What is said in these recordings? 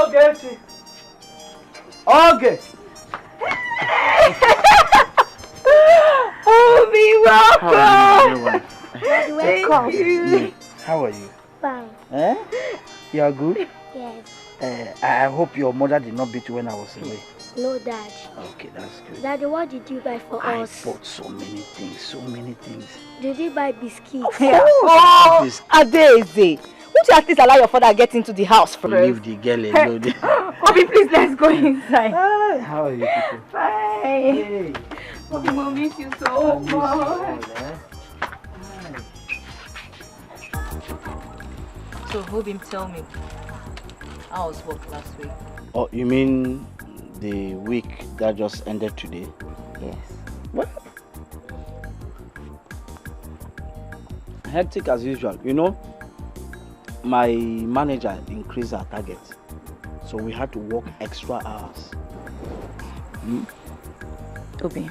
Okay. Okay. Obi, welcome. Thank you. How are you? Fine. Eh? You are good? Yes. I hope your mother did not beat you when I was away. No, Dad. Okay, that's good. Daddy, what did you buy for us? I bought so many things. Did you buy biscuits? Oh, Adeze. Won't you at least allow your father to get into the house first? Leave the girl alone. Obi, please, let's go inside. Hi, how are you people? Bye. Hey. Obi, we'll miss you so much. So, Obi, tell me, how was work last week? Oh, you mean the week that just ended today? Yes. What? Hectic as usual. You know, my manager increased our target, so we had to work extra hours. Obi,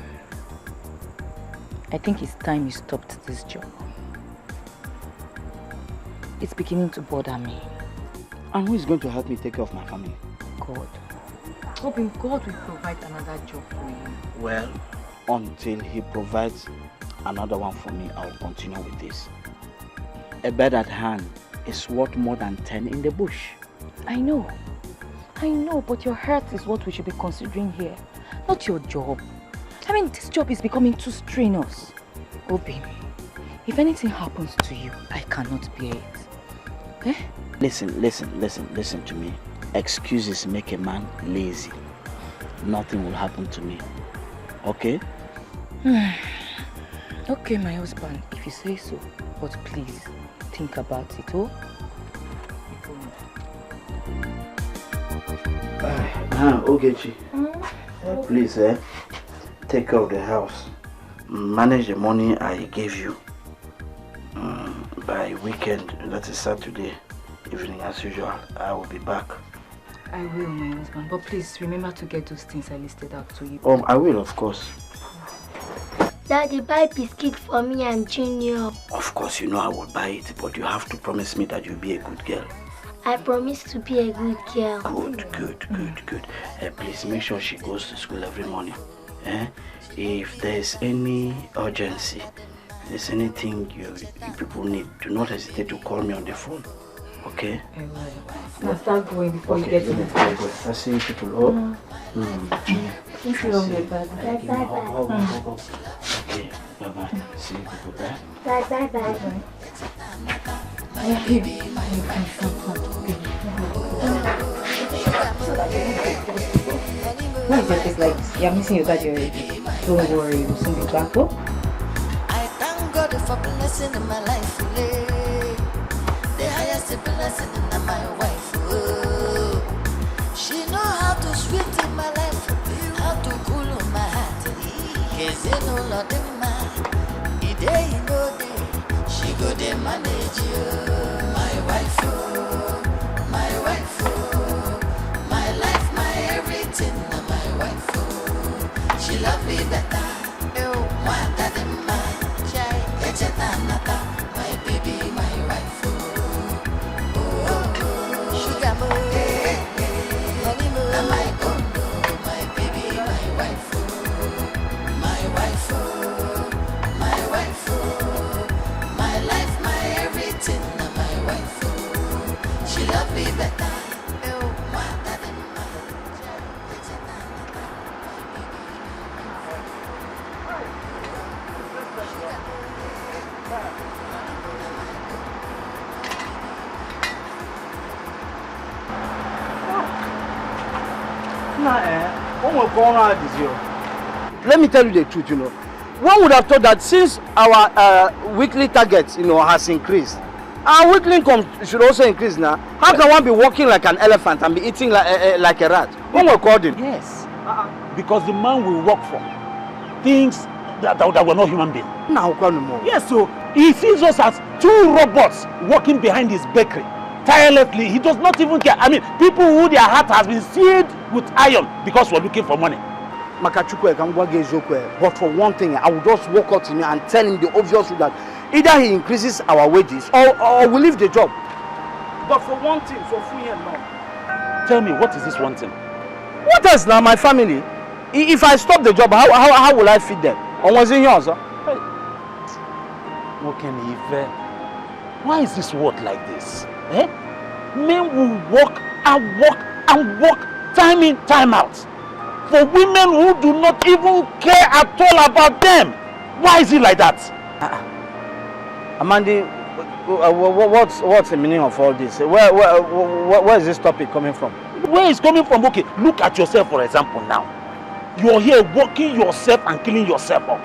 I think it's time you stopped this job. It's beginning to bother me. And who is going to help me take care of my family? God. Hoping God will provide another job for you. Well, until he provides another one for me, I'll continue with this. A bird at hand is worth more than 10 in the bush. I know, but your health is what we should be considering here, not your job. I mean, this job is becoming too strenuous. Obi, if anything happens to you, I cannot bear it. Eh? Listen to me. Excuses make a man lazy. Nothing will happen to me. Okay? Okay, my husband, if you say so. But please, think about it, oh? Ogechi. Please, take care of the house. Manage the money I gave you. By weekend, that is Saturday evening as usual, I will be back. I will, my husband, but please remember to get those things I listed out to you. I will, of course. Daddy, buy biscuit for me and Junior. Of course, you know I will buy it, but you have to promise me that you'll be a good girl. I promise to be a good girl. Good. Please make sure she goes to school every morning. If there's any urgency, there's anything you people need, do not hesitate to call me on the phone. Okay? Now start going before you get to the place. I see people. Thank you, bye. Bye. Okay, bye. See you people there. Bye. Why is it like you're missing your daddy already? Don't worry, we'll soon be back, oh? I thank God for blessing in my life. The highest blessing in my wife. She know how to sweeten my life, how to cool my heart. Cause you know Lord in my day you know day. She go dey manage you. My wife, my life, my everything. My wife, she love me better. My baby, my wife. Sugar mo, honey mo, my condo, my baby, my wife. My wife, my life, my everything. My wife, she love me better. Let me tell you the truth, One would have thought that since our weekly target, has increased, our weekly income should also increase now. How can one be walking like an elephant and be eating like a rat? One will call him. Yes. Because the man we work for thinks that we're not human beings. Now, yes, so he sees us as two robots working behind his bakery. Tirelessly, he does not even care. I mean, people who their heart has been sealed with iron because we're looking for money. But for one thing, I will just walk out to him and tell him the obvious truth that either he increases our wages or we leave the job. But for one thing, for free and now. tell me, what is this one thing? What else now, my family? If I stop the job, how will I feed them? On was in yours, Why is this world like this? Eh? Men will work and work and work, time in, time out. For women who do not even care at all about them. Why is it like that? Amandi, what's the meaning of all this? Where is this topic coming from? Where is it coming from? Okay, look at yourself for example now. You're here working yourself and killing yourself up.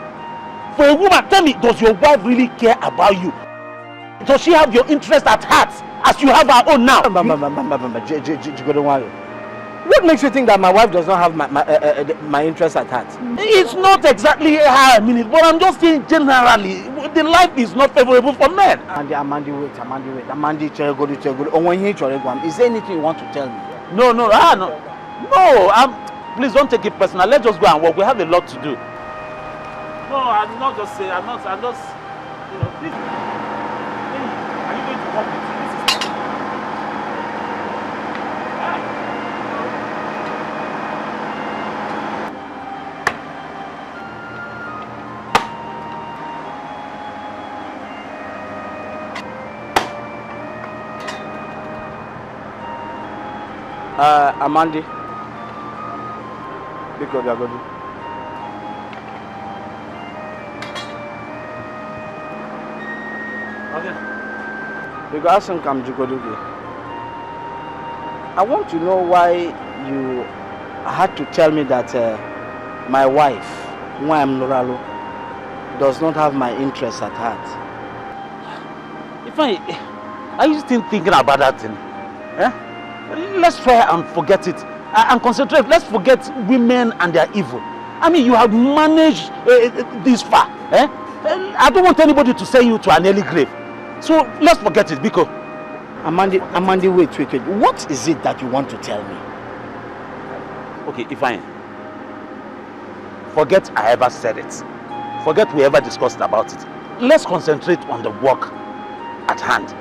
For a woman, tell me, does your wife really care about you? Does she have your interest at heart as you have her own now? What makes you think that my wife does not have my interest at heart? It's not exactly how I mean it, but I'm just saying generally, the life is not favorable for men. Amandi, wait. Is there anything you want to tell me? No, please don't take it personal. Let's just go and work. We have a lot to do. No, I'm not just saying, I'm just, please. Hey, are you going to work with me? Amandi. Because they are good. Okay. Because I want to know why you had to tell me that my wife, Nolalo, does not have my interest at heart. Are you still thinking about that thing? Eh? Let's try and forget it and concentrate. Let's forget women and their evil. I mean, you have managed this far. Eh? I don't want anybody to send you to an early grave. So let's forget it, because Amandi, wait. What is it that you want to tell me? Okay, fine. Forget I ever said it. Forget we ever discussed about it. Let's concentrate on the work at hand,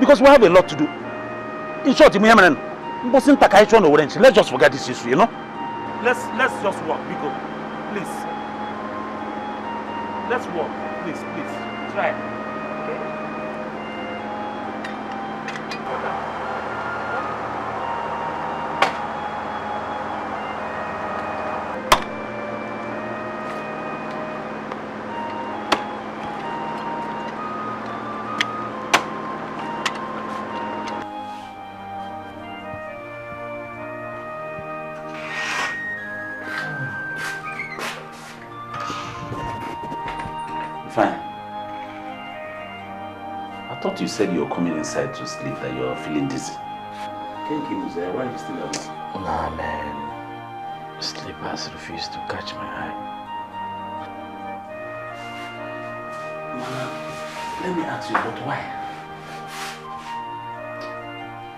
because we have a lot to do. In short, let's just forget this issue, you know? Let's just work, because please. Let's work, please. Try. Okay? Fine. I thought you said you were coming inside to sleep, that you are feeling dizzy. Why are you still alive? Nah, man. Sleep has refused to catch my eye. Mama, let me ask you, but why?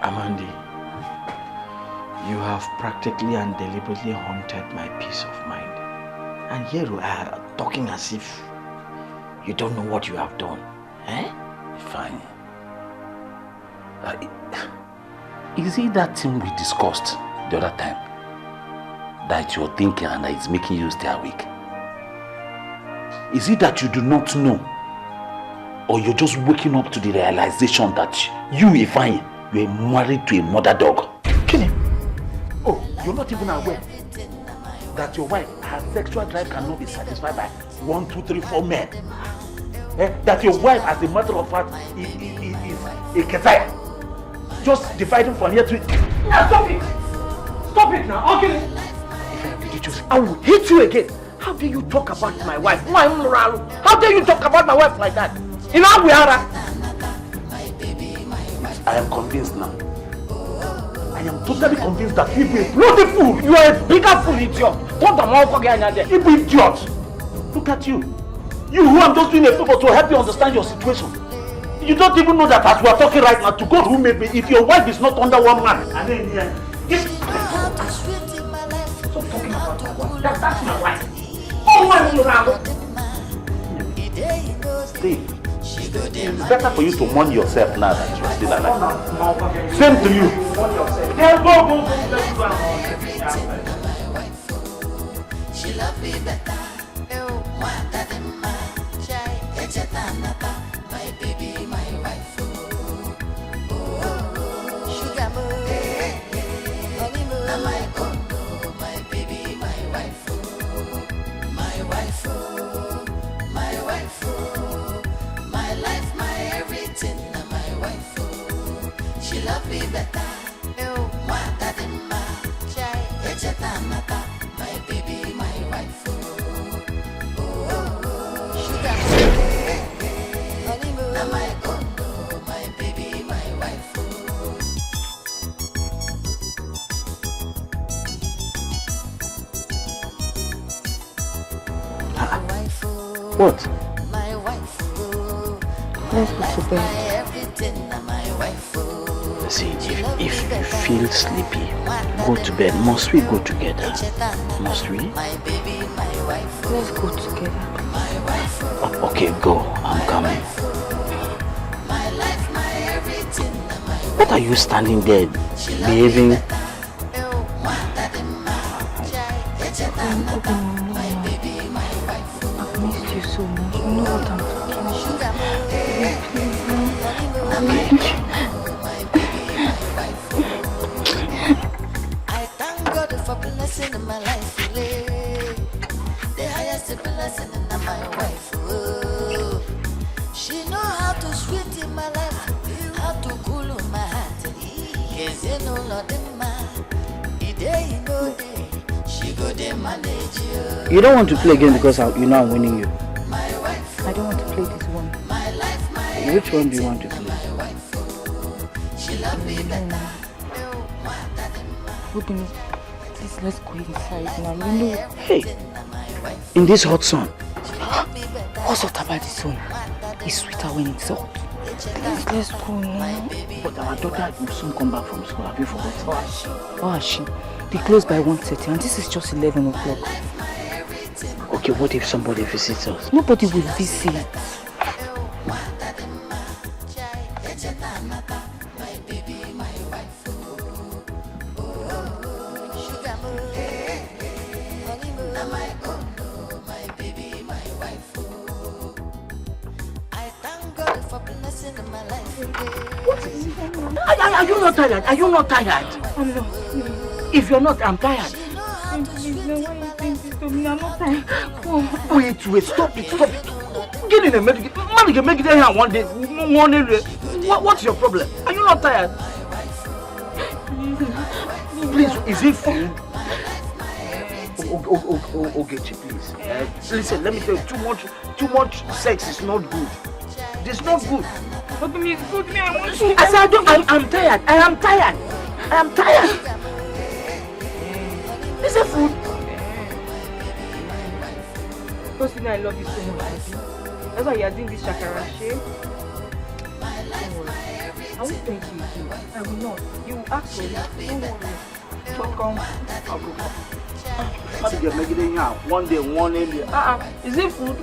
Amandi, you have practically and deliberately haunted my peace of mind. And here you are talking as if you don't know what you have done. Eh? Fine. Is it that thing we discussed the other time? That you're thinking and that it's making you stay awake? Is it that you do not know? Or you're just waking up to the realization that you, Ifeanyi, you're married to a mother dog? Kill him. Oh, you're not even aware that your wife, her sexual drive cannot be satisfied by 1, 2, 3, 4 men. That your wife, as a matter of fact, is a Keziah. Just dividing from here to... Now stop it! Stop it now, I'll kill him! I will hit you again. How dare you talk about my wife? How dare you talk about my wife like that? In our I am convinced now. I am totally convinced that you are a bloody fool. You are a bigger fool, idiot. You idiot. Look at you. You who I'm just doing a favor to help you understand your situation. You don't even know that as we are talking right now, to God who made me, if your wife is not under one man, and then stop talking about my wife. That's my wife. Oh, my Stay. It's better for you to mourn yourself now that you are still alive. Same to you. Yeah, go. She love me better. My baby, my wife. Sugar moon, honeymoon, my condo, my baby, my wife. My wife, my wife, my life, my everything, my wife. She love me better. My baby, my wife. Sugar, honeymoon, my condo, my baby, my wife. What? My wife. Let's go to bed. Everything, my wife. See, if you feel sleepy, go to bed. Must we go together? Must we? My baby, my wife. Let's go together. My wife. Oh, okay, go. I'm coming. My life, my everything, my What are you standing there behaving? I've missed you so much. You know what I'm talking about. I thank God for blessing in my life. The highest blessing in my wife. She know how to sweet in my life, how to cool my heart. Cause you know Lord man, the day you know day, she go dey manage you. You don't want to play again because you know I'm winning you. My wife, I don't want to play this one. my life, my Which one do you want to play? my wife. She love me better. Ruben, please let's go inside now. You know, Hey, in this hot sun. what's hot about this one? It's sweeter when it's hot. Please, let's go now. But our daughter will soon come back from school. Have you forgotten? Oh, she? They close by 1:30 and this is just 11 o'clock. Okay, what if somebody visits us? Nobody will visit. Are you not tired? Are you not tired? I'm not. If you're not, I'm tired. Please, why you saying this to me? I'm not tired. Oh. Wait, stop it. Get in a medic. Man, can make it here one day. What's your problem? Are you not tired? Please, is it food? Okay, please. Listen, let me tell you, too much sex is not good. It's not good. But me, it's good. I want to. I said, I'm tired. I am tired. Is it food? Because I love you so much. That's why you are doing this shakara shit. Don't worry. I won't thank you again. I will not. You will ask for it. Don't worry. Come. I'll go. How did you make it in here? One day, one area. Is it food?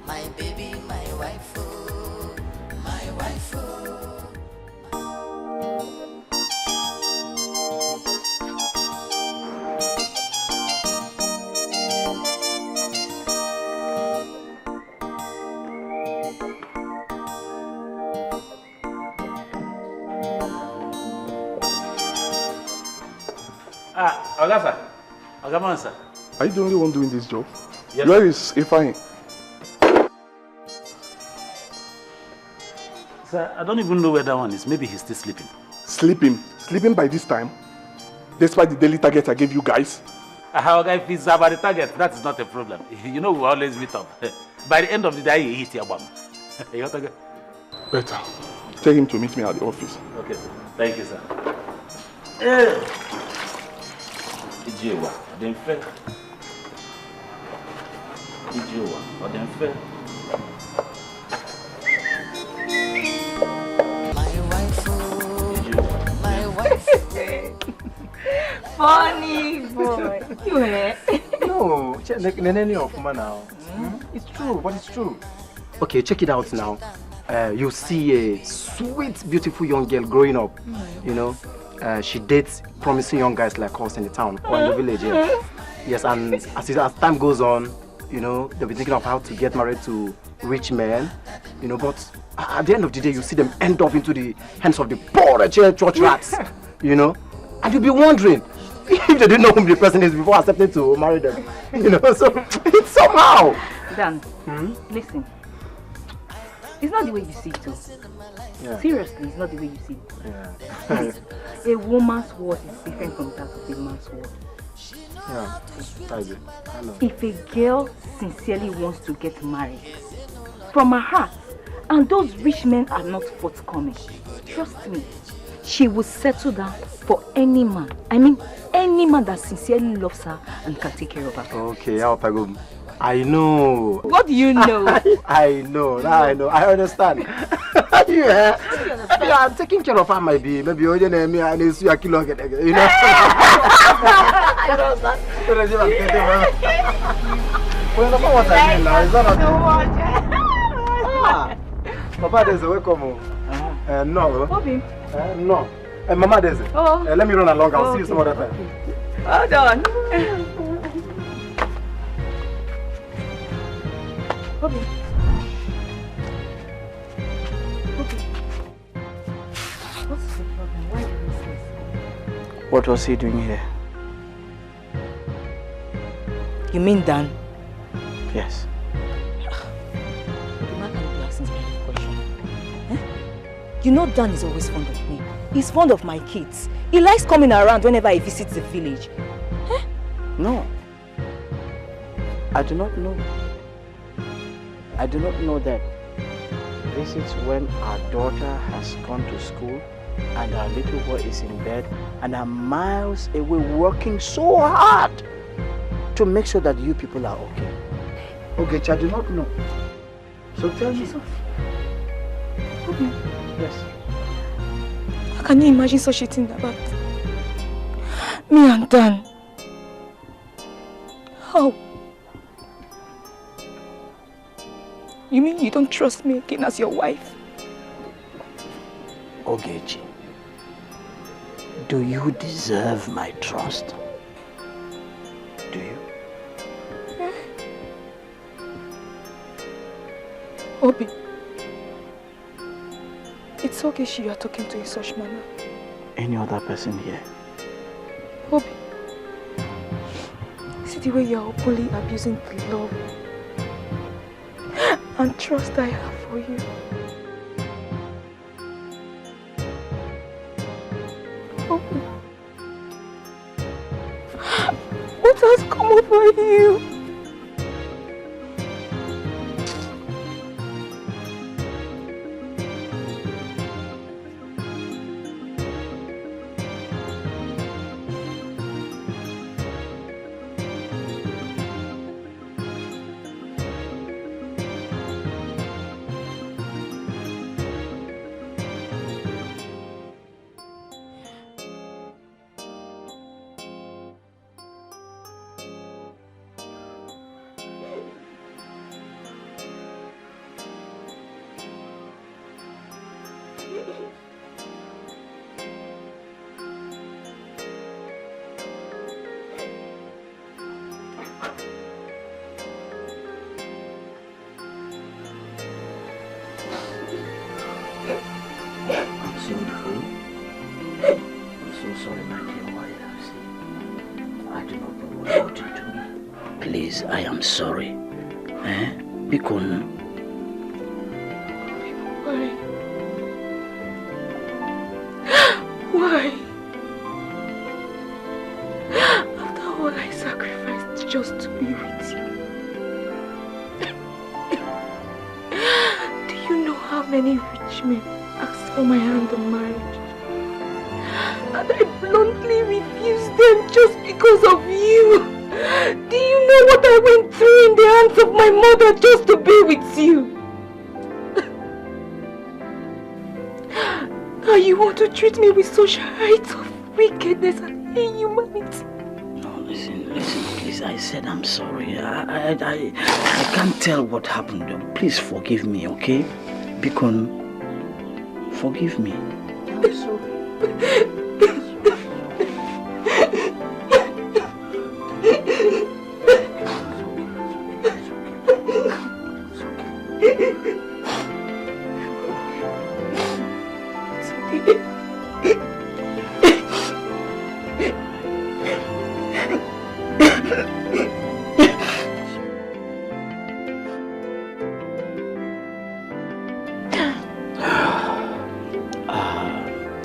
My baby, my wife, my wife. Oga, sir. Are you the only one doing this job? Yes. Where is Ifeanyi? Sir, I don't even know where that one is. Maybe he's still sleeping. Sleeping? Sleeping by this time? Despite the daily target I gave you guys? Oga, if it's about the target, that is not a problem. You know we always meet up. By the end of the day, you hit your bum. You got to go. Better. Tell him to meet me at the office. Okay, sir. Thank you, sir. Hey! Ijewa, Odemfe. Ijewa, Odemfe. My wife, oh, my wife. Funny boy. You hear? No, now. It's true, but it's true. Okay, check it out now. You see a sweet, beautiful young girl growing up. You know, she dates promising young guys like us in the town or in the village. Yeah. Yes, and as time goes on, you know, they'll be thinking of how to get married to rich men. You know, but at the end of the day, you see them end up into the hands of the poor church rats. You know, and you'll be wondering if they didn't know who the person is before accepting to marry them. You know, so it's somehow. Dan, listen. It's not the way you see it, too. Yeah. Seriously, it's not the way you see it. Yeah. A woman's word is different from that of a man's word. Yeah, I know. If a girl sincerely wants to get married from her heart, and those rich men are not forthcoming, trust me, she will settle down for any man. I mean, any man that sincerely loves her and can take care of her. Okay, I know. What do you know? I know. Now I know. I understand. Yeah. I'm taking care of her. Maybe you know. I understand. Well, that's what I mean now. It's not Papa, there's a welcome. No. Bobby. No. Mama, there's it. Oh. Let me run along. I'll see you some other time. Hold on. Bobby. What's the problem? Why did you say so? What was he doing here? You mean Dan? Yes. You're not going to be asking me a question. Eh? You know Dan is always fond of me. He's fond of my kids. He likes coming around whenever he visits the village. Eh? No. I do not know. I do not know that visits when our daughter has gone to school and our little boy is in bed and are miles away working so hard to make sure that you people are okay. Okay, I do not know. So tell me. Okay. Yes. How can you imagine such a thing about me and Dan? How? You mean you don't trust me again as your wife? Ogechi, do you deserve my trust? Do you? Obi, it's okay you are talking to in such manner. Any other person here? Obi, see the way you are openly abusing the love and trust I have for you. Obi, what has come over you? I am sorry. Bikon. Why? Why? After all I sacrificed just to be with you. Do you know how many rich men asked for my hand in marriage. And I bluntly refused them just because of you. Do you know what I went through in the hands of my mother just to be with you? Now you want to treat me with such heights of wickedness and inhumanity? No, listen, please. I said I'm sorry. I can't tell what happened. Please forgive me, okay? Bikon, forgive me. I'm sorry.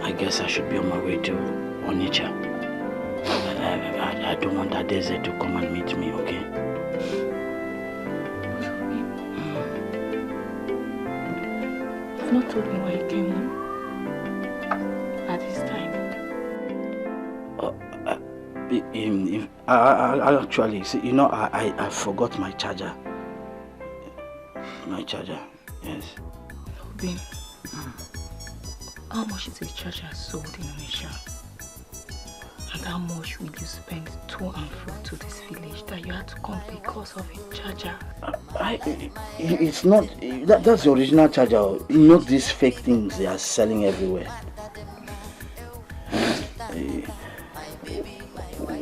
I guess I should be on my way to Onitsha. I don't want that desert to come and meet me, okay? You've not told me why you came home at this time. Actually, see, you know, I forgot my charger. My charger, yes. Obin, how much is a charger sold in Onitsha? And how much will you spend to and fro to this village that you had to come because of a charger? It's not, that's the original charger, not these fake things they are selling everywhere.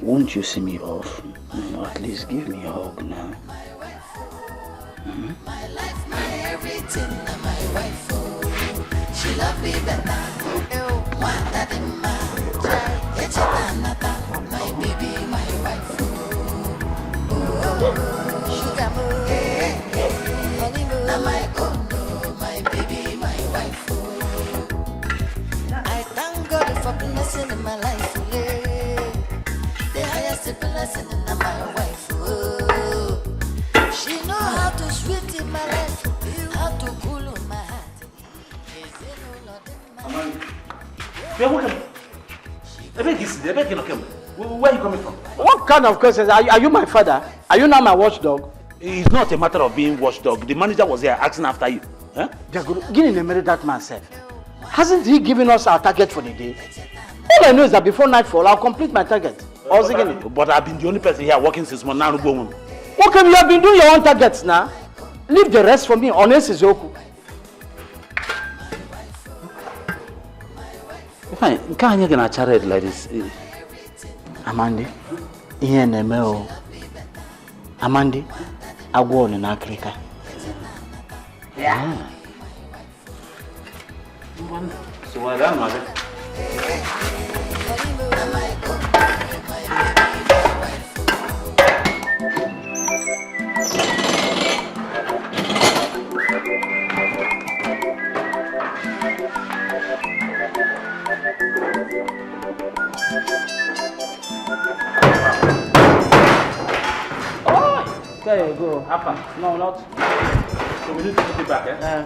Won't you see me off? At least give me a hug now. My life, my everything, and my wife, oh, she love me better. Want that in my my baby, my wife, oh, sugar moon, honeymoon, my condo, my baby, my wife, oh. I thank God for blessing in my life, the highest blessing in my wife, oh. She know how to sweet in my life, how to cool on my heart. You're welcome. I beg you not come. Where are you coming from? What kind of questions? Are you my father? Are you now my watchdog? It's not a matter of being watchdog. The manager was here asking after you. Huh? Give me marry that man, sir. Hasn't he given us our target for the day? All I know is that before nightfall, I'll complete my target. But I've been the only person here working since morning. Now go home. Okay, you have been doing your own targets now. Leave the rest for me. Honest is okay. Fine. Can't you get a charade like this? Amandi, here Nemeo. Amandi, I go in Africa. Yeah. So I don't know. There you go. Apa? No, not. So we need to put it back, eh?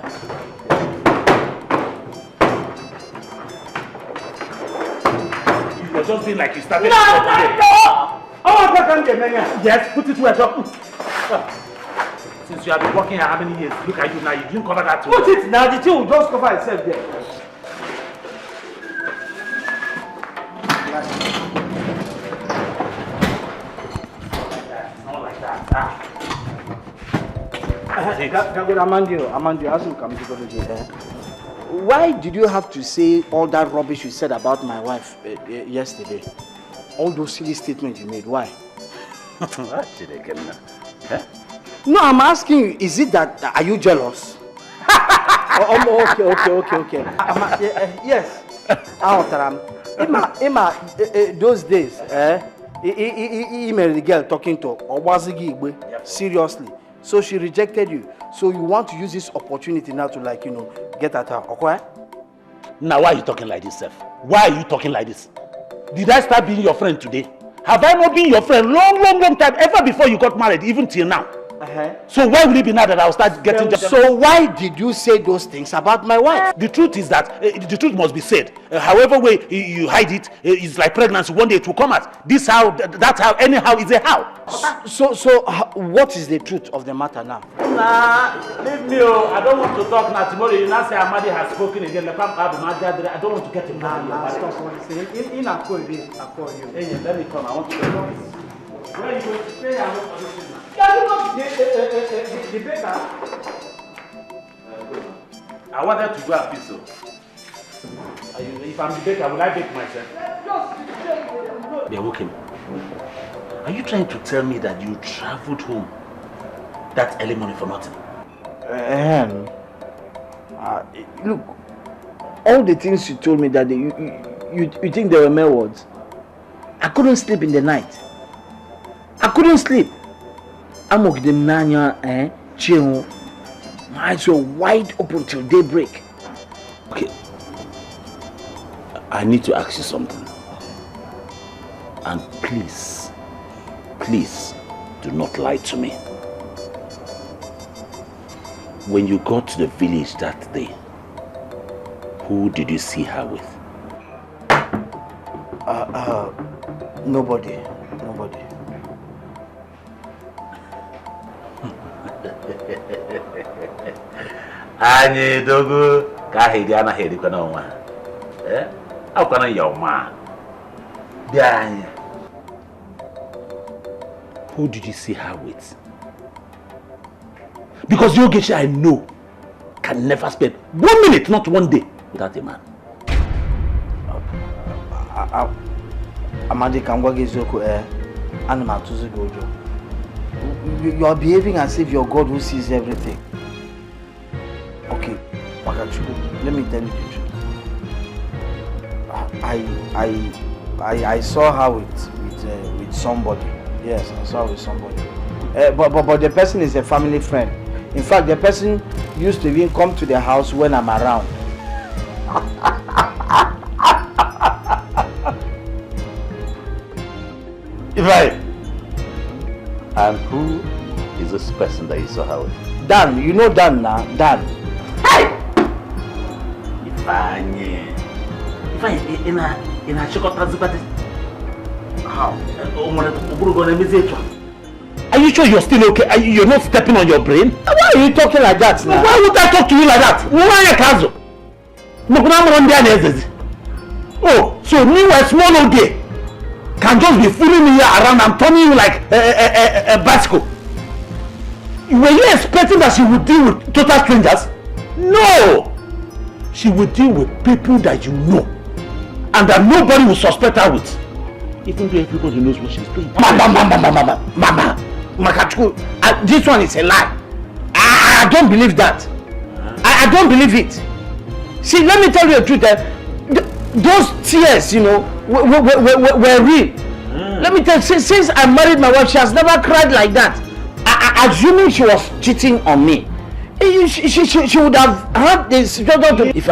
You're just being like you started. No! Yes, put it where top. Since you have been working here how many years? Look at you now, you didn't cover that too. Put it now, the thing will just cover itself there. Amandio, ask him come to go to jail. Why did you have to say all that rubbish you said about my wife yesterday? All those silly statements you made, why? No, I'm asking you, is it that, are you jealous? Okay. Yes. Those days, he married the girl talking to Obazigi Igwe, seriously. So she rejected you. So you want to use this opportunity now to get at her, okay? Now why are you talking like this, Seth? Why are you talking like this? Did I start being your friend today? Have I not been your friend long time, ever before you got married, even till now? So why would it be now that I'll start getting... So why did you say those things about my wife? The truth is that the truth must be said. However way you hide it, it's like pregnancy. One day it will come out. This how, that's how, anyhow is a how. So what is the truth of the matter now? Nah, leave me. I don't want to talk now. Tomorrow you now say Amadi has spoken again. I don't want to get him now. Stop what he's saying. In a call you. Hey, let me come. I want to go. Where are you going to stay? I want to listen now. The baker. I wanted to go and piss. If I'm the baker, will I bake myself? Yeah, okay. Are you trying to tell me that you traveled home that early morning for nothing? Look, all the things you told me that day, you think they were mere words? I couldn't sleep in the night. I couldn't sleep. I'm with them Nanya, chill. My eyes were wide open till daybreak. Okay. I need to ask you something. And please, do not lie to me. When you got to the village that day, who did you see her with? Nobody. Ani dogo kahidi ana hedi kwa na nwa. Akwa na yoma. Bia. Who did you see her with? Because you Yogeshi, I know, can never spend 1 minute, not 1 day, without a man. Amadi Kangwage Zoko, Animatuzu Gojo. You are behaving as if you're God who sees everything. Okay, Wakachuku, let me tell you the truth. I saw her with somebody. Yes, I saw her with somebody. But the person is a family friend. In fact, the person used to even come to the house when I'm around. Right. And who is this person that you saw her with? Dan, you know Dan now? Dan. Hey! Ifanye in a chokota zipati. How? Are you sure you're still okay? You're not stepping on your brain? Why are you talking like that now? Why would I talk to you like that? Oh, so me a small old day can just be fooling me around and turning you like a bicycle. Were you expecting that she would deal with total strangers? No! She would deal with people that you know and that nobody will suspect her with. Even though everybody knows what she's doing. Mama, Makachuku, this one is a lie. I don't believe that. I don't believe it. See, let me tell you the truth. Those tears, you know, were real. Let me tell you, since I married my wife, she has never cried like that. Assuming she was cheating on me, she would have had this. If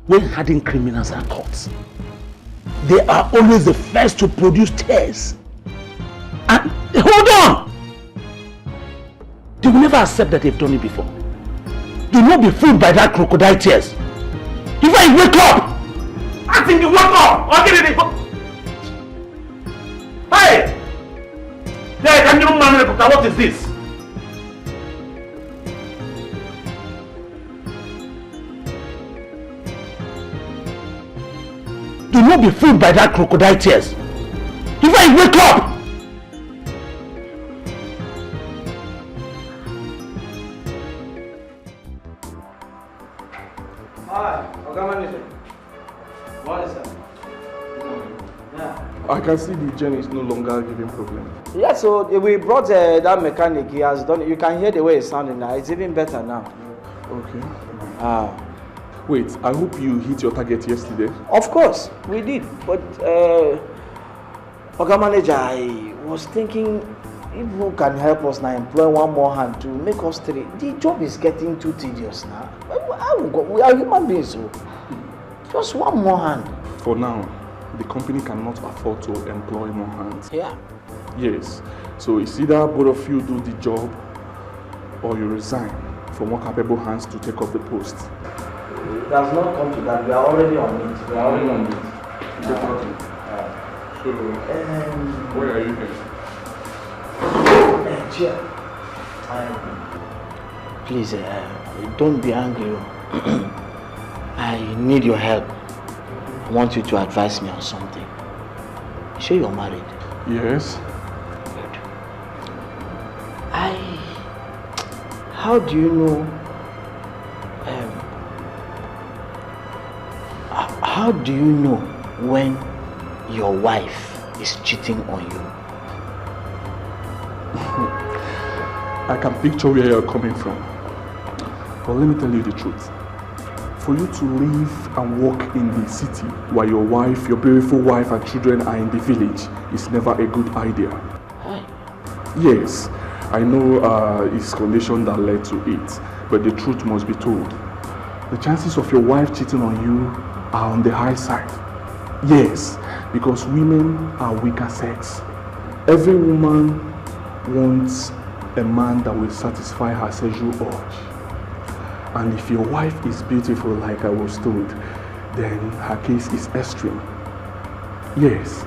when hardened criminals are caught, they are always the first to produce tears. And hold on! They will never accept that they've done it before. They will not be fooled by that crocodile tears. If I wake up! I think you wake up! Hey! What is this? Do not be fooled by that crocodile tears. If I wake up! Hi, Manager. What is that? Yeah. I can see the gen is no longer giving problem. Yeah, so we brought that mechanic. He has done it. You can hear the way it's sounding now. It's even better now. Okay. Wait, I hope you hit your target yesterday. Of course, we did. But, Manager, I was thinking if who can help us now employ one more hand to make us three. The job is getting too tedious now. We are human beings, so just one more hand. For now, the company cannot afford to employ more hands. Yeah. Yes. So it's either both of you do the job or you resign for more capable hands to take up the post. It has not come to that. We are already on it. We are already on it. Definitely. So, where are you going? Chair. Please, don't be angry. I need your help. I want you to advise me on something. Sure you're married? Yes. Good. How do you know? How do you know when your wife is cheating on you? I can picture where you're coming from. But let me tell you the truth. For you to live and work in the city while your wife, your beautiful wife and children are in the village is never a good idea. Hi. Yes, I know it's condition that led to it, but the truth must be told. The chances of your wife cheating on you are on the high side. Yes, because women are weaker sex. Every woman wants a man that will satisfy her sexual urge. And if your wife is beautiful like I was told, then her case is extreme. Yes,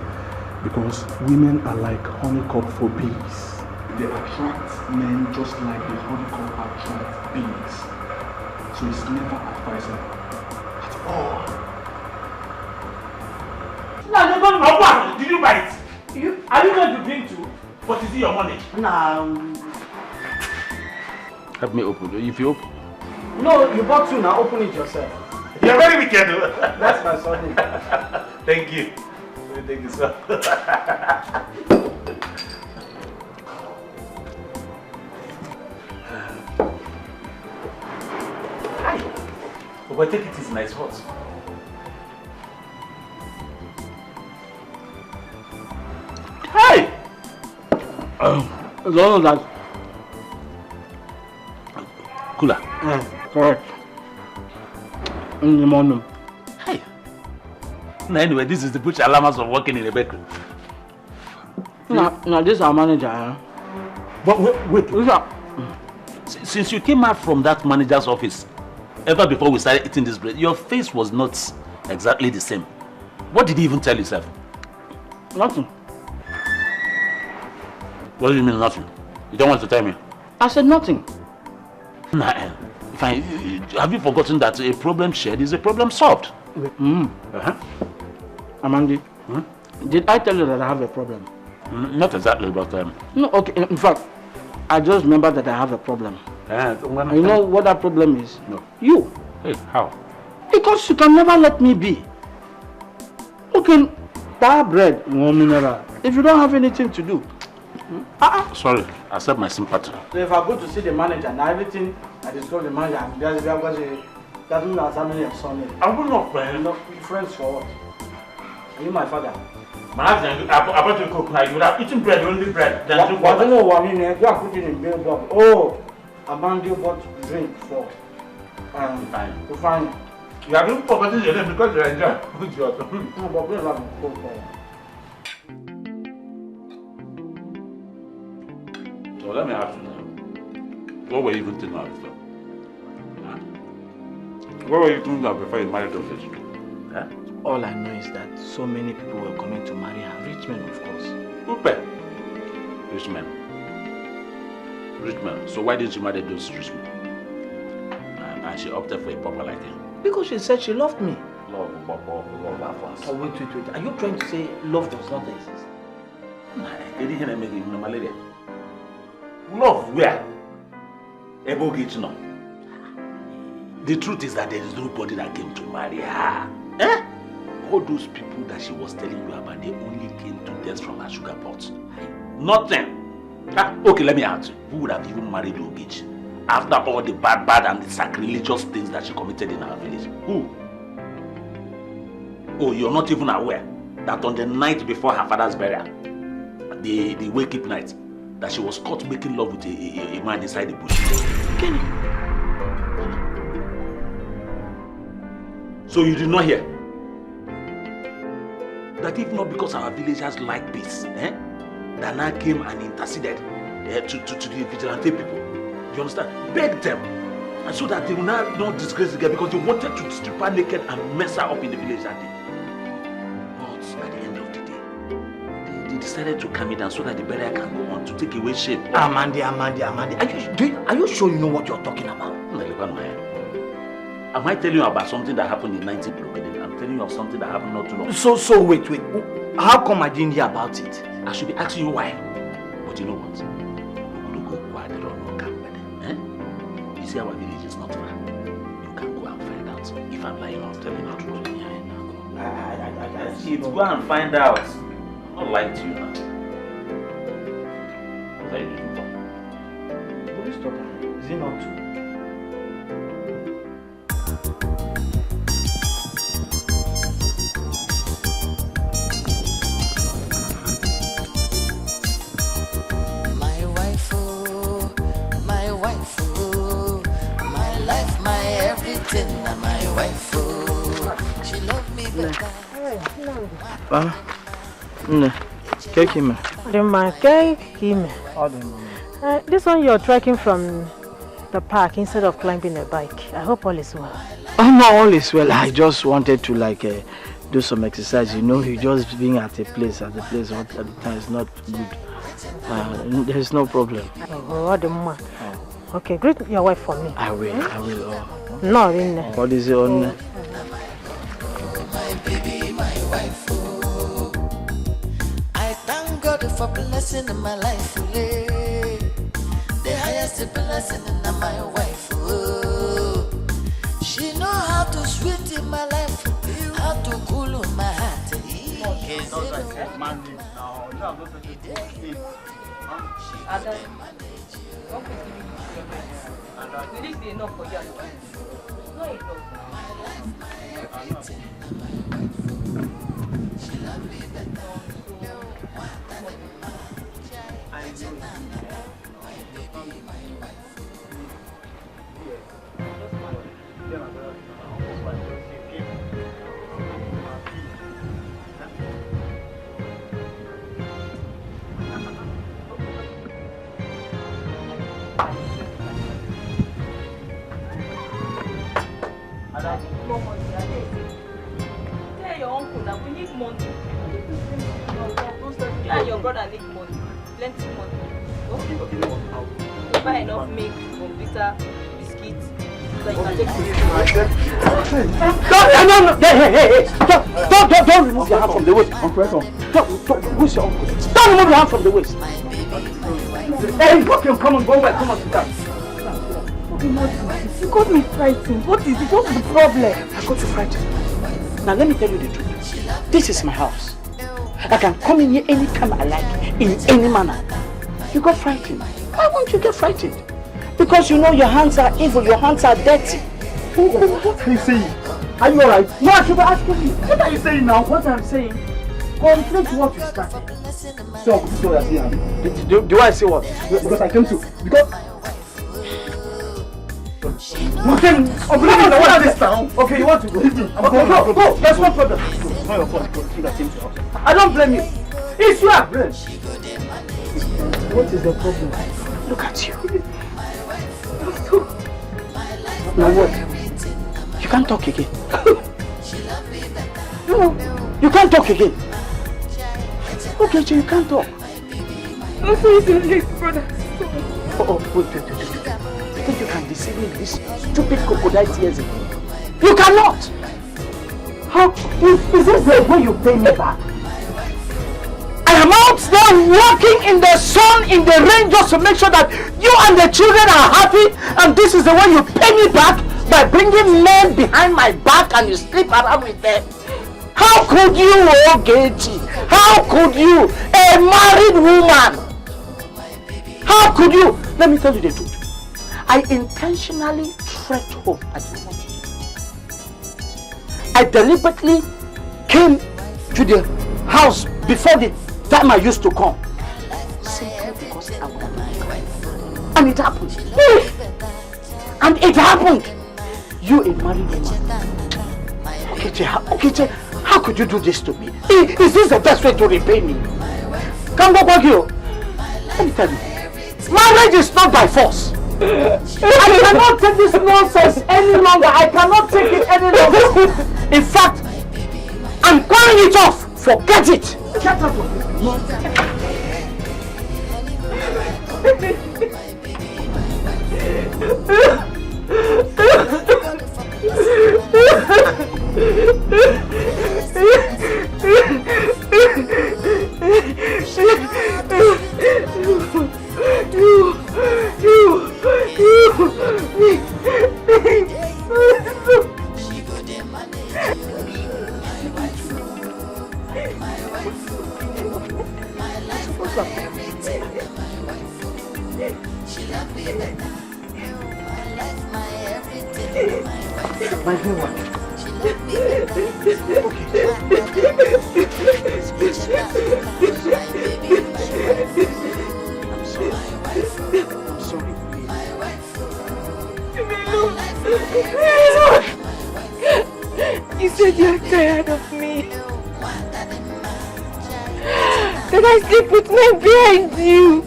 because women are like honeycomb for bees. They attract men just like the honeycomb attracts bees. So it's never advisable at all. Now, did you buy it? Are you going to drink too? What is it your money? Nah. Help me open. If you open. No, you bought two now. Open it yourself. You're very wicked. That's my son. Thank you. Thank you, sir. Hi. But take it is nice hot. Hi. As long as that. Cooler. Correct. In the morning. Hey. No, anyway, this is the butcher alarms of working in a bakery. Now this is our manager. But wait. Since you came out from that manager's office, ever before we started eating this bread, your face was not exactly the same. What did he even tell yourself? Nothing. What do you mean nothing? You don't want to tell me? I said nothing. Nah, fine. Have you forgotten that a problem shared is a problem solved? Amandi, did I tell you that I have a problem? Not exactly, but No, okay. In fact, I just remember that I have a problem. You know what that problem is? No. You. Hey, how? Because you can never let me be. Okay, that bread, one mineral. If you don't have anything to do. Sorry, accept my sympathy. So if I go to see the manager and everything I discuss the manager, and there's because that means I'm having a son. I'm not friends. Not friends for what? Are you my father? I brought you cook now. You would have eaten bread, only bread. Then drink I water. don't know what I mean. Go and put it in bill box. Oh, Amandi bought drink for. Fine. To find. You have been forgetting your name because you're enjoying. No, but please have a cook for. So let me ask you now. What were you even thinking of before? What were you thinking of before you married the fish? All I know is that so many people were coming to marry her. Rich men, of course. Upe. Rich men. Rich men. So why didn't you marry those rich men? And she opted for a pauper like him. Because she said she loved me. Love. Oh, wait. Are you trying to say love does not exist? Malaria. Love where? The truth is that there is nobody that came to marry her. All those people that she was telling you about, they only came to test from her sugar pot. Nothing. Okay, let me ask you. Who would have even married Ogage after all the bad and the sacrilegious things that she committed in our village? Who? Oh, you're not even aware that on the night before her father's burial, the wake-up night, that she was caught making love with a man inside the bush. Kenny. So you did not hear that if not because our villagers like peace, that now came and interceded to the vigilante people. You understand? Begged them. And so that they will not disgrace the girl because they wanted to strip her naked and mess her up in the village that day. But at the end of the day, they decided to calm it down so that the burial can go on to take away shame. Amandi. Are you sure you know what you're talking about? Am I telling you about something that happened in 19 I'm telling you of something that happened not too long. So wait. How come I didn't hear about it? I should be asking you why. But you know what? You see, our village is not far. You can go and find out if I'm lying or telling the truth. Go and find out. I'm not lying to you now. What are you doing for? Police talker. Is it not true? My wife, she loved me better. Cake him. This one you're trekking from the park instead of climbing a bike. I hope all is well. Oh no, all is well. I just wanted to do some exercise. You know, you just being at a place at the time is not good. There's no problem. Oh, what the man. Okay, greet your wife for me. I will. No, in what is it on? My baby, my wife. Oh. I thank God for blessing in my life. The highest blessing in my wife. Oh. She know how to sweet in my life, how to cool my heart. Will this be enough for you? No, it doesn't. Tell your uncle that we need money. You and your brother need money. Plenty money. Okay. To buy enough milk, computer, biscuits. So you can take to Don't remove your hand from the waist. Who's your uncle? Don't remove your hand from the waist. Hey, come on, go away. Come on, sit down. You got me frightened. What is it? What's the problem? I got you frightened. Now let me tell you the truth. This is my house. I can come in here anytime I like, in any manner. You got frightened. Why won't you get frightened? Because you know your hands are evil, your hands are dirty. What are you saying? Are you alright? No, I should be asking you. What are you saying now? What I'm saying, complete what you started. So, Do I say what? because I came to. Because. Okay, you want to go? Leave me. Go. There's no problem. It's not your fault. Because I came to house. I don't blame you. It's your brain. What is the problem? Look at you. Now what? You can't talk again. No, you can't talk again. Okay, so you can't talk. Wait. You think you can deceive me with this stupid crocodile tears again? You cannot! How? Is this the way you pay me back? I am out there working in the sun, in the rain, just to make sure that you and the children are happy, and this is the way you pay me back by bringing men behind my back and you sleep around with them. How could you, Ogechi? How could you, a married woman? How could you? Let me tell you the truth. I intentionally trekked home at the morning. I deliberately came to the house before the time I used to come. Simply because I was and it happened. And it happened. You a married woman. Okay, how could you do this to me? Is this the best way to repay me? Come back, Wagyu. Let me tell you, marriage is not by force. I cannot take this nonsense any longer. I cannot take it any longer. In fact, I'm calling it off. Forget it. Get out of my dear one. I'm sorry. You said you're tired of me. That I sleep with men behind you.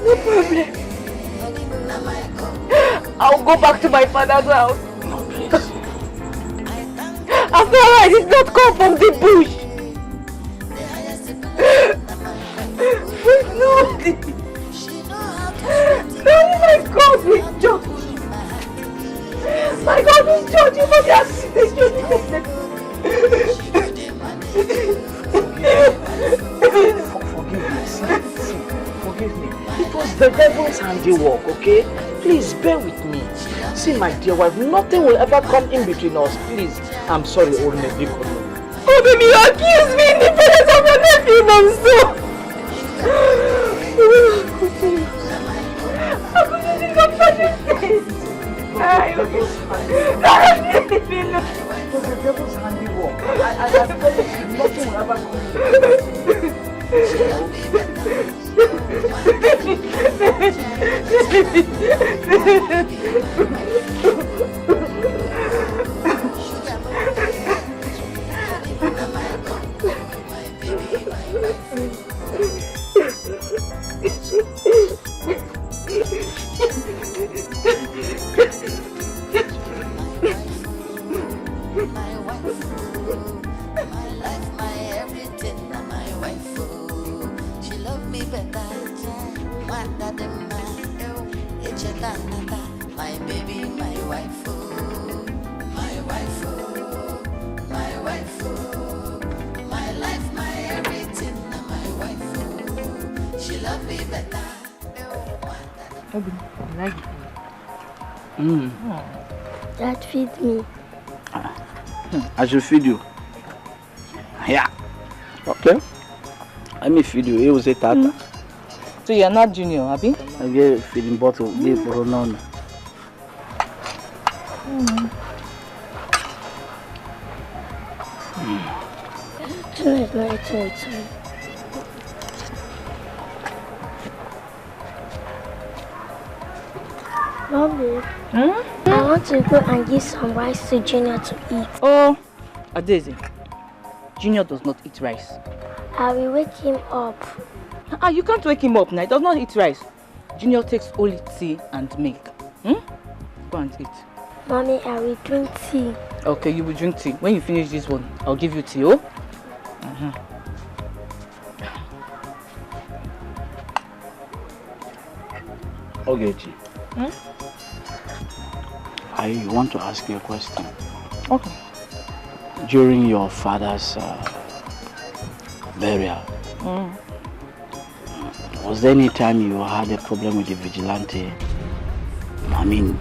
No problem. I'll go back to my father's house. No, please. After all, I did not come from the bush. No, my God, we judge. My God, we judge you for the accusation. Forgive me, see, forgive me. It was the devil's handiwork, okay? Please bear with me. See, my dear wife, nothing will ever come in between us. Please, I'm sorry, Orne Biko. Oh, baby, you accuse me in the presence of your nephew, Nonso. How could you think of such a thing? It was the devil's handiwork. I promise you, nothing will ever come in between us. My baby, my wife, my wife, my wife, my life, my everything, my wife. She love me better. I like it. Dad, feed me. I should feed you. Yeah. Okay. Let me feed you. It was a tata. So you're not junior, Abby? I get feeding bottle. Give for none. Sorry. Mommy, I want to go and give some rice to Junior to eat. Oh, Adeze, Junior does not eat rice. I will wake him up. You can't wake him up now. He does not eat rice. Junior takes only tea and milk. Go and eat. Mommy, I will drink tea. Okay, you will drink tea. When you finish this one, I'll give you tea, oh? Ogechi. I want to ask you a question. Okay. During your father's burial, was there any time you had a problem with the vigilante? I mean,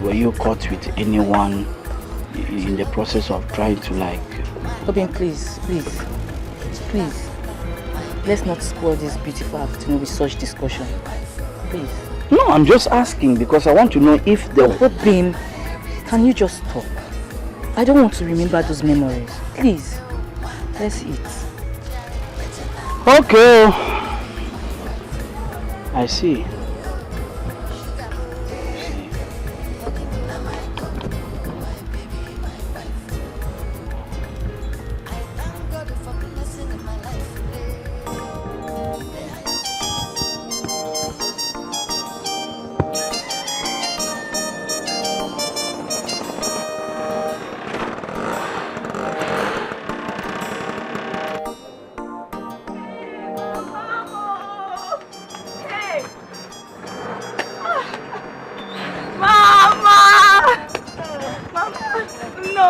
were you caught with anyone in the process of trying to like... Obin, please. Let's not spoil this beautiful afternoon with such discussion. Please. No, I'm just asking because I want to know if the... Obin, can you just stop? I don't want to remember those memories. Please, let's eat. Okay. I see.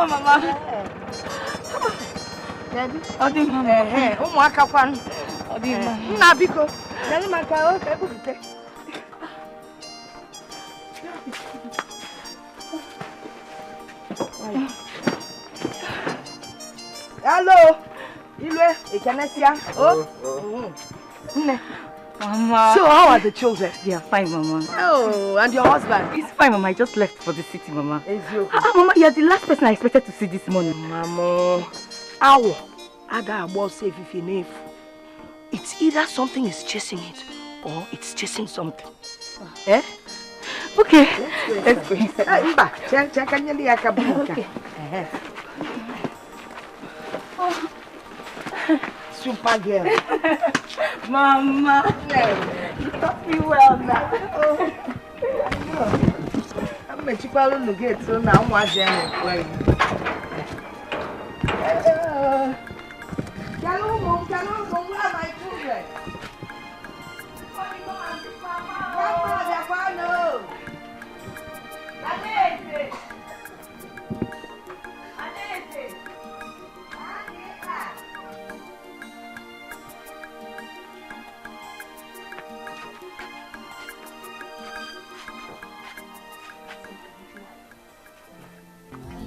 Oh, Mama. Daddy. Odi, Mama. Umuaka kwan. Odi, Mama. Nna biko. Daddy maka o ka ebute. Hello. Ilwe, Ekenesia. Oh. Mama. So how are the children? They are fine, Mama. Oh, and your husband? He's fine, Mama. I just left for the city, Mama. Mama, you're the last person I expected to see this morning. Mama. Ow. Ada abo safe if you need. It's either something is chasing it or it's chasing something. Eh? Okay. Let's go. Okay. Super girl. Mama. You taught me well now. I'm a cheap alone to get so now I'm watching it. Hello, Mom, where are my children?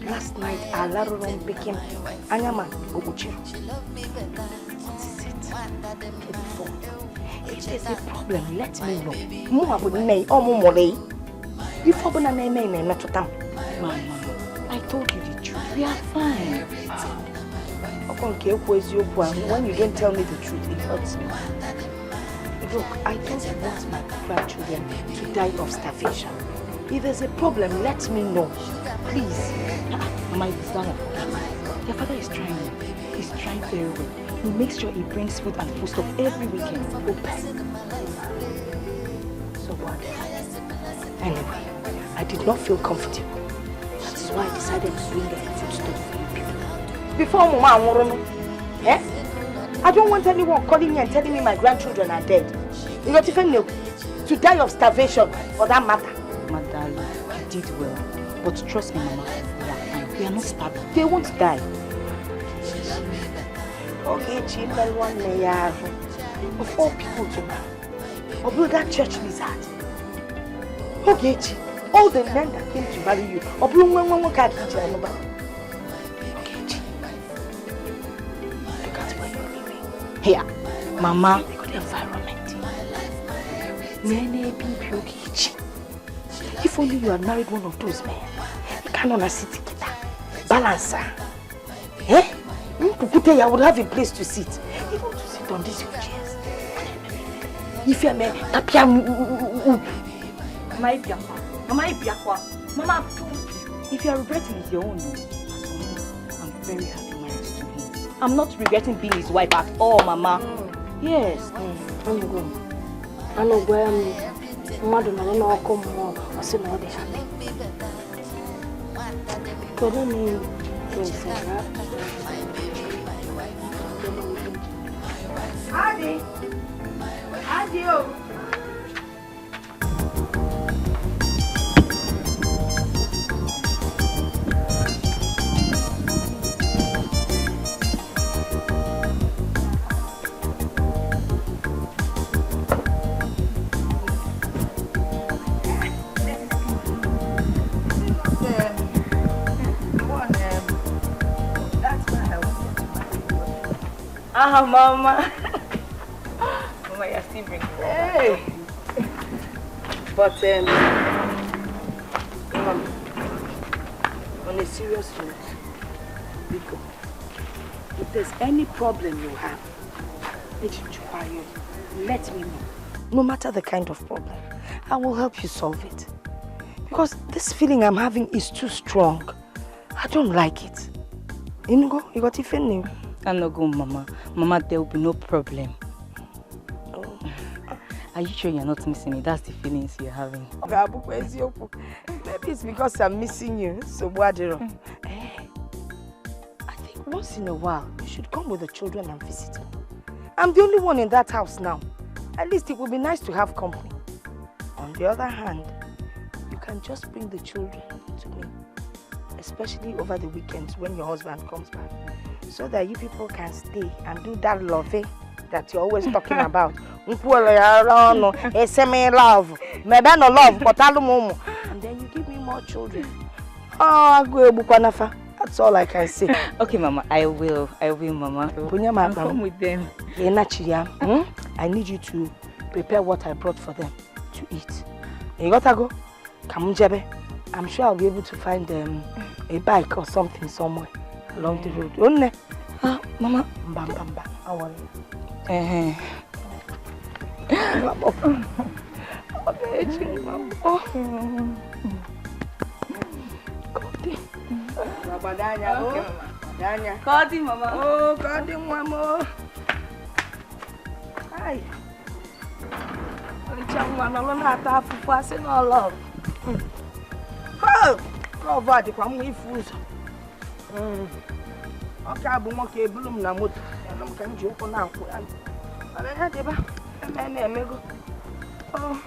Last night, I learned picking Anyaman Obuchi. What is it? If there's a problem, let me know. More would nay or more lay. If I want to name not to town. Mama, I told you the truth. We are fine. When you don't tell me the truth, it hurts me. Look, I don't want my grandchildren to die of starvation. If there's a problem, let me know. Please. Mama, it's done. Your father is trying. He's trying very well. He makes sure he brings food and food stuff every weekend. So what? Anyway, I did not feel comfortable. That is why I decided to bring the food stuff for you people. Before Mama, eh? I don't want anyone calling me and telling me my grandchildren are dead. You not even know. To die of starvation, for that matter. Mother, you did well. But trust me, Mama, we are fine. We are not starving. They won't die. Okay, Chimel one layer of all people to now. Or that church lizard. Okay, all the men that came to marry you. Or one can't teach you nobody. Okay, look at where you're living. Here, Mama, good environment. If only you had married one of those men. You cannot sit together. Balancer. Eh? I would have a place to sit. Even to sit on these chairs. If you're me, Mama, if you are regretting it, your own. As for me, I'm very happy married to him. I'm not regretting being his wife at all, Mama. Yes. I'm going. I know where I'm. Mother, I don't know how come more. I said no, they happy. Because I mean, Adi, oh. Mama. Mama, you're still bringing water. Hey. But, on a serious note, Biko, if there's any problem you have, let me know. No matter the kind of problem, I will help you solve it. Because this feeling I'm having is too strong. I don't like it. You got it feeling? I'm not going, Mama. Mama, there will be no problem. Oh. Are you sure you're not missing me? That's the feelings you're having. Maybe it's because I'm missing you. So, I think once in a while, you should come with the children and visit me. I'm the only one in that house now. At least it would be nice to have company. On the other hand, you can just bring the children to me. especially over the weekends when your husband comes back, so that you people can stay and do that love that you're always talking about. Love, and then you give me more children. That's all I can say. Okay, Mama, I will, Mama. I'll come with them. I need you to prepare what I brought for them to eat. You gotta go. I'm sure I'll be able to find a bike or something somewhere along the road. Mama, how are you? Kodi, Mama. Oh, Kodi, Mama. Hi. Covered kwa mwifuzo. Oka bu mo ke bulum na moto. Na mo kan ji okwo na akwo ya. Ala ya deba. Na emego. Oh.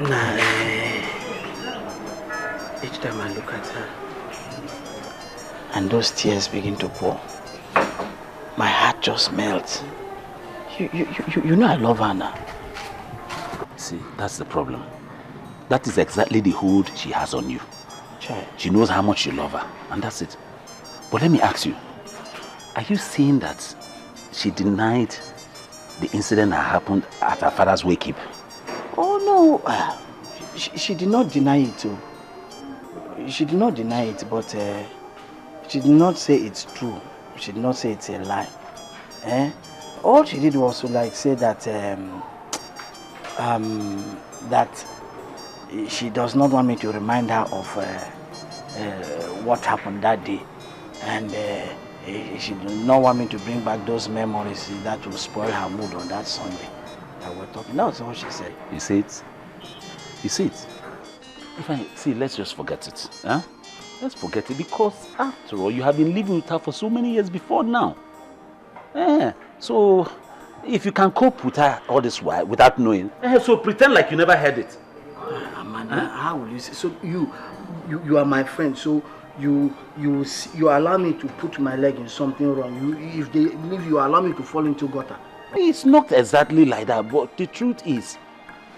Nah, each time I look at her and those tears begin to pour, my heart just melts. You know I love her now. See, that's the problem. That is exactly the hold she has on you. She knows how much you love her, and that's it. But let me ask you, are you saying that she denied the incident that happened at her father's wake-up? Oh no, she did not deny it too. She did not deny it, but she did not say it's true. She did not say it's a lie. All she did was to like say that that she does not want me to remind her of what happened that day, and she does not want me to bring back those memories that will spoil her mood on that Sunday that we're talking. That's what she said. You see it? You see it? See, let's just forget it. Huh? Let's forget it, because after all, you have been living with her for so many years before now. So if you can cope with her all this while without knowing, so pretend like you never heard it. Amanda, how will you say? So you are my friend, so you allow me to put my leg in something wrong. If they leave you, allow me to fall into gutter. It's not exactly like that, but the truth is,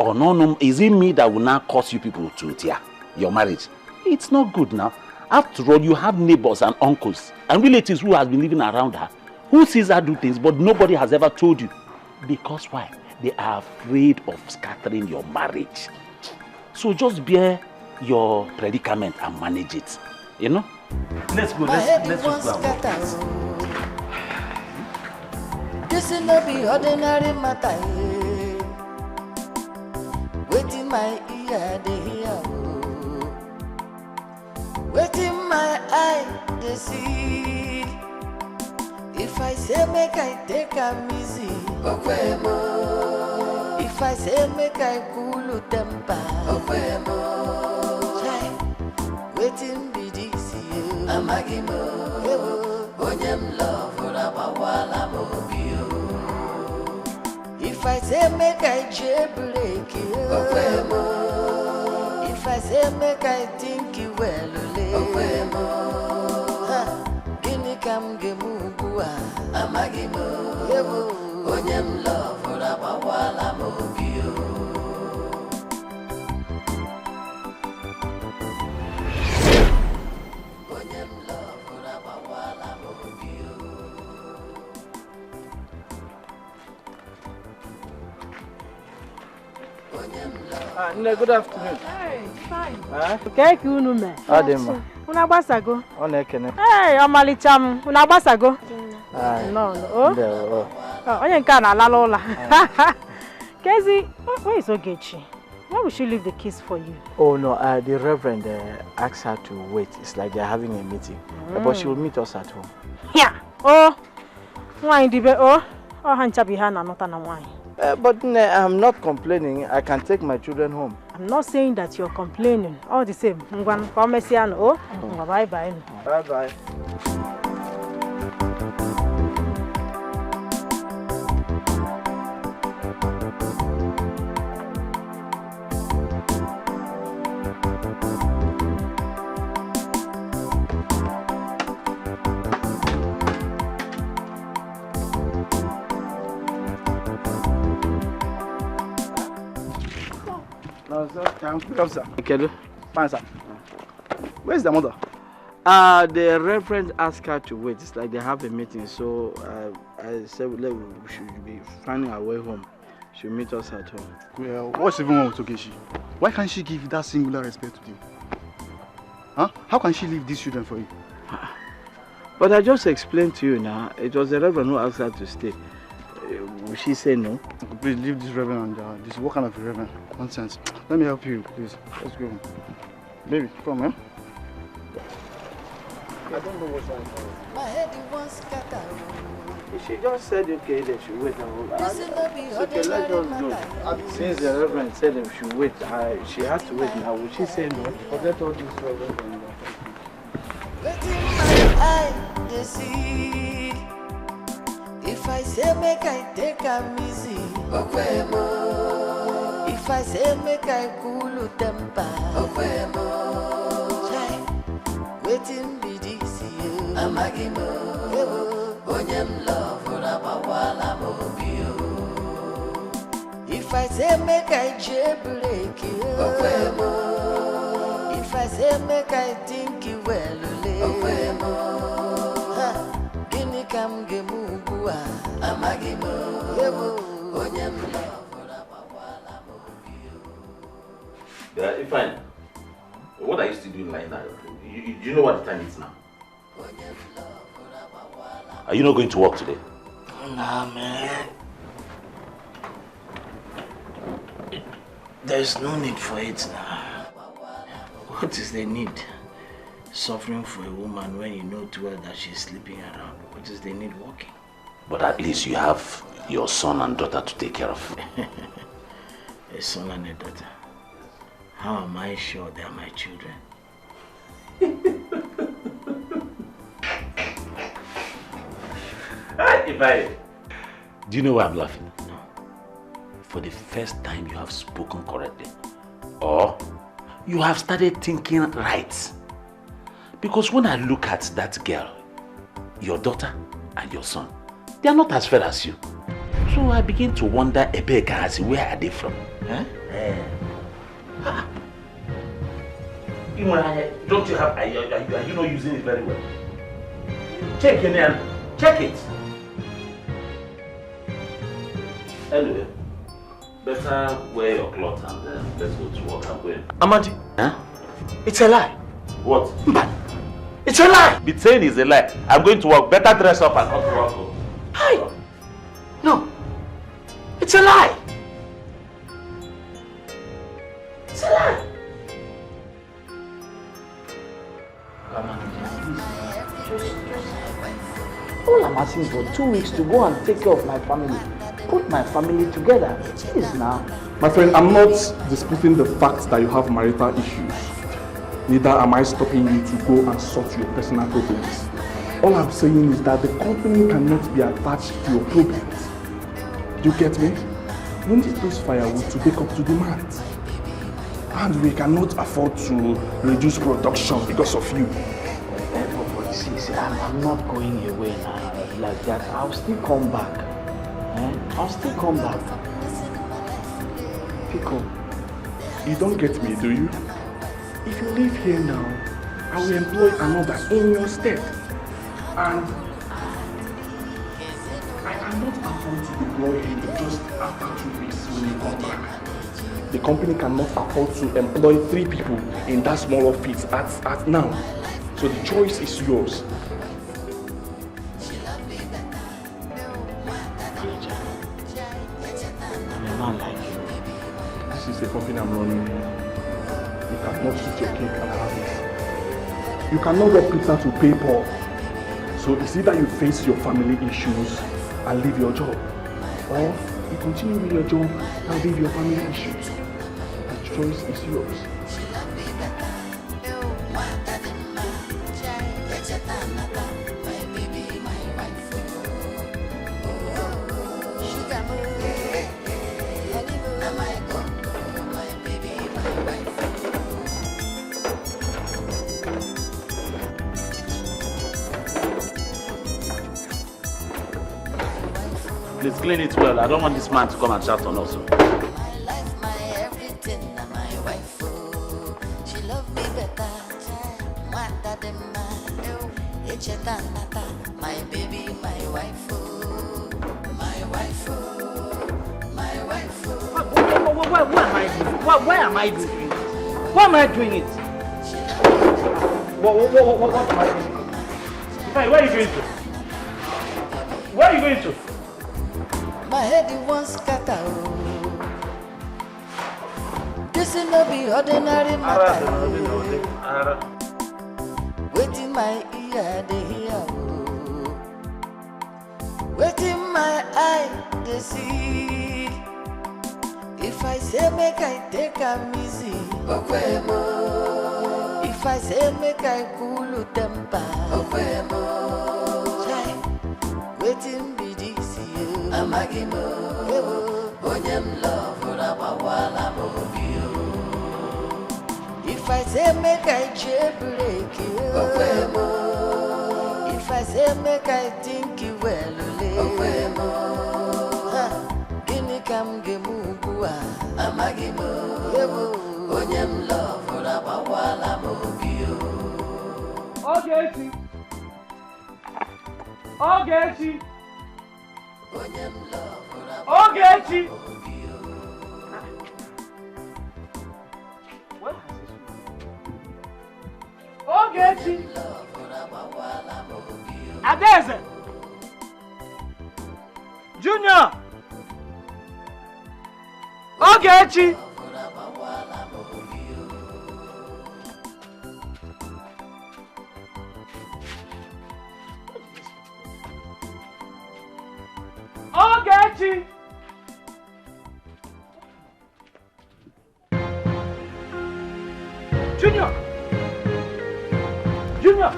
no, is it me that will now cause you people to tear your marriage? It's not good now. After all, you have neighbors and uncles and relatives who have been living around her, who sees her do things, but nobody has ever told you. Because why? They are afraid of scattering your marriage. So just bear your predicament and manage it. You know? Let's go. Let's just go. This is not be ordinary matter. Waiting my ear, they hear. Waiting my eye, they see. If I say make I take a easy, if I say make I cool temper, waiting be this you. Amagimo, onyem love for abawala mobio. If I say make I jailbreak you, if I say make I think you well, Guinea come gemugua, Amagimo, onyem love for abawala mobio. Onyem love for abawala mobio. Good afternoon. Hey, fine. Okay, Unabasago. Hey, Omalicham. Unabasago. No. Onye nke na alala. Kezi, where is Ogechi? Why would she leave the keys for you? Oh no, the Reverend asked her to wait. It's like they're having a meeting. But she will meet us at home. Yeah. Oh. Why dibe oh? Oh hanchabi hana nota na why. But I'm not complaining. I can take my children home. I'm not saying that you're complaining. All the same. Ngwan, come see ano. Oh. Bye bye. Bye bye. Officer. Okay. Fine, sir. Where's the mother? The reverend asked her to wait. It's like they have a meeting, so I said we should be finding our way home. She'll meet us at home. Well, what's even wrong with Okechi? Why can't she give that singular respect to you? Huh? How can she leave these children for you? But I just explained to you now. It was the reverend who asked her to stay. Will she say no? Please leave this reverend and this. What kind of a reverend? Nonsense. Let me help you, please. Let's go. Baby, come, eh? I don't know what's wrong. My head was scattered. She just said okay, they should wait. This is not be Okay, let us go. Since the reverend said they should wait, she has to wait now. Will she say no? Forget all this reverend. Waiting my eye, they see. If I say make I take a easy, if I say make I cool temper, waiting be this you. Onyem love Rabawala Mobio. If I say make I jailbreak you, if I say make I think you well, Guinea come Gemugua, Amagimo, Onyem love Rabawala Mobio. Yeah, fine. What are you still doing like that? Do you know what the time is now? Are you not going to work today? Nah, man. There's no need for it now. What is the need? Suffering for a woman when you know too well that she's sleeping around. What is the need working? But at least you have your son and daughter to take care of. A son and a daughter. How am I sure they are my children? Do you know why I'm laughing? No. For the first time you have spoken correctly. Or you have started thinking right. Because when I look at that girl, your daughter and your son, they are not as fair as you. So I begin to wonder, where are they from? Huh? Don't you have, are you not using it very well? Check your name. Check it. Anyway, better wear your clothes and let's go to work. I'm going. Amadi, Huh? it's a lie. What? It's a lie. Be saying is a lie. I'm going to work. Better dress up and come to work. Hi. No. It's a lie. It's a lie. All I'm asking for 2 weeks to go and take care of my family. Put my family together. Please now. My friend, I'm not disputing the fact that you have marital issues. Neither am I stopping you to go and sort your personal problems. All I'm saying is that the company cannot be attached to your problems. Do you get me? We need those firewood to take up to demand. And we cannot afford to reduce production because of you. See, I'm not going away now like that. I'll still come back. I'll still come back. Pico. You don't get me, do you? If you leave here now, I will employ another in your stead. And I cannot afford to deploy him just after 2 weeks when you come back. The company cannot afford to employ 3 people in that small office at now. So the choice is yours. I'm a man like you. This is the company I'm running. You cannot eat your cake and have it. You cannot rob Peter to pay Paul. So it's either you face your family issues and leave your job, or you continue with your job and leave your family issues. The choice is yours. Please clean it well. I don't want this man to come and shout on us. My life, my everything, and my wife. My baby, my wife, oh, my wife, oh, my wife, oh. Why am I doing it? Why am I doing it? What am I doing? Hey, where are you going to? Where are you going to? My head won't scatter. This is not be ordinary matter. Waiting my ear, they hear. Waiting my eye, they see. If I say make I take a easy, if I say make I cool temper, waiting be this you. Amagimo, Onyem love Rabawala Mobio. If I say make I jailbreak you, if I say make I think you well, Guinea come Gemubua, Amagimo, Onyem love Rabawala Mobio. Ogechi. Ogechi. What has this? Ogechi. Adeze. Junior. Ogechi. Ogechi! Junior! Junior!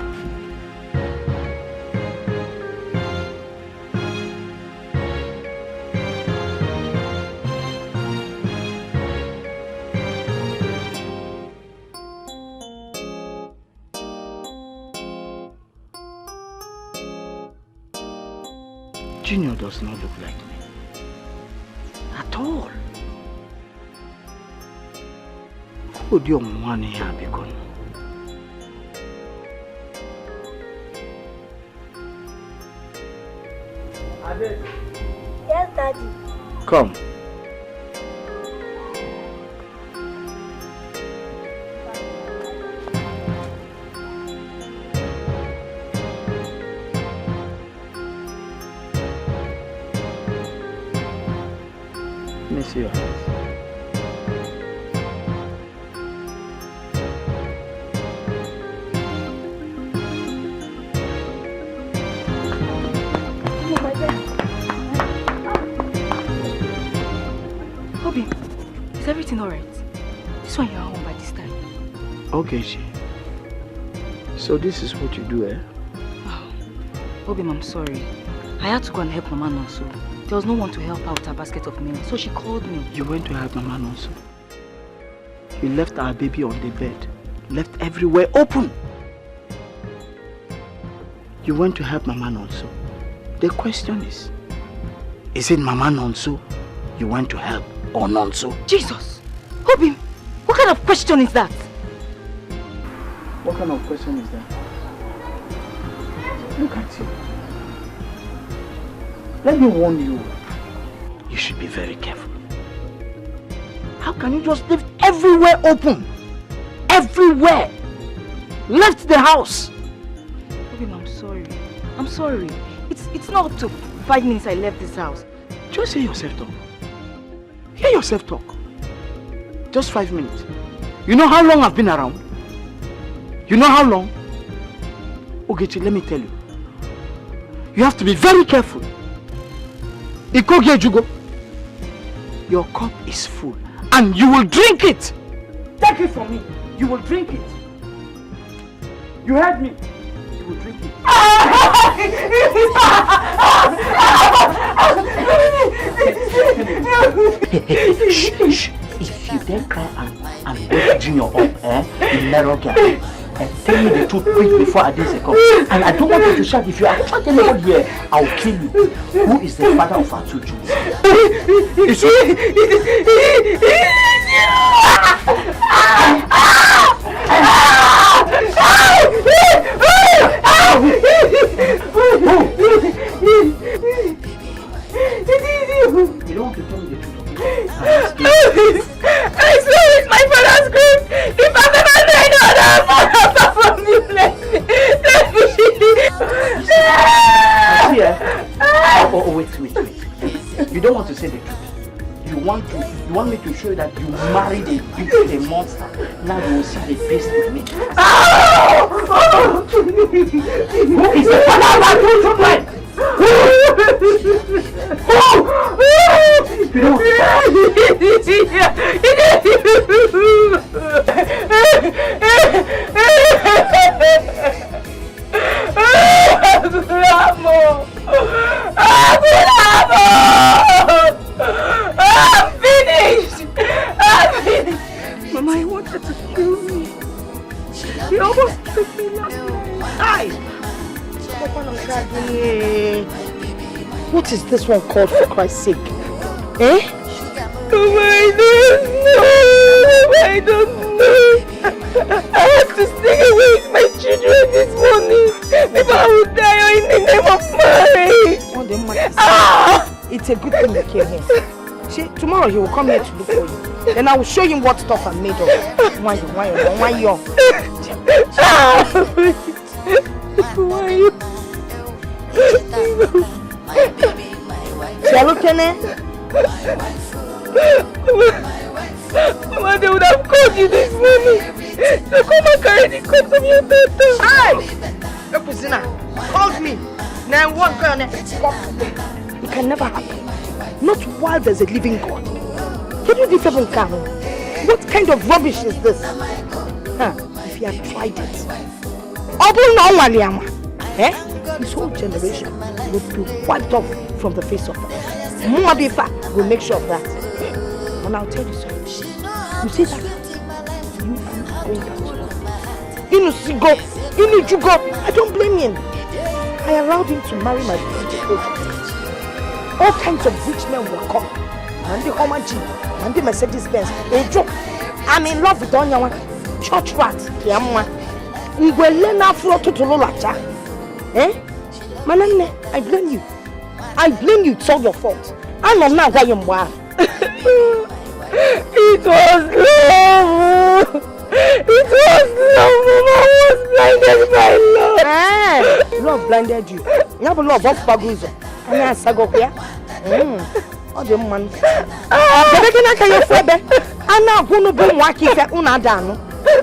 Junior does not look like me. At all. Who do you want here become? Yes, Daddy. Come. Let me see your hands. Obi, is everything alright? This one you're home by this time. Okay, so this is what you do, eh? Oh, Obi, I'm sorry. I had to go and help Mama Nonso. There was no one to help out with her basket of meal, so she called me. You went to help Mama Nonso. You left our baby on the bed. Left everywhere open. You went to help Mama Nonso. The question is it Mama Nonso you went to help or Nonso? Jesus! Obi, what kind of question is that? What kind of question is that? Look at you. Let me warn you. You should be very careful. How can you just leave everywhere open? Everywhere! Left the house! Obi, I'm sorry. I'm sorry. It's not up to 5 minutes I left this house. Just hear yourself talk. Hear yourself talk. Just 5 minutes. You know how long I've been around? You know how long? Ogechi, let me tell you. You have to be very careful. Ikoge Jugo. Your cup is full and you will drink it. Take it from me. You will drink it. You heard me. You will drink it. Shh. If you dare cry and wake Junior up, in Meroga, and tell me the truth quick before Adese comes. And I don't want you to shout. If you attack anybody here, I'll kill you. Who is the father of our two children? It's don't want to say the truth. You want me to show you that you married a beast, a monster. Now you will see the beast with me. Who is the father of my two children? You don't I'm finished! Mama, he wanted to kill me. He almost took me last night. What is this one called, for Christ's sake? Eh? Oh, I don't know. I had to stay away with my children this morning. If I would die in the name of marriage. It's a good thing you came here. See, tomorrow he will come here to look for you. Then I will show him what stuff I'm made of. Why you? Mama, they would have called you this morning. So come and carry the coat of your daughter. Hey! Epusina, called me. Now what girl? It can never happen. Not while there's a living God. Can you different car? What kind of rubbish is this? If you have tried it. This whole generation will be wiped off from the face of earth. Muabifa will make sure of that. And I'll tell you something. You see that? You are not going out. Inujugo. I don't blame him. I allowed him to marry my beautiful daughter. All kinds of rich men will come. And the Homaji, and the Mercedes Benz. I'm in love with Onyawa. Church rat. Eh? Manane, I blame you. It's all your fault. I'm not now why you're It was love. Mama was blinded by love. Love blinded you. You have a love of Baguzo. And I sago here. Oh, the man. The can I your I'm not going to be working at Unadano.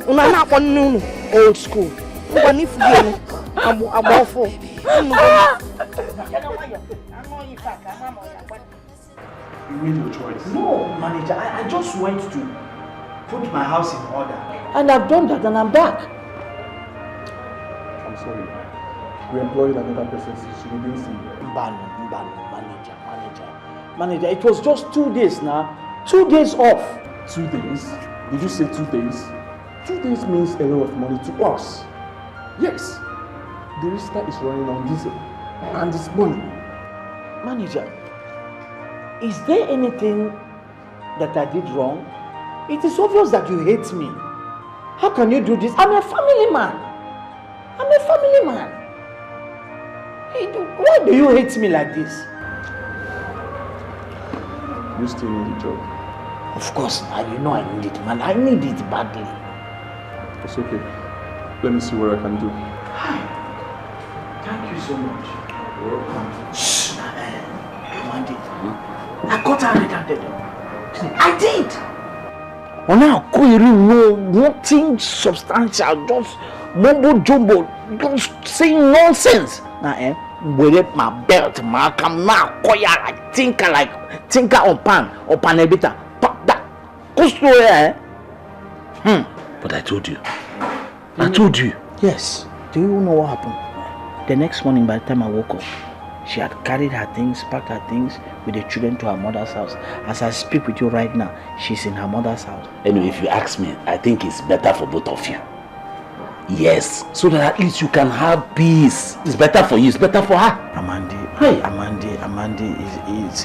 Unana one noon. Old school. One if I'm awful. You made your choice. No, manager, I just went to put my house in order. And I've done that and I'm back. I'm sorry. We employed another person, so she didn't see you. Manager, it was just 2 days now. 2 days off. 2 days? Did you say 2 days? 2 days means a lot of money to us. Yes. The Rista is running on diesel. And it's money. Manager, is there anything that I did wrong? It is obvious that you hate me. How can you do this? I'm a family man. Why do you hate me like this? You still need a job. Of course, you know I need it, man. I need it badly. It's okay. Let me see what I can do. Hi. Thank you so much. Shh. I got her red-handed. I did. Oh, now, nothing substantial, just mumbo jumbo, just saying nonsense. Now, with my belt, my come now, koya like tinker on pan ebita. Pop that. Go slow, But I told you. Yes. Do you know what happened? The next morning, by the time I woke up, she had carried her things, packed her things with the children to her mother's house. As I speak with you right now, she's in her mother's house. Anyway, if you ask me, I think it's better for both of you. Yes, so that at least you can have peace. It's better for you, it's better for her. Amandi,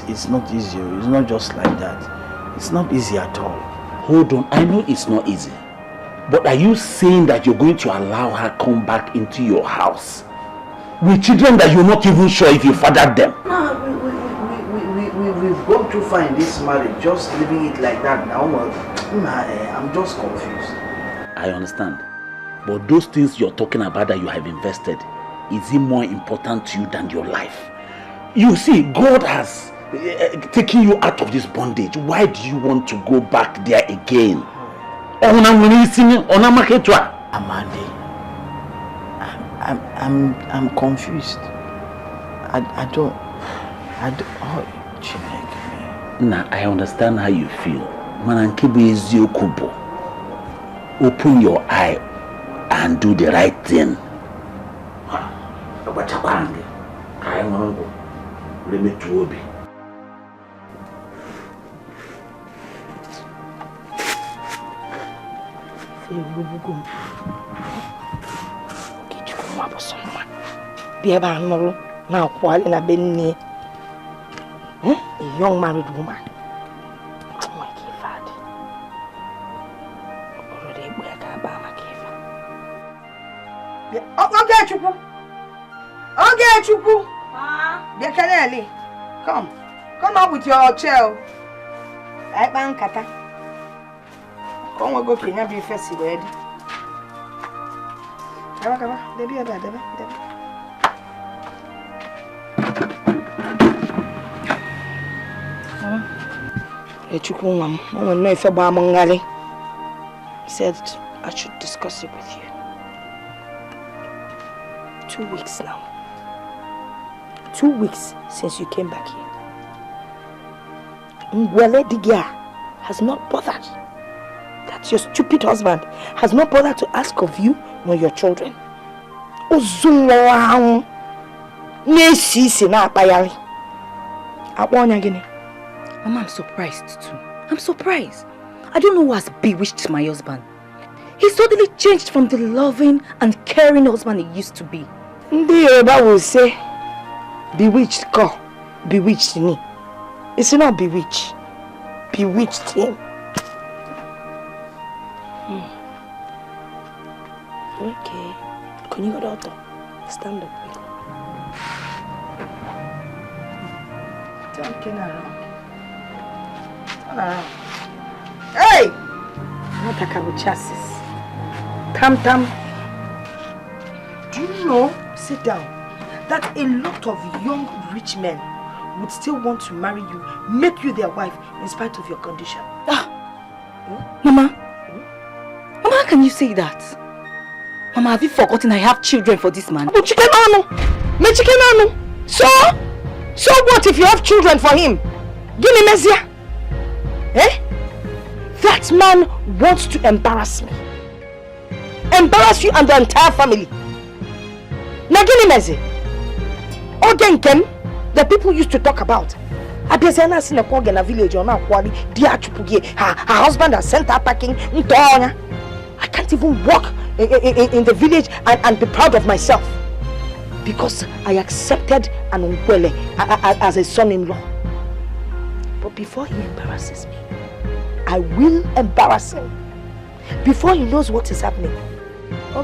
it's not easy. It's not just like that. It's not easy at all. Hold on, I know it's not easy. But are you saying that you're going to allow her come back into your house with children that you're not even sure if you fathered them? No, we've gone too far in this marriage, just leaving it like that now. I'm just confused. I understand. But those things you're talking about that you have invested, is it more important to you than your life? You see, God has taking you out of this bondage. Why do you want to go back there again? Amandi, I'm confused. I don't. Oh, Nah, I understand how you feel. Open your eye and do the right thing. A young married woman. Okay, Chupu. Come up with your chair. I bank kata. Come we go Kenya be first ready. Come. Baby. Chupu mama, I don't know if about Mangali. He said I should discuss it with you. 2 weeks now. 2 weeks since you came back here. Ngwele Dikeh has not bothered. That's your stupid husband. Has not bothered to ask of you nor your children. Mama, I'm surprised too. I'm surprised. I don't know who has bewitched my husband. He suddenly changed from the loving and caring husband he used to be. The Yoruba will say, bewitched call, bewitched me. It's not bewitched. Bewitched him. Okay. Can you go daughter? Stand up. Turn around. Hey! Not a chassis. Tam. Do you know, sit down, that a lot of young rich men would still want to marry you, make you their wife in spite of your condition? Mama, how can you say that? Mama, have you forgotten I have children for this man? So what if you have children for him? Give me Mesia. Eh? That man wants to embarrass me. Embarrass you and the entire family. Now give me Mesia. Ogenkem, the people used to talk about. I seen a Kog in a village on our quality. Her husband has sent her packing. I can't even walk in the village and be proud of myself. Because I accepted an Unkwele as a son-in-law. But before he embarrasses me, I will embarrass him. Before he knows what is happening, you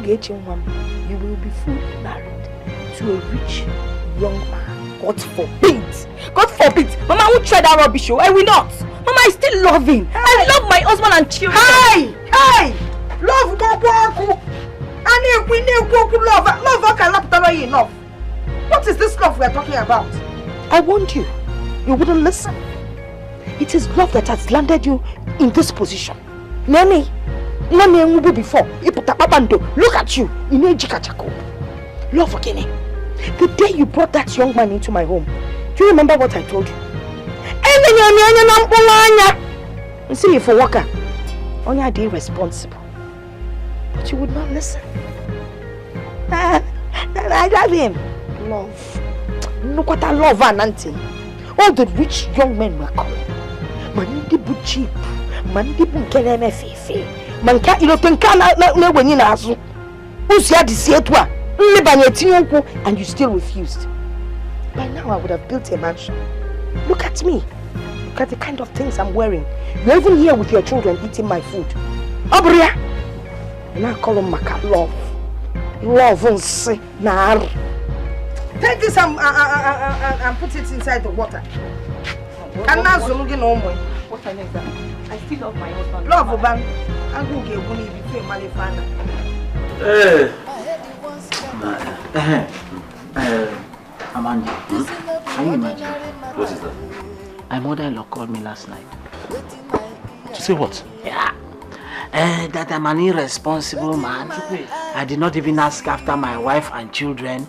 will be fully married to a rich young man. God forbid! God forbid! Mama, I won't try that rubbish show. I will not. Mama, I still love him. Hey. I love my husband and children. Hey! Love enough. What is this love we are talking about? I warned you. You wouldn't listen. It is love that has landed you in this position. Nani before. Look at you. Love again. The day you brought that young man into my home, do you remember what I told you? And see if a worker, only I did responsible. But you would not listen. I love him. Love. Look what I love, Ananti. All the rich young men were coming. Manindi bu cheap. Manindi bu nkene fefe. Manka ilotenka na wenyi na azu. Usia disietwa. And you still refused. By now I would have built a mansion. Look at me. Look at the kind of things I'm wearing. You're even here with your children eating my food. Abria! And I call him Maka love. Love and say nah. Take this and put it inside the water. And now so looking no more. What I that? I still love my husband. Love Obam. I'm going to get money before Malifana. Amanda, can you imagine? What is that? My mother-in-law called me last night. To say what? Yeah. That I'm an irresponsible man. I did not even ask after my wife and children.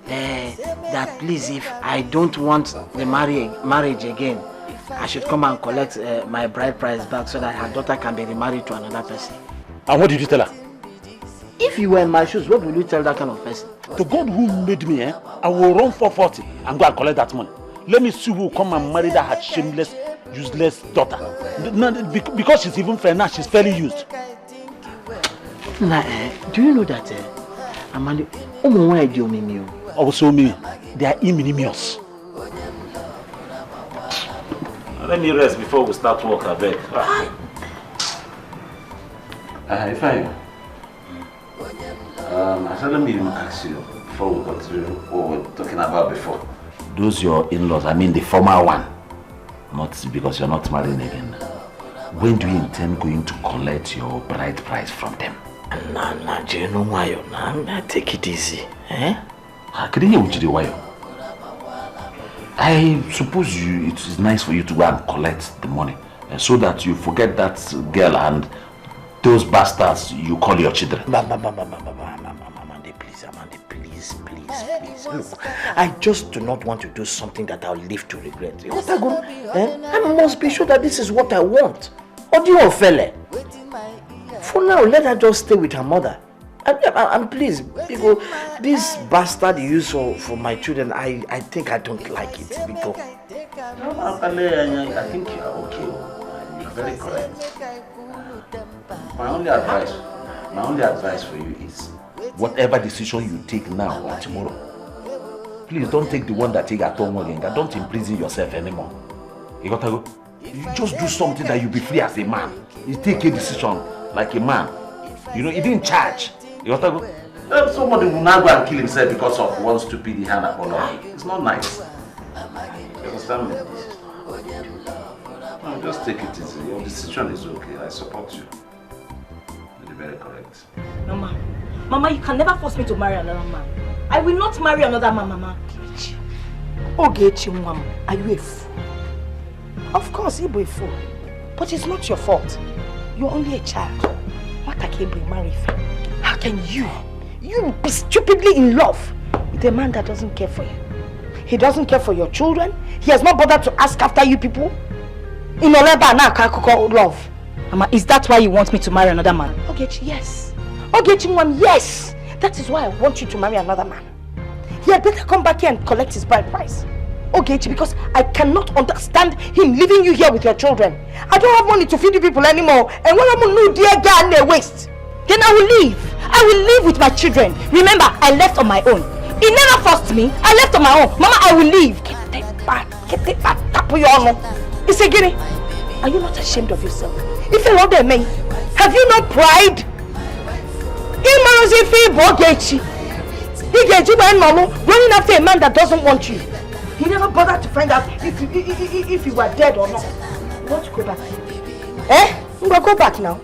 That please, if I don't want the marriage again, I should come and collect my bride price back so that her daughter can be remarried to another person. And what did you tell her? If you were in my shoes, what will you tell that kind of person? The God who made me, I will run for 40 and go and collect that money. Let me see who will come and marry that her shameless, useless daughter. Because she's even fair now, she's fairly used. Do you know that Amanda, also me, they are ignominious. Let me rest before we start work, I beg. If I said, let me even ask you before we continue what we were talking about before. Those your in-laws, I mean the former one, not because you're not marrying again. When do you intend going to collect your bride price from them? Nah, do you know why? Nah, take it easy. I couldn't hear what you do, why? I suppose it is nice for you to go and collect the money so that you forget that girl and those bastards you call your children. Amanda, please. Look, I just do not want to do something that I'll live to regret. I must be sure that this is what I want. Or do you want fella? For now, let her just stay with her mother. And please, people, this bastard you use for my children, I think I don't like it. Because I think you are okay. You're very correct. My only advice for you is whatever decision you take now or tomorrow, please don't take the one that take at home again. Don't imprison yourself anymore. You gotta go. You just do something that you'll be free as a man. You take a decision like a man. You know, you didn't charge. You gotta go. Somebody will now go and kill himself because of one stupid hand upon. It's not nice. You understand me? No, just take it easy. Your decision is okay. I support you. You're very correct. Mama, you can never force me to marry another man. I will not marry another man, Mama. Ogechi, Mama, are you a fool? Of course, Ibu a fool. But it's not your fault. You're only a child. What can you marry? How can you be stupidly in love with a man that doesn't care for you? He doesn't care for your children. He has not bothered to ask after you people. In Oleba na love. Mama, is that why you want me to marry another man? Ogechi, yes. Ogechi, Mom, yes. That is why I want you to marry another man. He had better come back here and collect his bride price. Ogechi, because I cannot understand him leaving you here with your children. I don't have money to feed you people anymore. And when I'm new dear guy and they waste, then I will leave. I will live with my children. Remember, I left on my own. He never forced me. I left on my own. Mama, I will leave. Get the back. It's a guinea. Are you not ashamed of yourself? If you love them, have you no pride? Running after a man that doesn't want you. He never bothered to find out if you were dead or not. You want to go back? You will go back now.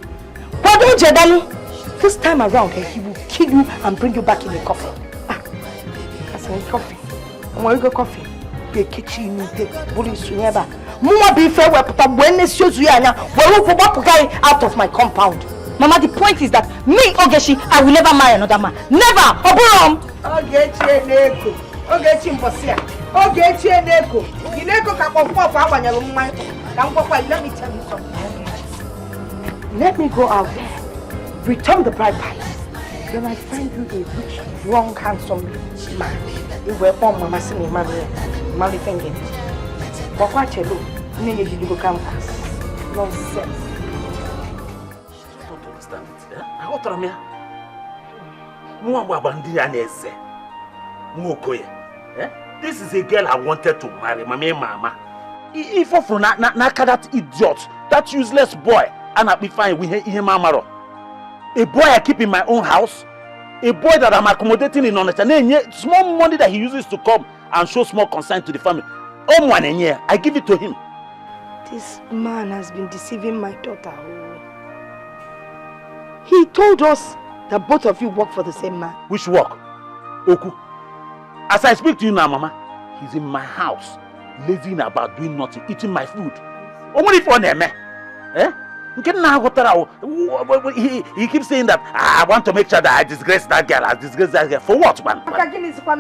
Why don't you, Danny? This time around, he will kill you and bring you back in a coffin. That's a coffin. And when you go coffin, be a kitchen, bully back. Mama be fair, when out of my compound. Mama, the point is that me, Ogechi, I will never marry another man. Never! Oburom! Ogechi Neko. Ogechi Mbosia. Ogechi Neko. Ineko kakofu for abanyalo mmai. Let me tell you something. Let me go out there, return the bride price. Then I find you a rich, strong, handsome man. You were born, Mama, see me marry thinking. But what you do, you go campus. Nonsense. This is a girl I wanted to marry, Mama. If I for that idiot, that useless boy, and I'll be fine with him, a boy I keep in my own house, a boy that I'm accommodating in Onitsha, small money that he uses to come and show small concern to the family. I give it to him. This man has been deceiving my daughter. He told us that both of you work for the same man. Which work? Oku. As I speak to you now, Mama, he's in my house, lazing about doing nothing, eating my food. Only for them, eh? He keeps saying that I want to make sure that I disgrace that girl. I disgrace that girl. For what, man?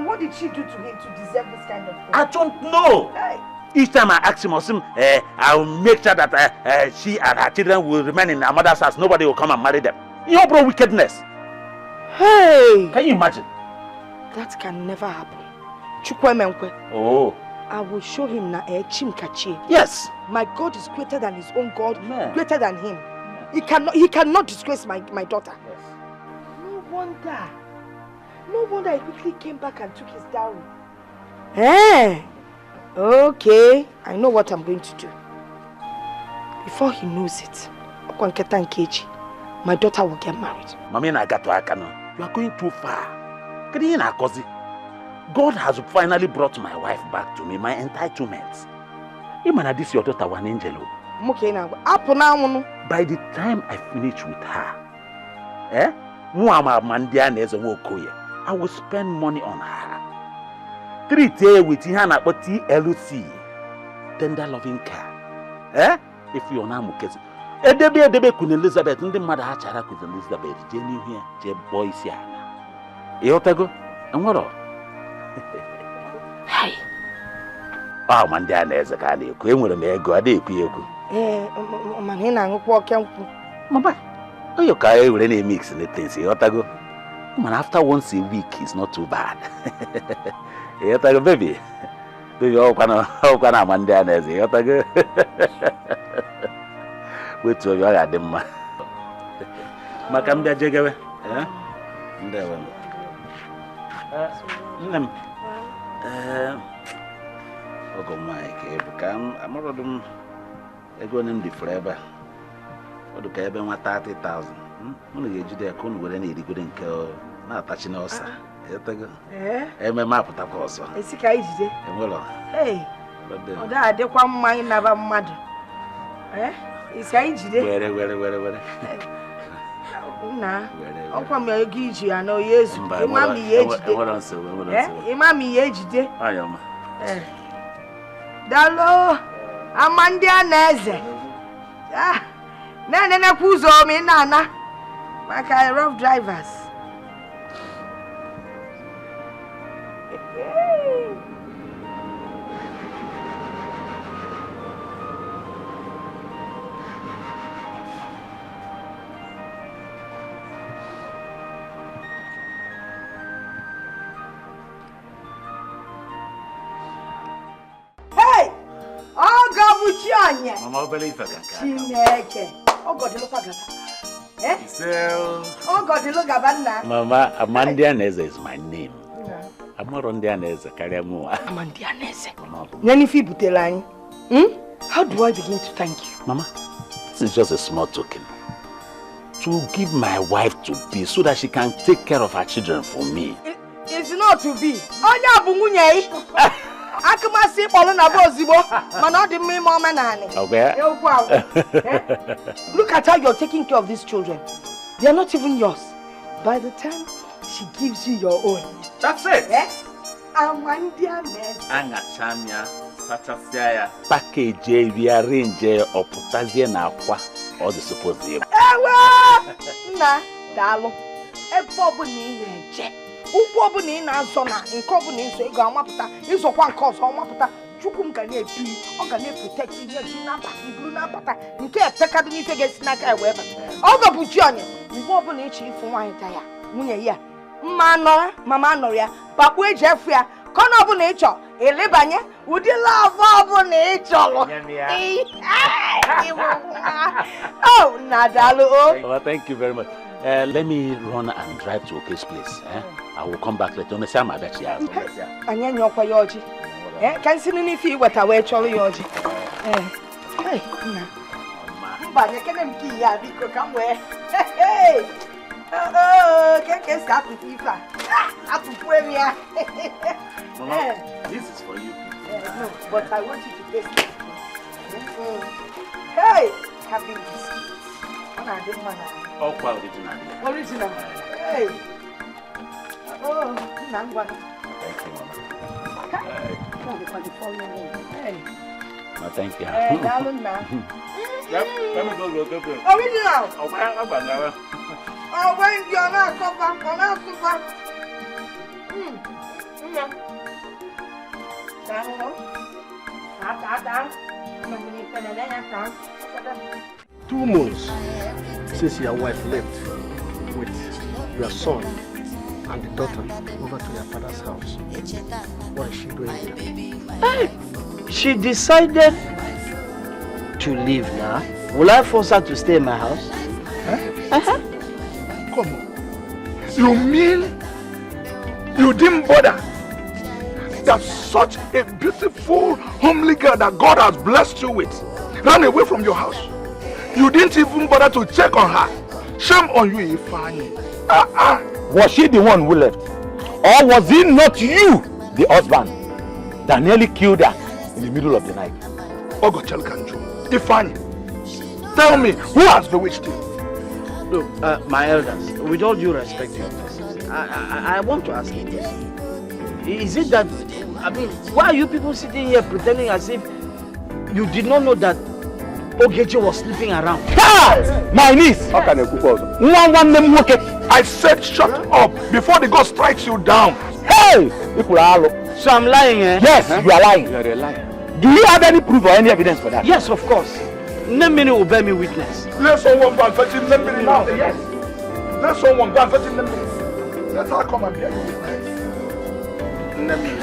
What did she do to him to deserve this kind of thing? I don't know. Each time I ask him, I will make sure that she and her children will remain in her mother's house. Nobody will come and marry them. You bro, wickedness. Hey! Can you imagine? That can never happen. Chukwemenkwe. Oh. I will show him na chimkachi. Yes. My God is greater than his own God, greater than him. Yeah. He cannot disgrace my daughter. Yes. No wonder he quickly came back and took his dowry. Eh? Okay, I know what I'm going to do. Before he knows it, my daughter will get married. Mami na gato akano. You are going too far. God has finally brought my wife back to me, my entitlements. Imana this your daughter one angel. By the time I finish with her, I will spend money on her. Treat her with Hana but TLC. Tender loving care. If you're not mukezi. Edebe kun Elizabeth, ndị mmadụ ha chara with Elizabeth, Jenny here, je boys here. Yotago, and what all? Hi. Oh, man, Diana is a kind of queen with an ego. I did. Man, walking. Mama, oh, you can't really mix anything. Yotago. Man, after once a week is not too bad. Yotago, baby. Do you all kind of man, Diana is Yotago? Wait till you are at them. Macambia Jagger, eh? Ogo Mike, I'm more of them. I go in the forever. What do I want 30,000? Only you there couldn't with any good and kill, not touching us. Eh, my map of course. It's a cage. Hey, but that they come mine never mad. Eh? It's cage. Where. Nah, I'll come here, give you. I know, yes, Mammy age. Mammy age day. I am. Dalo, Amandia Neze. Ah, Nana Puzo, me Nana. My kind rough drivers. Mama believe I Chineke. Oh God, look at that. Eh? So. Oh God, look at that. Mama, Amandianese is my name. Amorondianese, Kariamu. Amandianese. Nanifi Butelani. How do I begin to thank you? Mama, this is just a small token. To give my wife to be so that she can take care of her children for me. It's not to be. Onya bungunye. Akamasi Polona Bozibo, Manadi me mom and Annie. Okay. Look at how you're taking care of these children. They are not even yours. By the time she gives you your own. That's it. Yes? Amandianese. Angachamia, Satasaya. Package, rearrange, or putazie na kwa, or the supposed name. Na, Dalo. A pobuni jet. Ubobuni na zona, in Kobuni, so Gamaputa, is a one cause or Maputa, Chukum can get to you, or can protect you, Napa, Blue Napata, in case Academy gets snack a weapon. All the Buchani, Ubobuni chief for my entire Munya, Manora, Mamma Noria, Papua Jeffrey, Conobu nature, Elebanya, would you love Bobo nature? Oh, Nadalo. Well, thank you very much. Let me run and drive to Okay's place. I will come back later. I my bet here. And then you're quite yoji. Can't see any fee what I wear, Charlie Yoji. Hey, but you can't be here because come where. Hey, oh, can't stop with you. Up to Puebla. This is for you. No, but I want you to taste it. Hey, happy biscuits. Oh, original. Hey. Oh, Nangwan. Thank you, Mama. Thank you. Darling, now. Let me go. Original. Oh, when you're not so far, come on. 2 months since your wife left with your son and the daughter over to your father's house. What is she doing here? Hey, she decided to leave now. Will I force her to stay in my house? Come on. You mean you didn't bother that such a beautiful, homely girl that God has blessed you with ran away from your house? You didn't even bother to check on her. Shame on you, Ifeanyi. Was she the one who left? Or was it not you, the husband, that nearly killed her in the middle of the night? Ogochelkanju, Ifeanyi, tell me, who has bewitched you? Look, my elders, with all due respect to your presence, I want to ask you this. Is it that, I mean, why are you people sitting here pretending as if you did not know that Ogechi was sleeping around? Hey! My niece! How can I cook also? I said shut up before the God strikes you down. Hey! So I'm lying, eh? Yes, you are lying. You are a liar. Do you have any proof or any evidence for that? Yes, of course. Nemini will bear me witness. Let someone go and fetch him Nemini now. Yes. Let someone go and fetch him Nemini. Let her come and bear you witness. Nemini.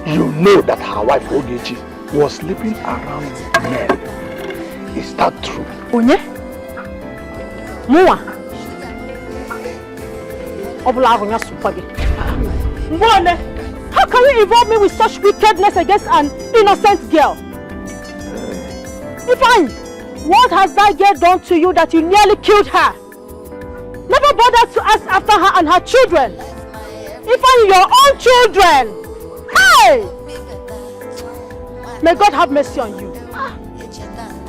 You know that her wife Ogechi was sleeping around men. Is that true? Onye? Muwa? Obula agunya supagi. Mbone, how can you involve me with such wickedness against an innocent girl? Ifeanyi, what has that girl done to you that you nearly killed her? Never bothered to ask after her and her children. Ifeanyi, your own children. Hey! May God have mercy on you.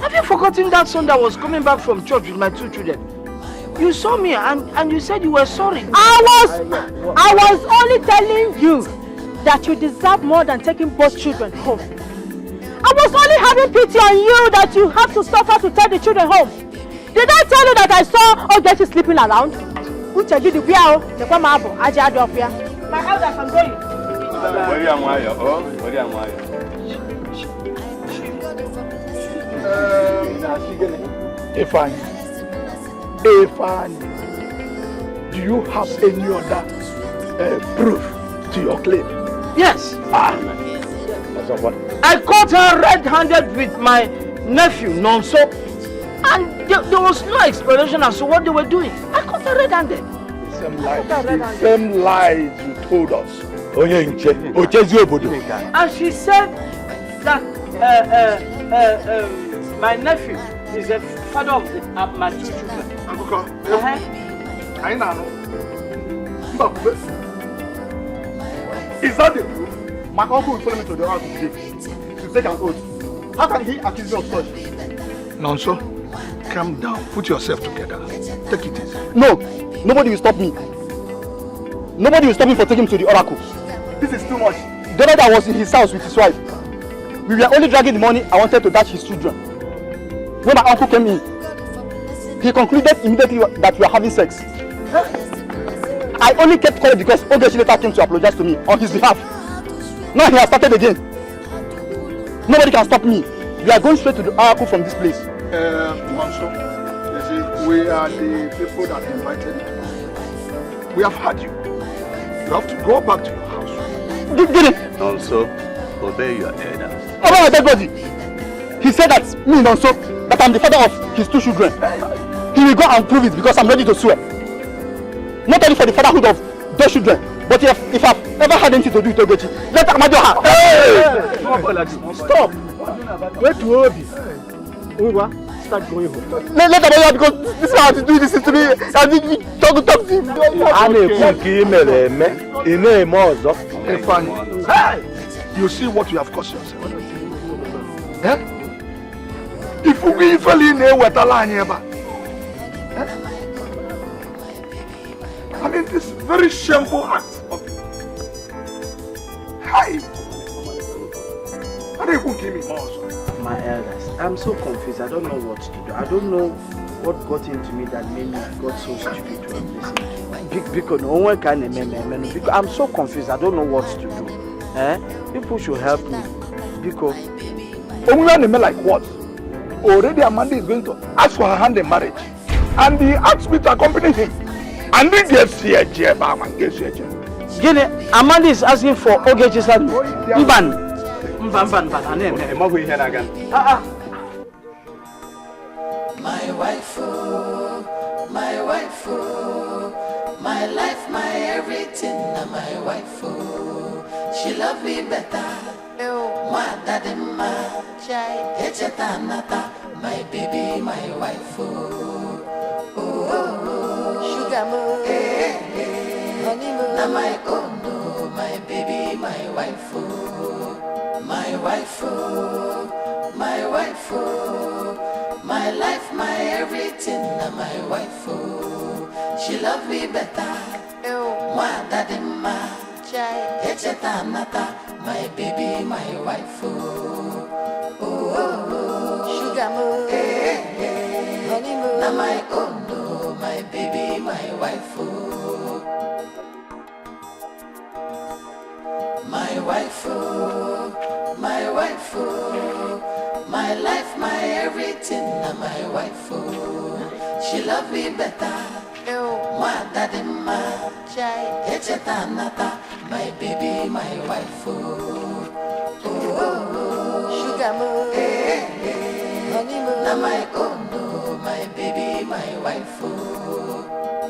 Have you forgotten that son that was coming back from church with my 2 children? You saw me and you said you were sorry. I was only telling you that you deserve more than taking both children home. I was only having pity on you that you have to suffer to take the children home. Did I tell you that I saw Ogechi sleeping around? My elders, I'm going. Ifeanyi, do you have any other proof to your claim? Yes. I caught her red-handed with my nephew, Nonso, and there was no explanation as to what they were doing. I caught her red-handed. The same lies you told us. And she said that my nephew is the father of my 2 children. Is that the proof? My uncle will follow me to the house today to take an oath. How can he accuse you of such? Nonso, calm down. Put yourself together. Take it easy. No, nobody will stop me. Nobody will stop me for taking him to the oracle. This is too much. The other guy was in his house with his wife. We were only dragging the money I wanted to dash his children. When my uncle came in, he concluded immediately that we were having sex. I only kept quiet because Ogechi later came to apologize to me on his behalf. Now he has started again. Nobody can stop me. We are going straight to the oracle from this place. Manso, you see, we are the people that invited you. We have had you. You have to go back to your house. Get him! Also, obey your elders. About my dead body. He said that me, Nonso, that I'm the father of his 2 children. He will go and prove it because I'm ready to swear. Not only for the fatherhood of those children, but if I've ever had anything to do with Ogechi, let Amado have. Hey! Stop! Wait to Obi. Start going home. Let Amado have because this is how to do this to me. I need to talk to him. You see what you have caused yourself. Eh? If we fell in there with a line, I mean, this very shameful act of you. Hi! How do you give me more? My elders, I'm so confused. I don't know what to do. I don't know what got into me that made me got so stupid to have listened. Because no one can because I'm so confused. I don't know what to do. People should help me. Because like what? Already Amanda is going to ask for her hand in marriage. And he asked me to accompany him. And he gets here, Amanda is asking for Ogechi's hand. Mban. My wife, my wife, my life, my everything, my wife, she love me better. My daddy, my baby, my wife, sugar mo, na my own, my baby, my wife, my wife, my wife. My life, my everything, my wife, she love me better. My daddy, my my baby, my wife, sugar mo, na my own, my baby, my wife, my wife, my wife. My life, my everything, my wife, she love me better. My daddy, my my baby, my wife, sugar mo, na my own, my baby, my wife,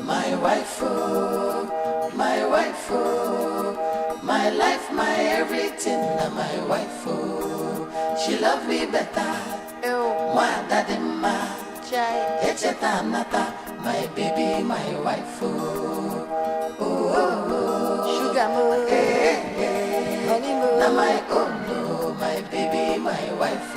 my wife, my wife, my life, my everything, my wife. She love me better. My daddy, my my baby, my wife. Sugar mo, na my own, my baby, my wife.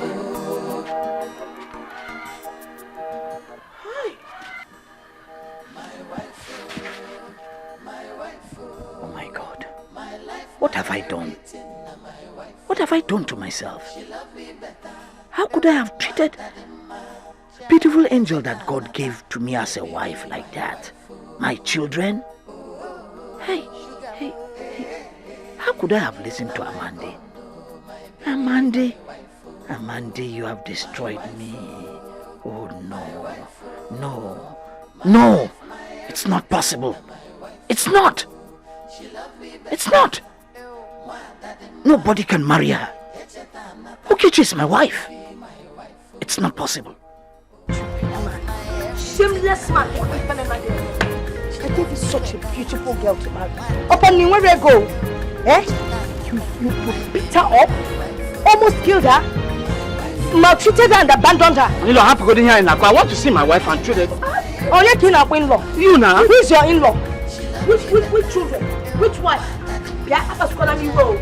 Oh my God. What have I done? What have I done to myself? How could I have treated the beautiful angel that God gave to me as a wife like that? My children? Hey. How could I have listened to Amanda? Amanda, you have destroyed me. Oh no. It's not possible. It's not. Nobody can marry her. Okechi is my wife. It's not possible. Shameless man. I gave you such a beautiful girl to marry. Upon where they go? You beat her up, almost killed her, maltreated her and abandoned her. You know, I have to go in here and I want to see my wife and children. Oh, you're in-law. You now? Who is your in-law? Which children? Which wife? Yeah, I'm a scholar me roll.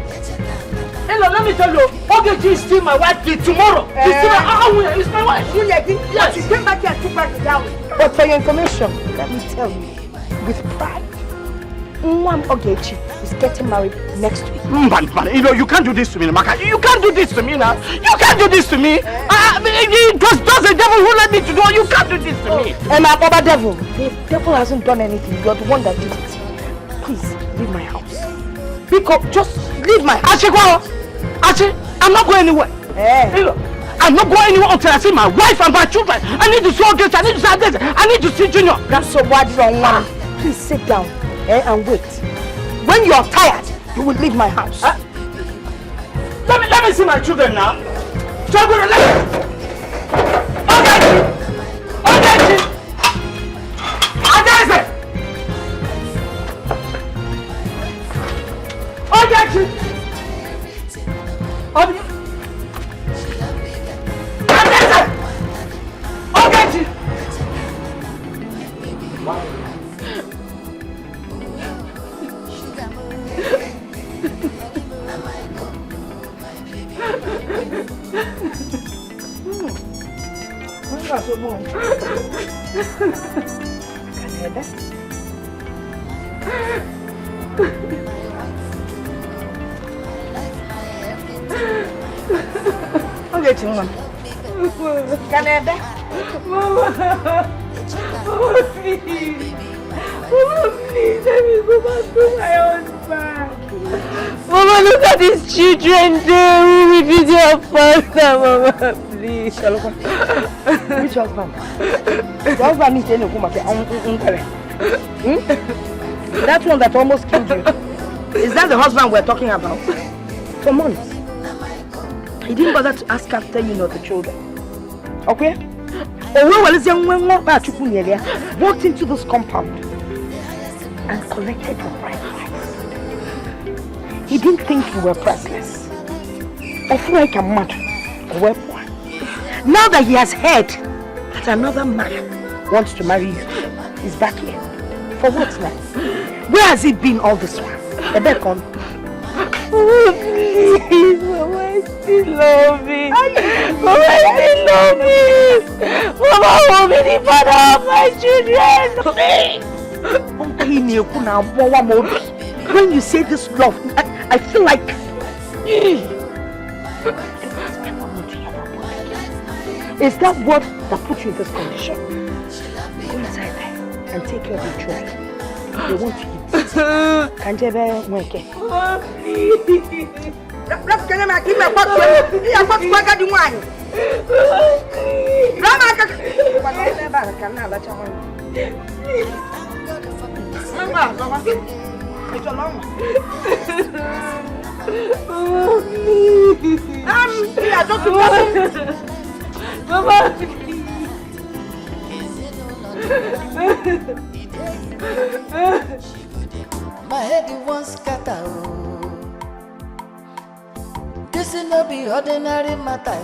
Hello, let me tell you, Ogechi is still my wife till tomorrow. It's my wife. Yes. She came back here and took back the down. But for your information, let me tell you, with pride, Ogechi is getting married next week. You know, you can't do this to me, Maka. You can't do this to me now. You can't do this to me. It was just the devil who led me to do it. You can't do this to me. And my Baba devil. The devil hasn't done anything. You're the one that did it. Please, leave my house. Just leave my house. Achi, I'm not going anywhere. I'm not going anywhere until I see my wife and my children. I need to see Ogechi. I need to see Adese. I need to see Junior. That's so bad, wrong. Please sit down and wait. When you are tired, you will leave my house. Let me see my children now. Children, let me. Ogechi! Adese! Ogechi! Adese! Ogechi! Can you hear that? Okay, Chimon. Can I be? Mama, please. Mama, please, let me go back to my husband. Mama, look at these children there. We will be their father, Mama, please. Which husband? The husband is telling you, that one that almost killed you. Is that the husband we're talking about? For months. He didn't bother to ask after you know the children. Okay? Walked into this compound and collected your bride price. He didn't think you were priceless. Now that he has heard that another man wants to marry you, he's back here. For what now? Where has he been all this while? Ebekon. Oh, please, Mama, I still love it. Mama, I still love it. Mama, hold me the father of my children. When you say this love, I feel like... Is that what that put you in this condition? Go inside there and take care of your children. They want to eat. Can't you ever work it? My head won't scatter. This will not be ordinary matter.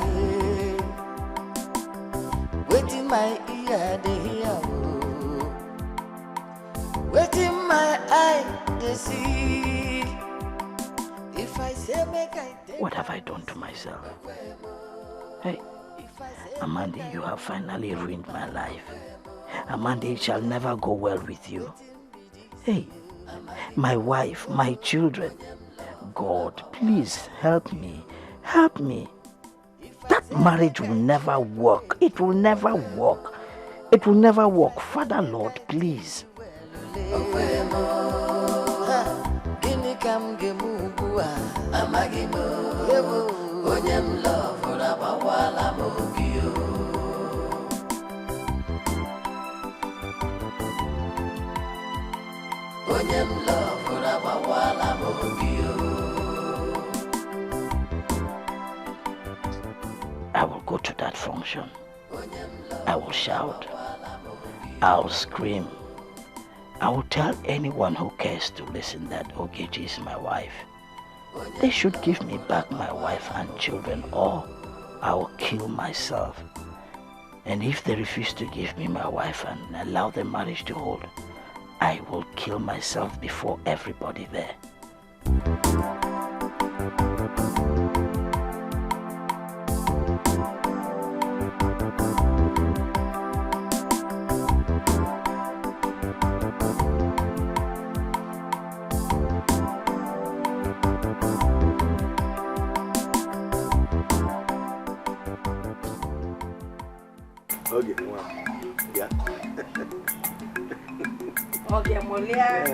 Waiting my ear, they hear. Waiting my eye, they see. If I say make I take. What have I done to myself? Hey, Amanda, you have finally ruined my life. Amanda, it shall never go well with you. Hey, my wife, my children. God, please help me. Help me. That marriage will never work. It will never work. It will never work. Father, Lord, please. I will go to that function. I will shout. I'll scream. I will tell anyone who cares to listen that Ogechi is my wife. They should give me back my wife and children, or I will kill myself. And if they refuse to give me my wife and allow the marriage to hold, I will kill myself before everybody there. Okay, yeah. Okay, Molia.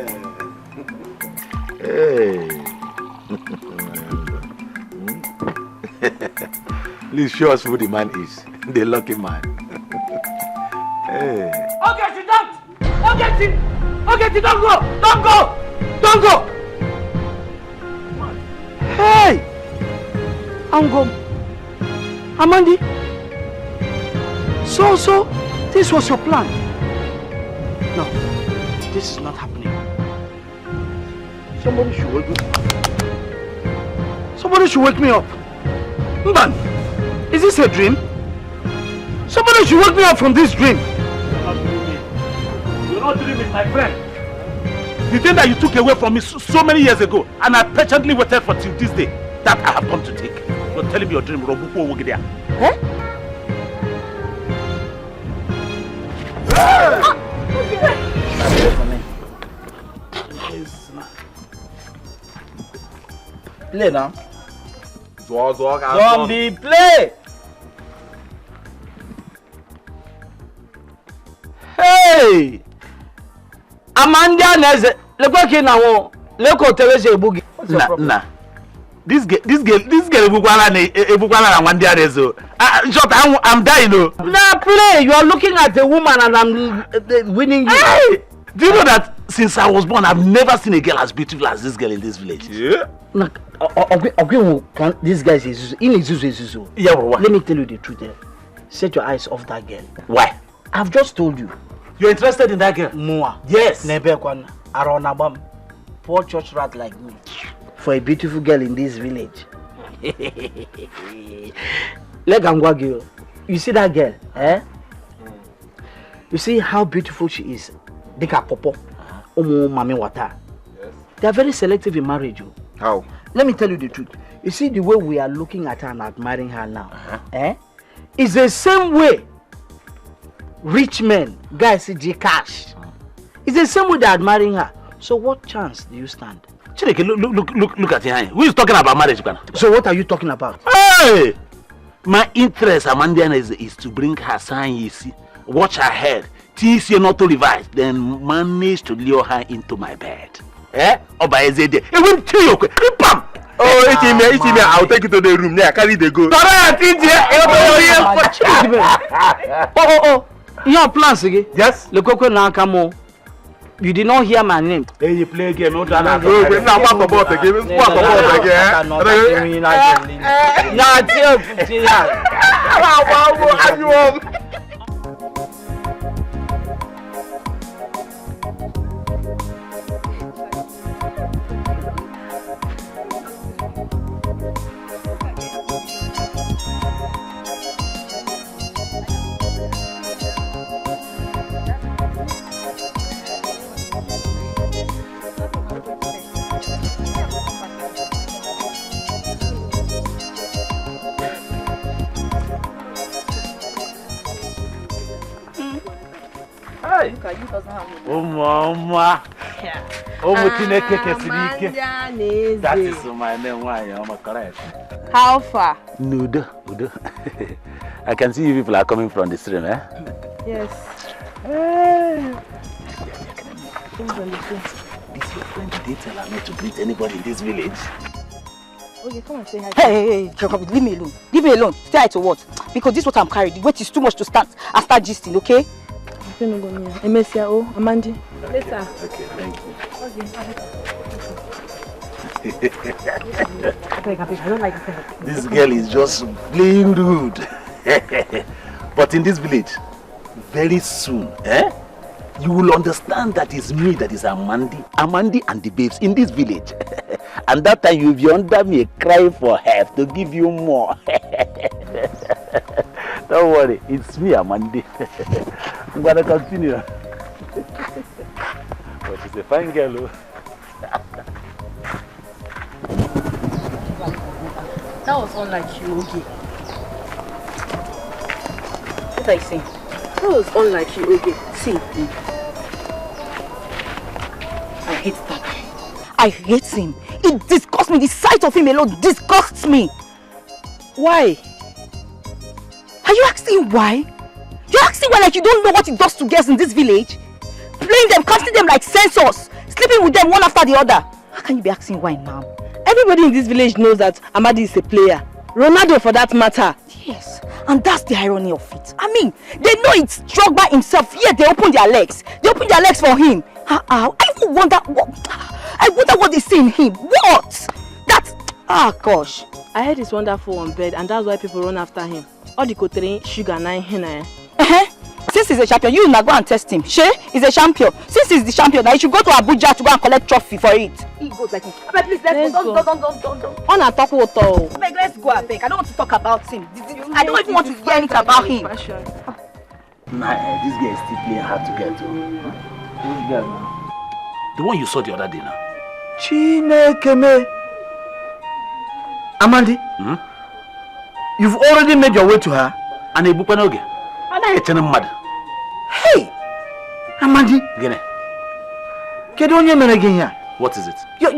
Hey. Please show us who the man is. The lucky man. Hey. Okay, don't! Okay, don't go! Don't go! Don't go! Hey! Uncle. Amandi. So, this was your plan? No, this is not happening. Somebody should wake me up. Somebody should wake me up. Mban, is this a dream? Somebody should wake me up from this dream. You're not dreaming. You're not dreaming, my friend. The thing that you took away from me so many years ago, and I patiently waited for till this day, that I have come to take. You're telling me your dream, Robuko Wogidia. Eh? Play now. Zombie, play! Hey! Amanda Neze, lekwa na wo, leko Teresa Ebugi. Nah. This girl ebukwala na Amanda Neze. Short, I'm dying though. Now play, you are looking at a woman and I'm winning you. Hey! Do you know that since I was born, I've never seen a girl as beautiful as this girl in this village? Yeah. Look, this guy is Zuzu. Yeah, but what? Let me tell you the truth. Set your eyes off that girl. Why? I've just told you. You're interested in that girl? Mua. Yes. Nebekwan, Aronabam. Poor church rat like me. For a beautiful girl in this village. Legangwa girl. You see that girl? Eh? You see how beautiful she is? Dikeh Popo. Omo Mami Wata. Yes. They are very selective in marriage. How? Let me tell you the truth. You see the way we are looking at her and admiring her now. It's the same way rich men, guys see cash. It's the same way they're admiring her. So what chance do you stand? Chideke, look at your hand. Who is talking about marriage? So what are you talking about? Hey! My interest, Amanda, is to bring her sign, you see. Watch her head. Things you're not to revise, then manage to lure her into my bed. Or by Zede. It won't kill you. Pam! Oh, it's me. I'll take you to the room. There, carry the go. Oh. Your plans again? Yes. Le Coco Nakamo. You did not hear my name. Hey, you play again. No, we're not about the game. What about again? Oh, mama. Oh, that is my name. Why am I correct? How far? Nudo. I can see you people are coming from the stream, eh? Yes. Is your friend did tell her not to greet anybody in this village? Okay, come and say hi. Hey, leave me alone. Leave me alone. Stay here to what? Because this is what I'm carrying. The weight is too much to start gisting, okay? Amandi. Later. Okay, thank you. This girl is just plain rude. But in this village, very soon, you will understand that it's me that is Amandi and the babes in this village. And that time you'll be under me crying for help to give you more. Don't worry, it's me, Amandi. I'm gonna continue. But she's a fine girl. That was unlike you, Ogi. What are you saying? That was unlike you, Ogi. See, I hate that guy. I hate him. It disgusts me. The sight of him alone disgusts me. Why? Are you asking why? You're asking why like you don't know what he does to girls in this village? Playing them, casting them like censors, sleeping with them one after the other. How can you be asking why now? Everybody in this village knows that Amadi is a player. Ronaldo for that matter. Yes, and that's the irony of it. I mean, they know it's Drogba himself, yet they open their legs. They open their legs for him. I even wonder what they see in him. What? Gosh. I heard he's wonderful on bed and that's why people run after him. All the coterie sugar nine henna. Since he's a champion, you now go and test him. She is a champion. Since he's the champion, now you should go to Abuja to go and collect trophy for it. He goes like, but please, let's go. Don't. On a talk with Let's go, I beg. I don't want to talk about him. I don't even want to hear anything about him. Nah, this girl is still playing hard to get to. Which girl now? The one you saw the other day now. Chinekeme. Amandi, you've already made your way to her. And Ebukanoge. And I hate him mad. Hey! Amandi. Gene. Kedonye menegenya. What is it? You're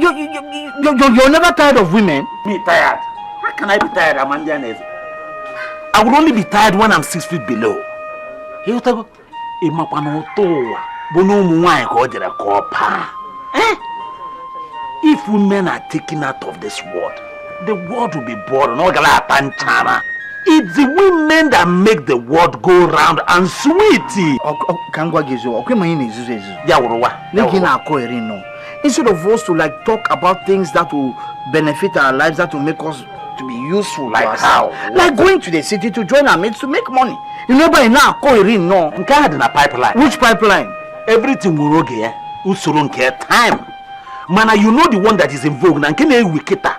never tired of women? Me tired? How can I be tired, Amanda? I would only be tired when I'm 6 feet below. If women are taken out of this world, the world will be boring. It's the women that make the world go round and sweetie. Instead of us to like talk about things that will benefit our lives, that will make us to be useful. Like how? Like going to the city to join our mates to make money. You know by now, no. Pipeline. Which pipeline? Everything will okay. Usurun care time. Mana, you know the one that is in vogue. Nankene wikita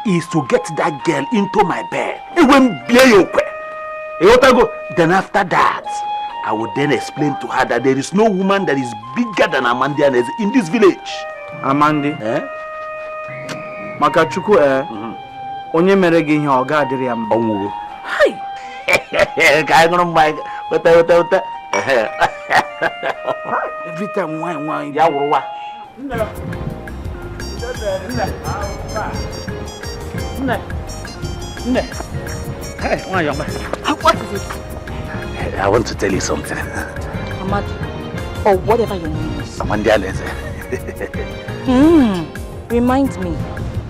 is to get that girl into my bed. Then after that, I would then explain to her that there is no woman that is bigger than Amandianes in this village. Amandi? Makachuku onye mere gi ihe oga adiri am. Onwo. Hi. Kai ngono mai. Wata. Every time wine. Ya wuruwa. Nne. Hey, why young man? What is it? I want to tell you something. Ahmad, or whatever your name is. Amandianes. Remind me.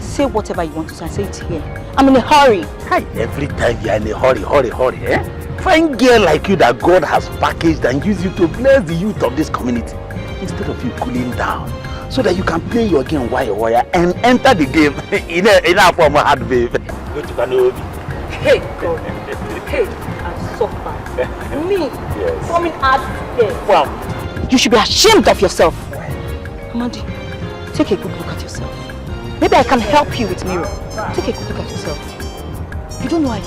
Say whatever you want to say. Say it here. I'm in a hurry. Hi. Every time you're in a hurry, eh? Fine girl like you that God has packaged and used you to bless the youth of this community. Instead of you cooling down, so that you can play your game wire and enter the game in a form of hard babe. Go to Kanobi. Hey, God. Hey, I'm so bad. Me, yes. Coming out there. Well, you should be ashamed of yourself. Amadi, take a good look at yourself. Maybe I can help you with mirror. Take a good look at yourself. You don't know how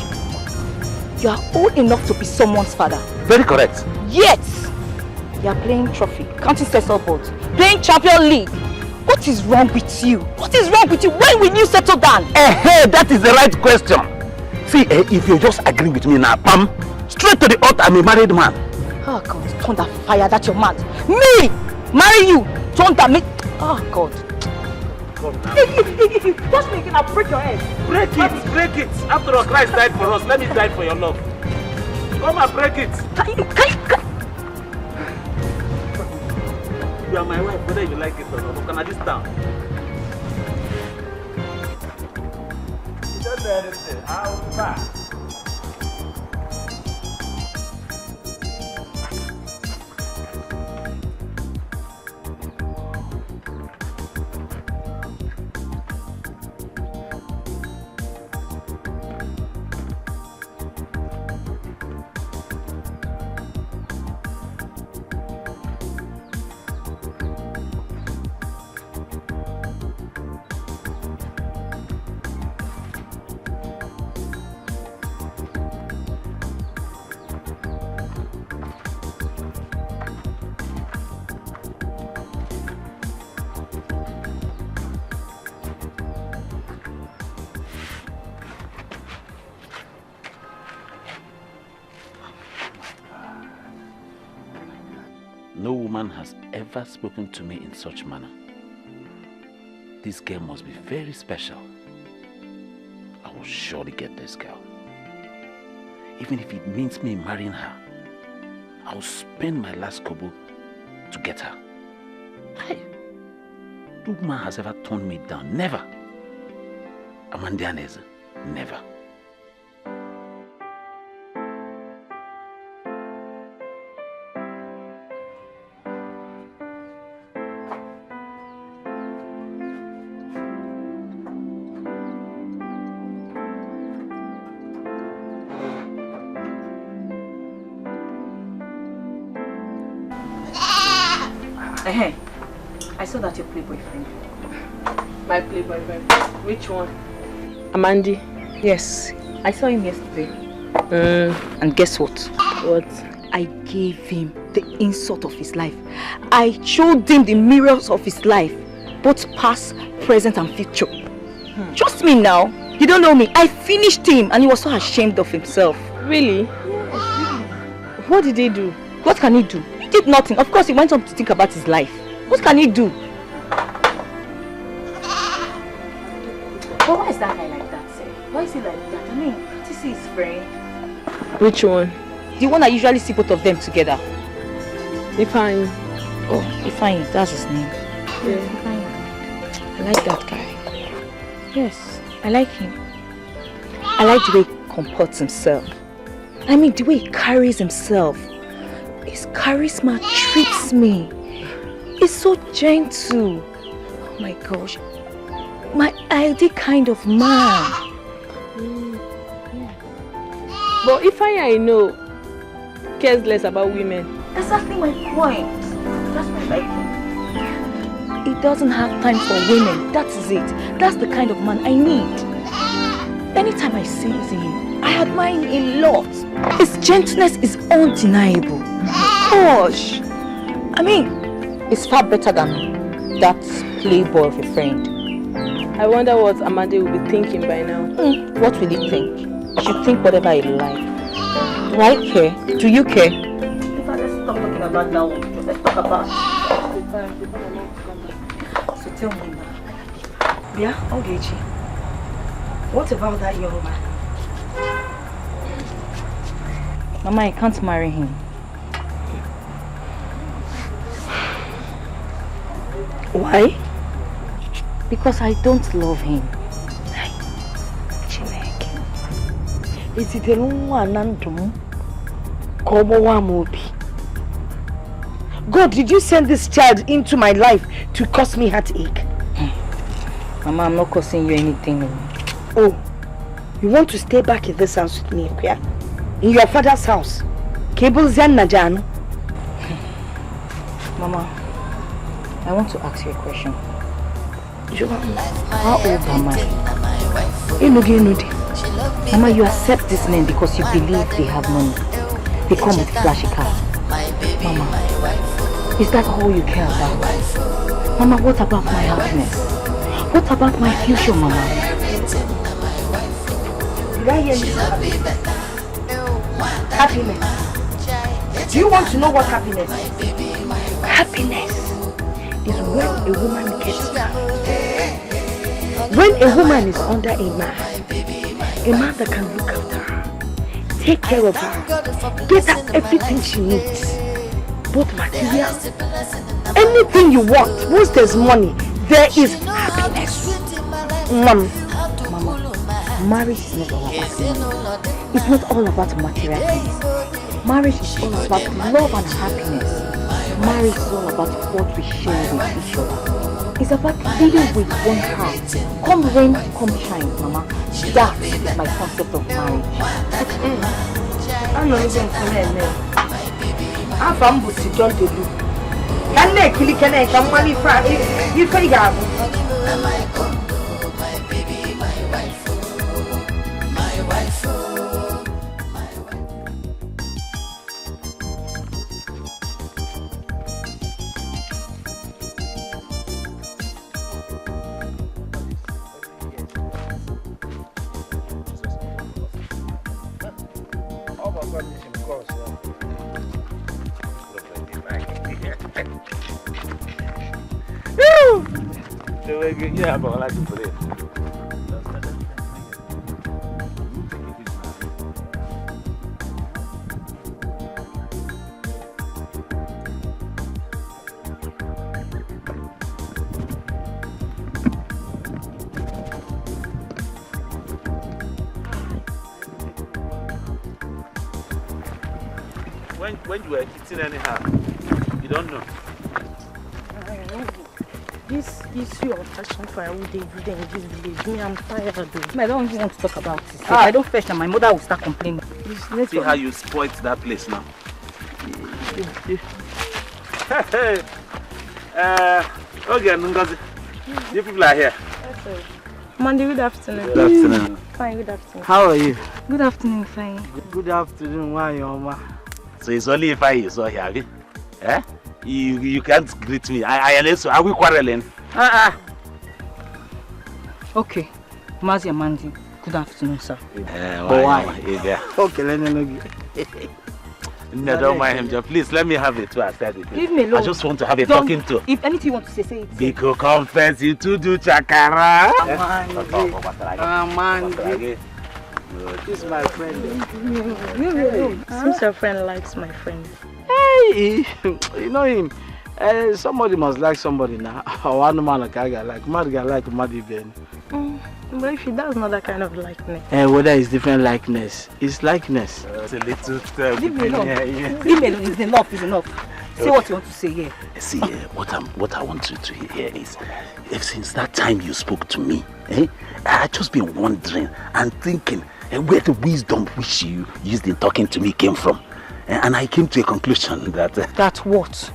you are old enough to be someone's father. Very correct. Yet, you are playing trophy, counting Cecil boards, playing Champion League. What is wrong with you? What is wrong with you? When will you settle down? Hey, that is the right question. See, if you just agree with me now, Pam, straight to the altar, I'm a married man. Oh God, thunder fire, that's your man. Me! Marry you! Thunder me! Oh God. If you touch me again, I'll break your head. Break it. After all, Christ died for us. Let me die for your love. Come and break it. You are my wife, whether you like it or not. Can I just down? You don't know anything. I'll be back. No woman has ever spoken to me in such manner. This girl must be very special. I will surely get this girl. Even if it means me marrying her, I will spend my last kobo to get her. Hey, no woman has ever turned me down. Never. Amandianes, never. I saw that your playboy friend. My playboy friend? Which one? Amandi. Yes, I saw him yesterday. And guess what? What? I gave him the insult of his life. I showed him the mirrors of his life, both past, present and future. Trust me now, you don't know me. I finished him and he was so ashamed of himself. Really? Yes. What did he do? What can he do? He did nothing. Of course, he went on to think about his life. What can he do? But why is that guy like that, sir? Why is he like that? I mean, can't you see his friend? Which one? The one that usually see both of them together. Ifeanyi. Oh, Ifeanyi, that's his name. Yeah. Ifeanyi. I like that guy. Yes, I like him. I like the way he comports himself. I mean, the way he carries himself. His charisma trips me. He's so gentle. Oh my gosh. My ideal kind of man. But Ifeanyi, I know, cares less about women. Exactly my point. That's why I like him. He doesn't have time for women. That is it. That's the kind of man I need. Anytime I see him, I admire him a lot. His gentleness is undeniable. Gosh. I mean, it's far better than that playboy of a friend. I wonder what Amade will be thinking by now. What will he think? He should think whatever he likes. Do I care? Do you care? Let's stop talking about that one. Let's talk about So tell me now. Yeah, Ogechi. What about that young man? Mama, I can't marry him. Why? Because I don't love him. Is it a God, did you send this child into my life to cause me heartache? Mama, I'm not causing you anything. Oh, you want to stay back in this house with me, okay? In your father's house? Cables and Najan. Mama, I want to ask you a question. How old am I? Mama, you accept these men because you believe they have money. They come with flashy cars. Mama, is that all you care about? Mama, what about my happiness? What about my future, Mama? Did I hear you? Happiness. Do you want to know what happiness is? Happiness is when a woman gets married. When a woman is under a man that can look after her, take care of her, get her everything she needs, both material, anything you want. Once there's money, there is happiness. Mama, marriage is not all about money. It's not all about material things. Marriage is all about love and happiness. Marriage is all about what we share with each other. It's about living with one heart. Come rain, come shine, Mama. That is my concept of marriage. I'm not even saying that. I'm from John Debu. Can they kill it? Can I come money from you? Yeah, but I like to put it. When you were eating anyhow, you don't know. This issue of fashion for every day in this village, me, I'm tired of it. I don't even want to talk about it. If I don't fetch them, my mother will start complaining. See how you spoiled that place now. Okay, Ngozi, you people are here. Yes, sir. Mandy, good afternoon. Good afternoon. Fine, good afternoon. How are you? Good afternoon, fine. Good afternoon, why, Oma? So it's only if I saw here, okay? Eh? You can't greet me. I are we quarreling? Okay. Mazi Amandi, good afternoon, sir. Why? Yeah. Okay, let me know. No, don't mind him, just please let me have it too. I said it. Leave me alone. I just want to have a talking to. If anything you want to say it. Biko confess you to do chakara. Amandi. This is my friend. Since your friend likes my friend. Hey, you know him. Somebody must like somebody now. One man like mad guy like mad even. But if he does not that kind of likeness. Whether it's different likeness, it's likeness. It's a little step. Leave me alone. Leave me alone. It's enough. It's enough. Say what you want to say here. See, what I want you to hear is, since that time you spoke to me, I just been wondering and thinking where the wisdom which you used in talking to me came from. And I came to a conclusion that... That what?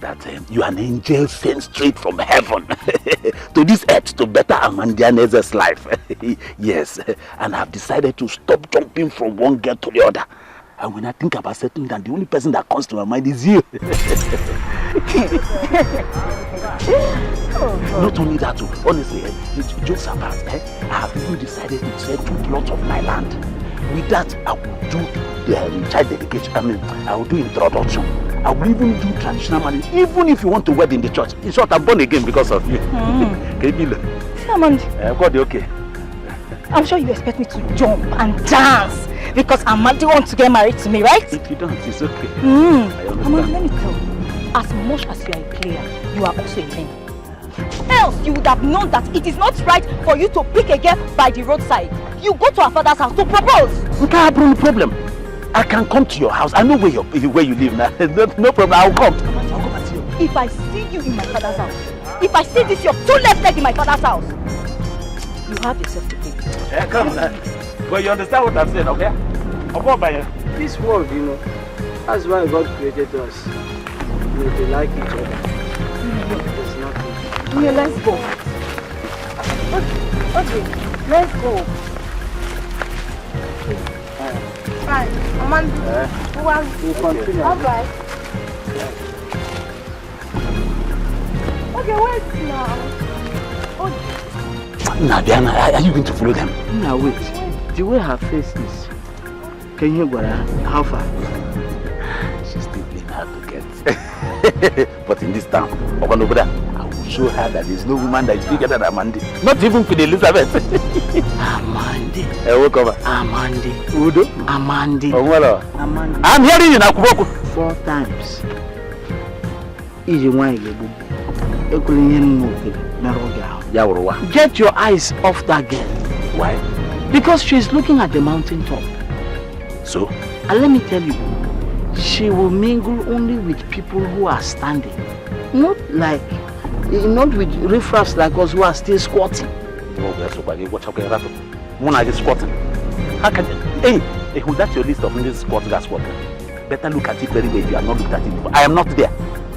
that you are an angel sent straight from heaven to this earth to better Amandiane's life. Yes, and I've decided to stop jumping from one girl to the other. And when I think about settling down, the only person that comes to my mind is you. Not only that, honestly, jokes apart, I have even decided to sell 2 plots of my land. With that, I will do the child dedication. I will do introduction. I will even do traditional marriage, even if you want to wed in the church. In short, I'm born again because of you. Amandi. Okay. I'm sure you expect me to jump and dance because Amandi wants to get married to me, right? If you don't, it's okay. Amandi, let me tell you, as much as you are a player, you are also a man. Else, you would have known that it is not right for you to pick a girl by the roadside. You go to her father's house to propose. No problem. I can come to your house. I know where you live now. No problem. I'll come. I'll come at you. If I see you in my father's house, if I see this your 2 left leg in my father's house, you have yourself to pay. Yeah, come now. But you understand what I'm saying, okay? I'll go by you. This world, you know, that's why God created us. We like each other. There's nothing. Yeah, let's go. Okay, let's go. Fine, Amanda. We'll continue. All right. Okay, wait now. Diana, are you going to follow them? No, wait. The way her face is, can you go how far? She's still playing hard to get. But in this town, I will show her that there's no woman that is bigger than Amandi. Not even Queen Elizabeth. Amandi. Walk over. Amandi. Udo. Amandi. Amandi. I'm hearing you now. 4 times. Get your eyes off that girl. Why? Because she's looking at the mountain top. So? And let me tell you, she will mingle only with people who are standing. Not with riffraffs like us who are still squatting. No, that's okay. Watch out, when I get squatting. How can you? Hey, that's your list of this squat, that squat. Better look at it very well if you have not looked at it before. I am not there.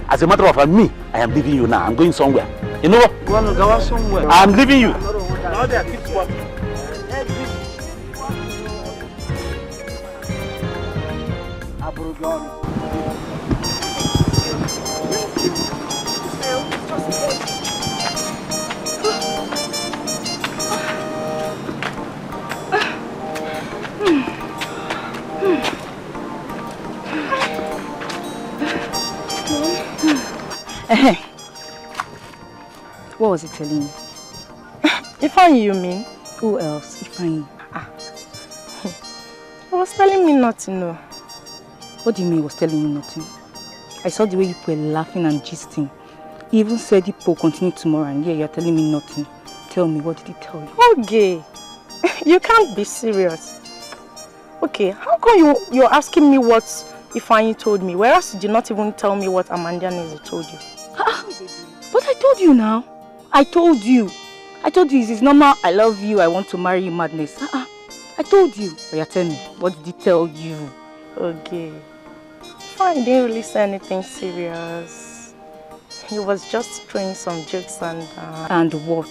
As a matter of fact, I am leaving you now. I'm going somewhere. You know what? You want to go somewhere? I'm leaving you. Now they are keep squatting. What was he telling you? Ifeanyi, you mean? Who else? Ifeanyi. He was telling me nothing, no. What do you mean he was telling you nothing? I saw the way you were laughing and gisting. He even said it will continue tomorrow, and you're telling me nothing. Tell me, what did he tell you? Okay. You can't be serious. Okay, how come you're asking me what Ifeanyi told me, whereas you did not even tell me what Amanda Nezi told you? But I told you now. I told you it's normal. I love you. I want to marry you. Madness. I told you. But you tell me. What did he tell you? Okay. Fine. He didn't really say anything serious. He was just throwing some jokes and. And what?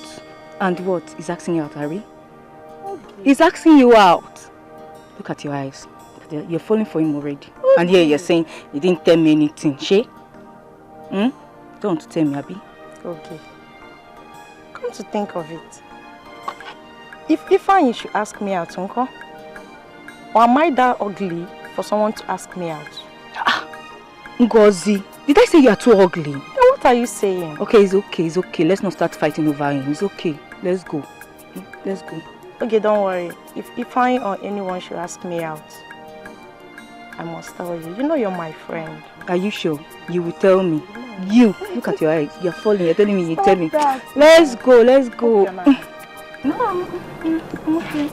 And what? He's asking you out, Harry. Okay. He's asking you out. Look at your eyes. You're falling for him already. Okay. And here you're saying he didn't tell me anything. She? Don't want to tell me, Abby. Okay. Come to think of it, if Ifeanyi should ask me out, Uncle, or am I that ugly for someone to ask me out. Ngozi, did I say you are too ugly? What are you saying? Okay, it's okay, it's okay. Let's not start fighting over him. It's okay. Let's go. Let's go. Okay, don't worry. If I or anyone should ask me out, I must tell you. You know you're my friend. Are you sure? You will tell me. You, look at your eyes. You're falling. You're telling me. You tell me. Let's go. Let's go. No, I'm okay.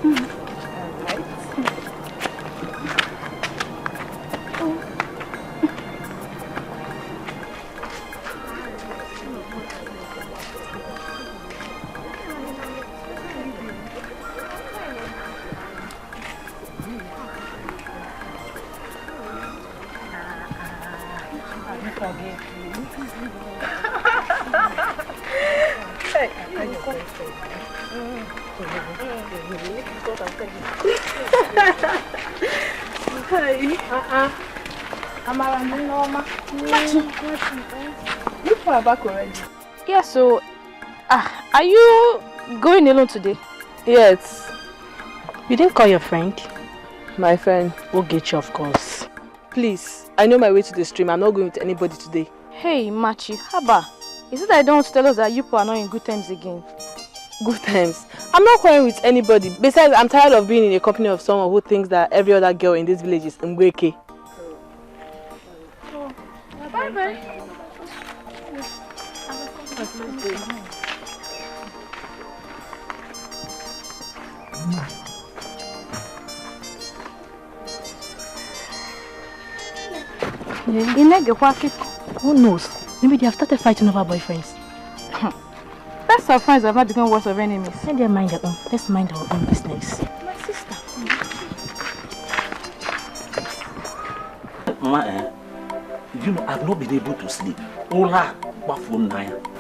You far back already? Yeah, so, are you going alone today? Yes. You didn't call your friend? My friend. We'll get you, of course. Please, I know my way to the stream. I'm not going with anybody today. Hey, Machi, Haba. Is it that I don't want to tell us that you people are not in good times again? Good times. I'm not quarreling with anybody. Besides, I'm tired of being in a company of someone who thinks that every other girl in this village is Ngweke. Bye-bye. Who knows? Maybe they have started fighting over boyfriends. Best of friends have not become worse of enemies. Let them mind their own. Let's mind our own business. My sister. Mama, you know, I've not been able to sleep. Ola,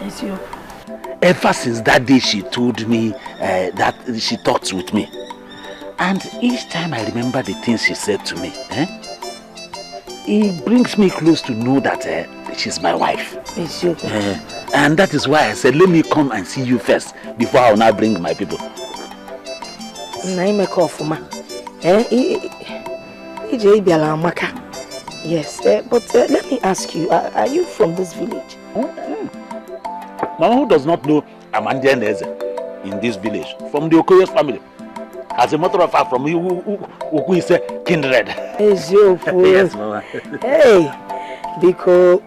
Yes, you. ever since that day she told me that she talks with me. And each time I remember the things she said to me, it brings me close to know that she's my wife. Yes, you. And that is why I said, let me come and see you first before I will now bring my people. Yes, but let me ask you, are you from this village? Mama, who does not know Amandian Eze in this village? From the Okoyo's family. As a matter of fact, from who is kindred. Yes, Mama. Hey, because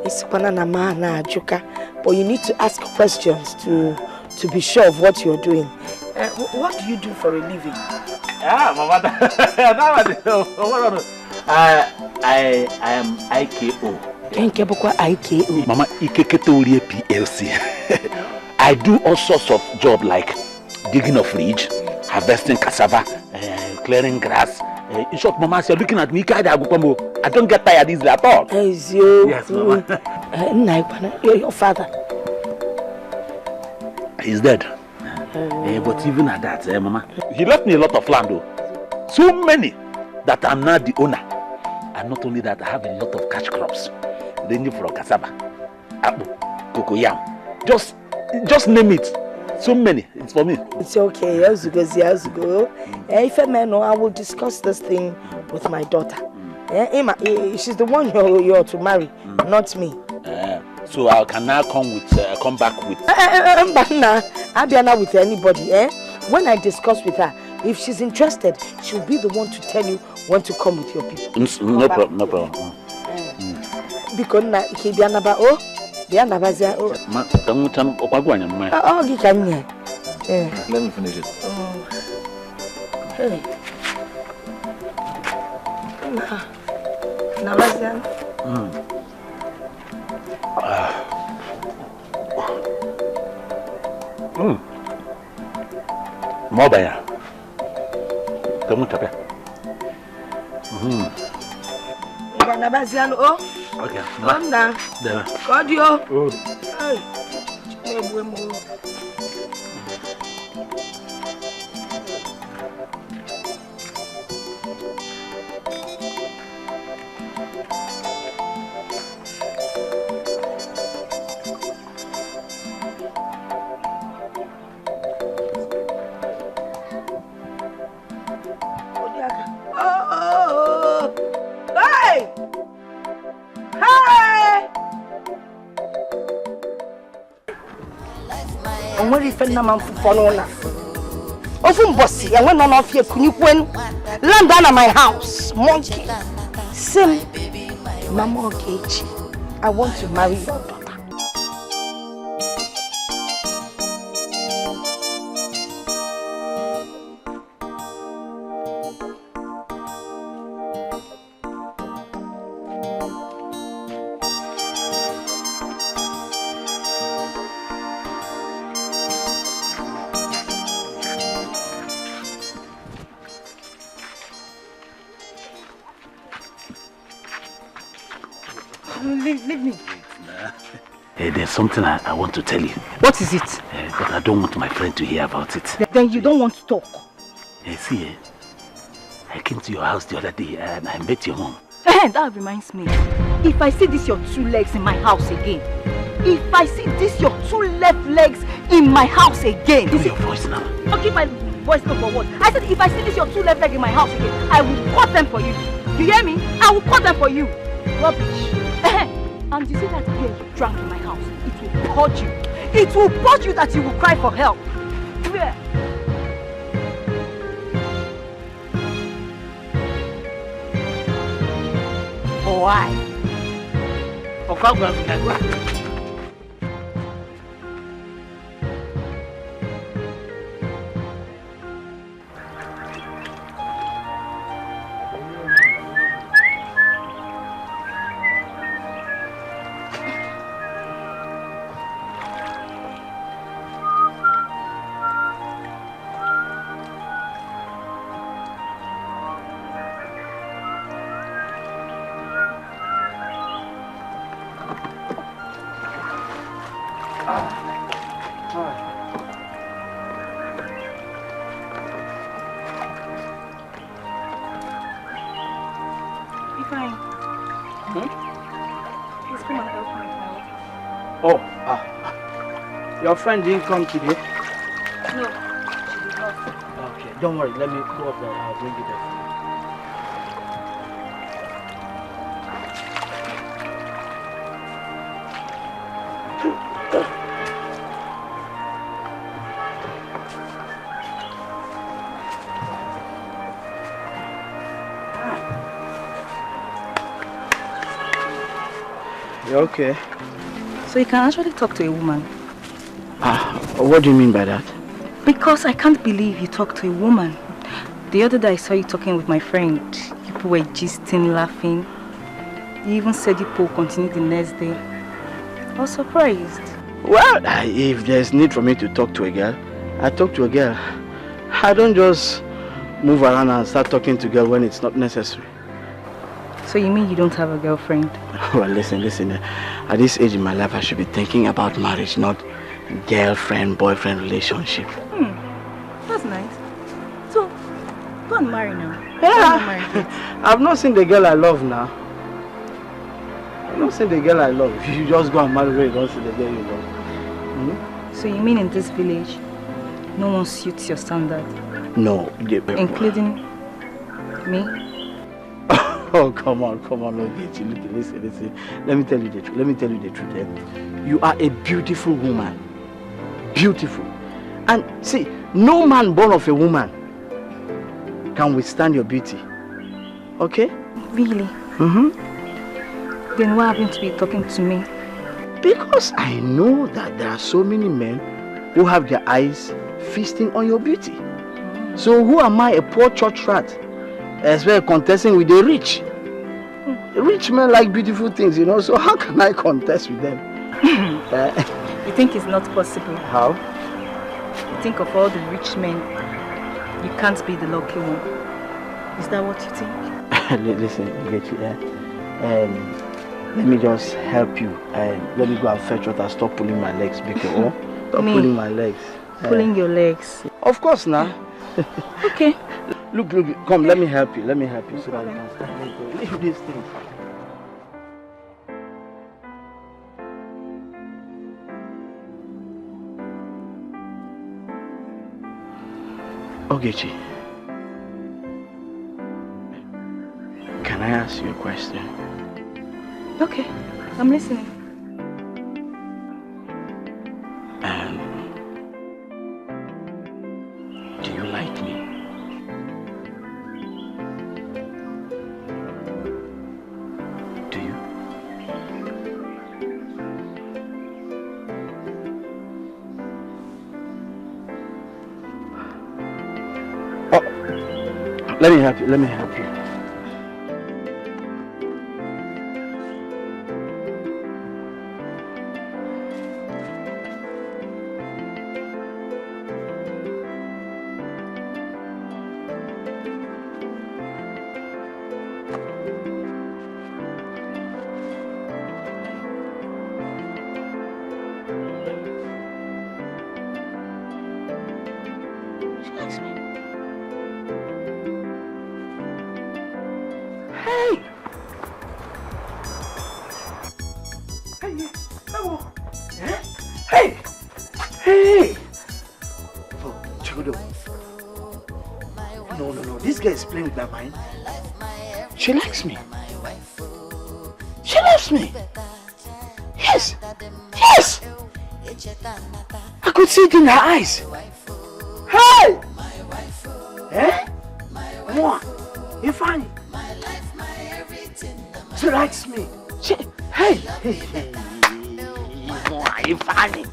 it's banana joker, but you need to ask questions to be sure of what you're doing. What do you do for a living? Mama, I am IKO. IKO. Mama, Ikeketeorie PLC. I do all sorts of jobs like digging of ridge, harvesting cassava, clearing grass. In short, Mama, you're looking at me, I don't get tired easily at all. Yes, Mama. Your father? He's dead. But even at that, Mama, he left me a lot of land, though. So many that I'm now the owner. And not only that, I have a lot of cash crops. Ranging from cassava, apple, cocoyam. Just name it. So many. It's for me. It's okay. Years ago. If I may know, I will discuss this thing with my daughter. She's the one you're to marry, not me. So I can now come back with. I'll be now with anybody. When I discuss with her, if she's interested, she'll be the one to tell you when to come with your people. No problem. Because he be anaba let me finish it. Hey. More by come on, Tape. Okay. And where if na man fufona. Ofun bossy, and when none of you kunyukwen land down at my house, monkey. Sim, Mama Okechi, I want to marry your daughter. Leave me. Hey, there's something I want to tell you. What is it? But I don't want my friend to hear about it. Then you don't want to talk. See, I came to your house the other day and I met your mom. That reminds me. If I see this your two legs in my house again, if I see this your two left legs in my house again. Do your voice now. Okay, my voice not for what? I said if I see this your two left legs in my house again, I will cut them for you. You hear me? I will cut them for you. Rubbish. And you see that beer you drank in my house, it will purge you. It will purge you that you will cry for help. Clear. Why? Okay, Your friend didn't come today? No, she did not. Okay, don't worry. Let me go up there. I'll bring you there. You okay? So you can actually talk to a woman? What do you mean by that? Because I can't believe you talk to a woman. The other day I saw you talking with my friend. You people were gisting, laughing. You even said you will continue the next day. I was surprised. Well, if there's need for me to talk to a girl, I talk to a girl. I don't just move around and start talking to a girl when it's not necessary. So you mean you don't have a girlfriend? Well, listen. At this age in my life, I should be thinking about marriage, not girlfriend-boyfriend relationship. That's nice. So, go and marry now. Yeah. I've not seen the girl I love now. I've not seen the girl I love. If you just go and marry her, you don't see the girl you love. So you mean in this village, no one suits your standard? No. Including me? Oh, come on, listen. Let me tell you the truth. You are a beautiful woman. Beautiful. And see, no man born of a woman can withstand your beauty. Okay? Really? Then why haven't you been talking to me? Because I know that there are so many men who have their eyes feasting on your beauty. So who am I, a poor church rat, as well contesting with the rich? Rich men like beautiful things, you know, so how can I contest with them? You think it's not possible? How? You think of all the rich men, you can't be the lucky one. Is that what you think? Listen, let me just help you. Let me go and fetch water. Stop pulling my legs, because stop pulling my legs. Pulling your legs? Of course, now. Okay. Look, come, let me help you. So that you can start. Leave this thing. Ogechi, can I ask you a question? Okay, I'm listening. Let me help you. Let me help you. Playing with my mind. She likes me. She loves me. Yes. Yes. I could see it in her eyes. Hey. Eh? Moi. You're funny. She likes me. She. Hey. Hey. Moi. You're funny.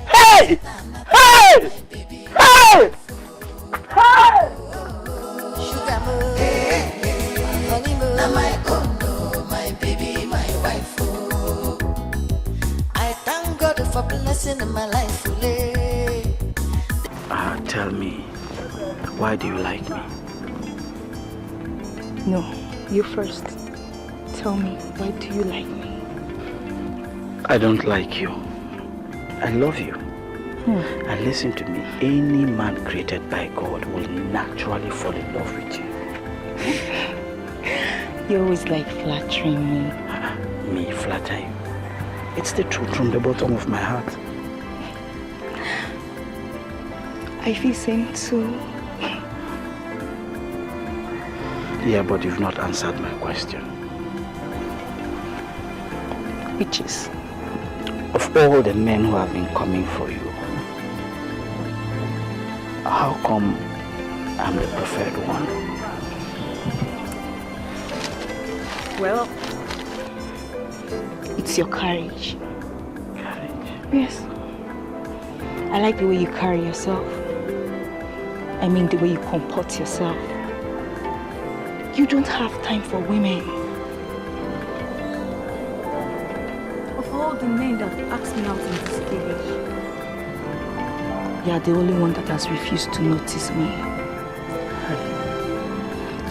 Hey. Hey. Hey. Hey. My condo, my baby, my wife. Oh. I thank God for blessing my life. Tell me, why do you like me? No, you first. Tell me, why do you like me? I don't like you. I love you. And listen to me, any man created by God will naturally fall in love with you. You always like flattering me. Me flatter you? It's the truth from the bottom of my heart. I feel same too. Yeah, but you've not answered my question. Which is? Of all the men who have been coming for you, how come I'm the preferred one? Well, it's your courage. Courage? Yes. I like the way you carry yourself. I mean the way you comport yourself. You don't have time for women. Of all the men that asked me out in this village, you are the only one that has refused to notice me.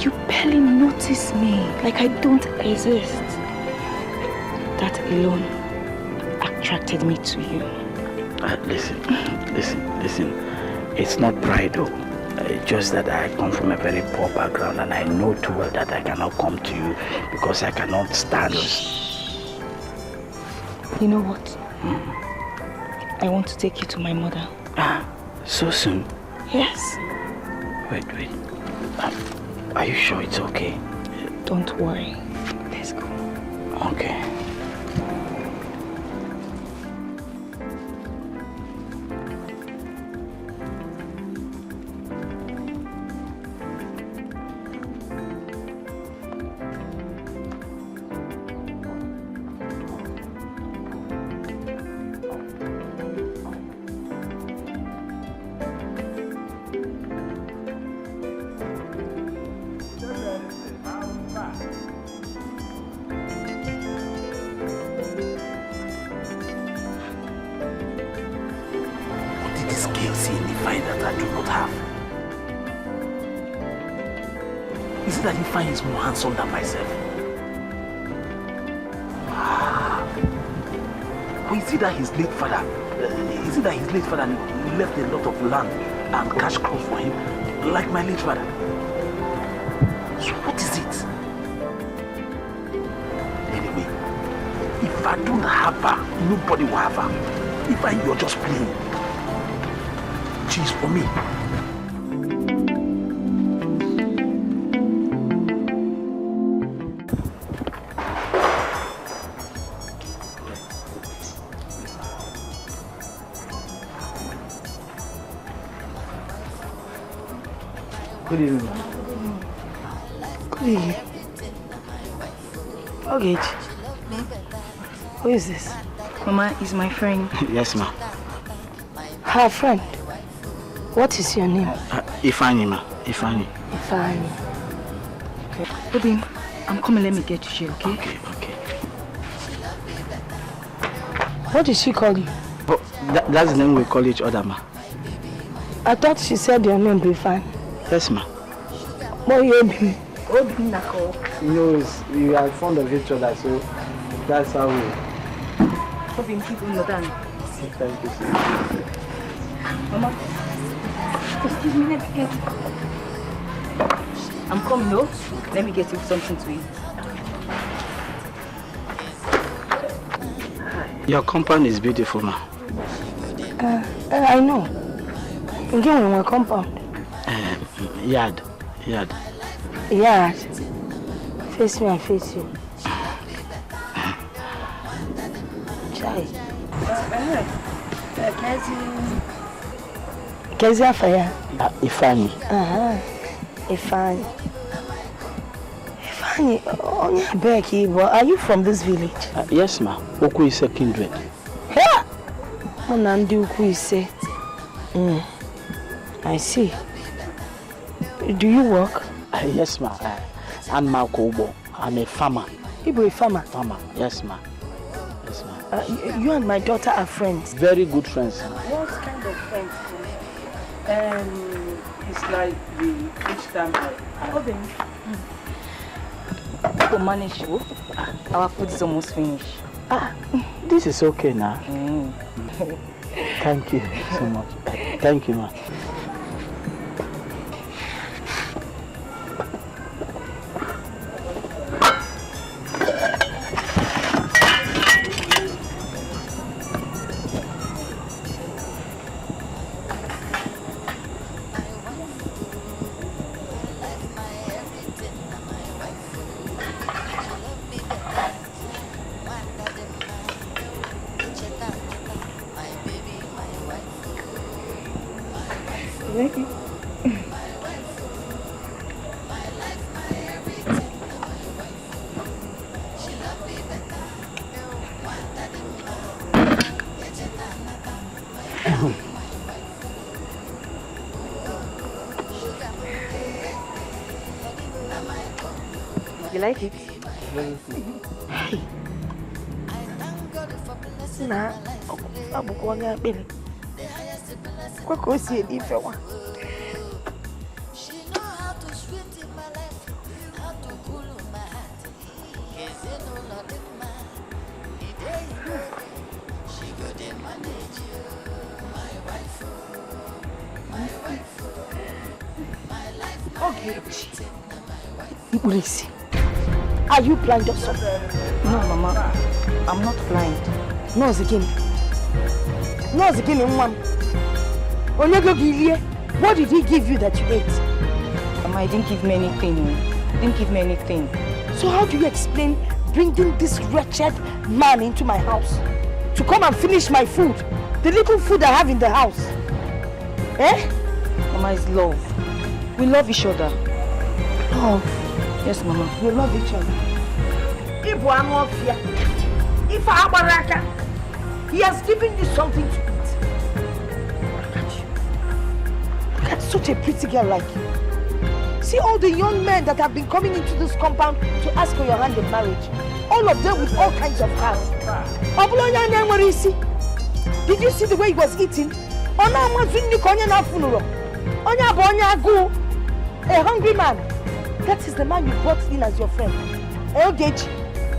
You barely notice me, like I don't exist. That alone attracted me to you. Listen. It's not pride though. Just that I come from a very poor background and I know too well that I cannot come to you because I cannot stand it. You know what? I want to take you to my mother. So soon? Yes. Wait. Are you sure it's okay? Don't worry. Let's go. Okay. That he finds more handsome than myself. Or is it that his late father left a lot of land and cash crops for him, like my late father? So what is it? Anyway, if I don't have her, nobody will have her. If you're just playing, she's for me. Good evening. Good evening. Okay. Who is this? Mama is my friend. Yes, ma. Her friend. What is your name? Ifani, ma. Ifani. Ifani. Obin, I'm coming. Let me get you here, okay? Okay. What did she call you? Oh, that's the name we call each other, ma. I thought she said your name be fine. Yes, ma. But you Obin. Obin Nako. No, we are fond of each other, so that's how we... Obin, keep on down. Thank you, sir. Mama, excuse me, let me get you. I'm coming, no? Let me get you something to eat. Your compound is beautiful, ma. I know. You give me my compound. Yard. Yard. Face me and face you. Chai. Kezi Afaya. Ifani. Ifani, Becky, are you from this village? Yes, ma. Oku is a kindred. Yeah. Monandi Oku is I see. Do you work? Yes, ma. I'm Makobo. I'm a farmer. You a farmer? Farmer. Yes, ma. Yes, ma. You and my daughter are friends. Very good friends. What kind of friends? It's like each time To manage you, our food is almost finished. This is okay now. Thank you so much. Thank you, ma. Thank you. You like it? Hey. Nah, I'm going to be. What goes here if you want? Okay. Listen, are you blind or something? No, Mama, I'm not blind. No, Zikini. No, Zikini, Mom. What did he give you that you ate? Mama, he didn't give me anything. He didn't give me anything. So how do you explain bringing this wretched man into my house to come and finish my food? The little food I have in the house. Eh? Mama, it's love. We love each other. Love? Yes, Mama. We love each other. If he has given you something to eat. Look at you. Look at such a pretty girl like you. See all the young men that have been coming into this compound to ask for your hand in marriage. All of them with all kinds of cars. Did you see the way he was eating? A hungry man. That is the man you brought in as your friend.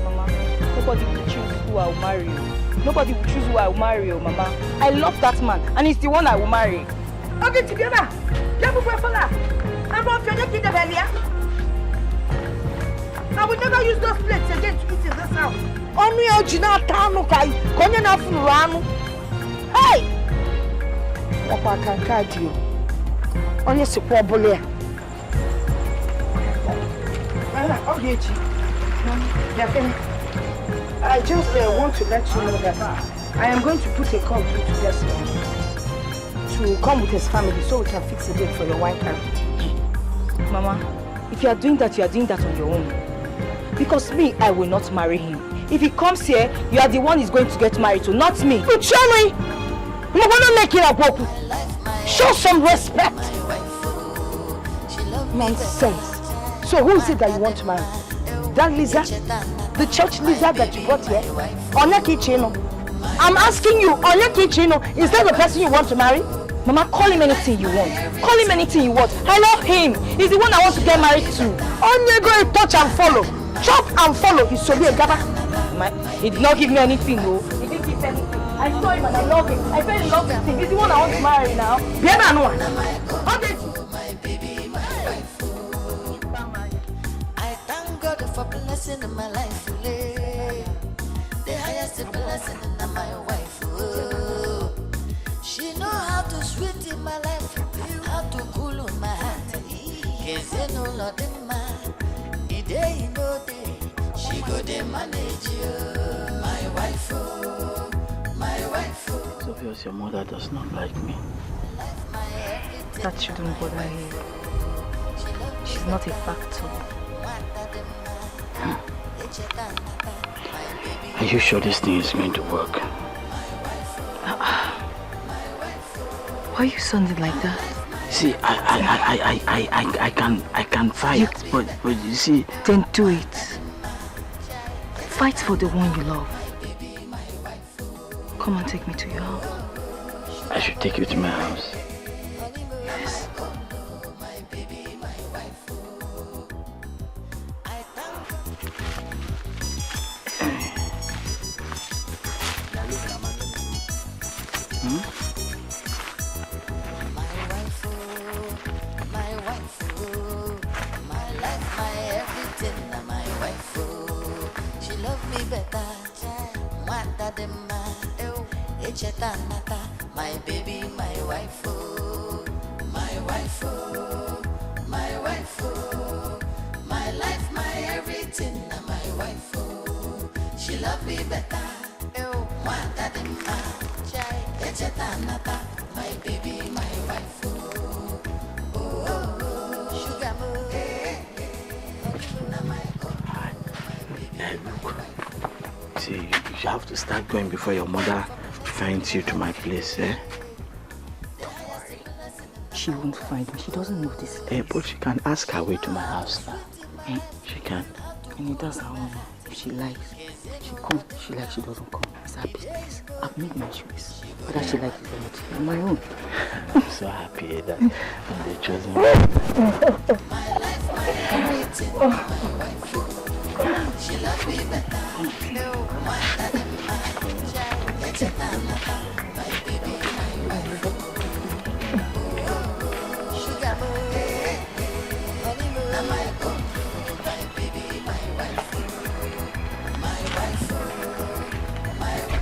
Mama, nobody will choose who I will marry. Nobody will choose who I will marry, Mama. I love that man, and he's the one I will marry. Okay, together. I will never use those plates again to eat in this house. Only original tano kai. Konya na funu. Hey! Papa can card you. Only support bole. Okay, I just want to let you know that I am going to put a call through to this man to come with his family so we can fix a date for your wine carry. Mama, if you are doing that on your own. Because me, I will not marry him. If he comes here, you are the one he's going to get married to, not me. But Charlie, you want to make it a walk. Show some respect. Nonsense. So who is it that you want to marry? That lizard? The church lizard that you brought here? Onyeki Chino? I'm asking you, Onyeki Chino, is that the person you want to marry? Mama, call him anything you want. Call him anything you want. I love him. He's the one I want to get married to. Only go and touch and follow. Chop and follow. He's so be a gaba. He did not give me anything, no. He didn't give anything. I saw him and I love him. I fell in love with him. He's the one I want to marry now. Biena no. I thank God for blessing in my life. The highest blessing in my wife. She know how to sweet in my life, how to cool on my heart. Cause you know Lord in my day in no day. She go dey manage you, my wife, my wife. It's obvious your mother does not like me. That shouldn't bother you. She's not a factor. Are you sure this thing is going to work? Why are you sounding like that? See, I can fight, but you see... Then do it. Fight for the one you love. Come and take me to your house. I should take you to my house. Yes. My baby, my wife, my wife, my wife, my life, my everything, my wife. She love me better. My baby, my wife. Sugar Look, see, you have to start going before your mother finds you to my place, eh? Don't worry. She won't find me. She doesn't know this place. But she can ask her way to my house now. She can. And it does her own. If she likes, she comes. She likes, she doesn't come. It's her business. I've made my choice. Whether she likes it or not, it's my own. I'm so happy that I'm the chosen one. My life, my everything, my wife. She love me better. My baby, my wife. Sugar my baby, my wife. My wife, my wife.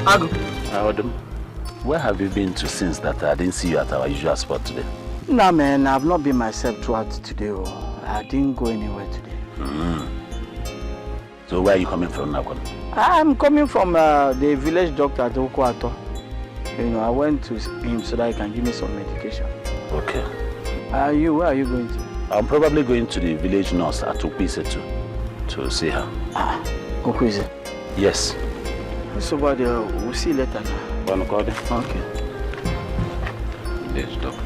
Adam, where have you been to since that I didn't see you at our usual spot today? Nah, man, I've not been myself throughout today. I didn't go anywhere today. So where are you coming from now? I'm coming from the village doctor at Okwato. You know, I went to him so that he can give me some medication. Okay. Where are you going to? I'm probably going to the village nurse at Upise to see her. Upise? Yes. So, but we'll see you later now. Wanna call them? Okay. Village doctor.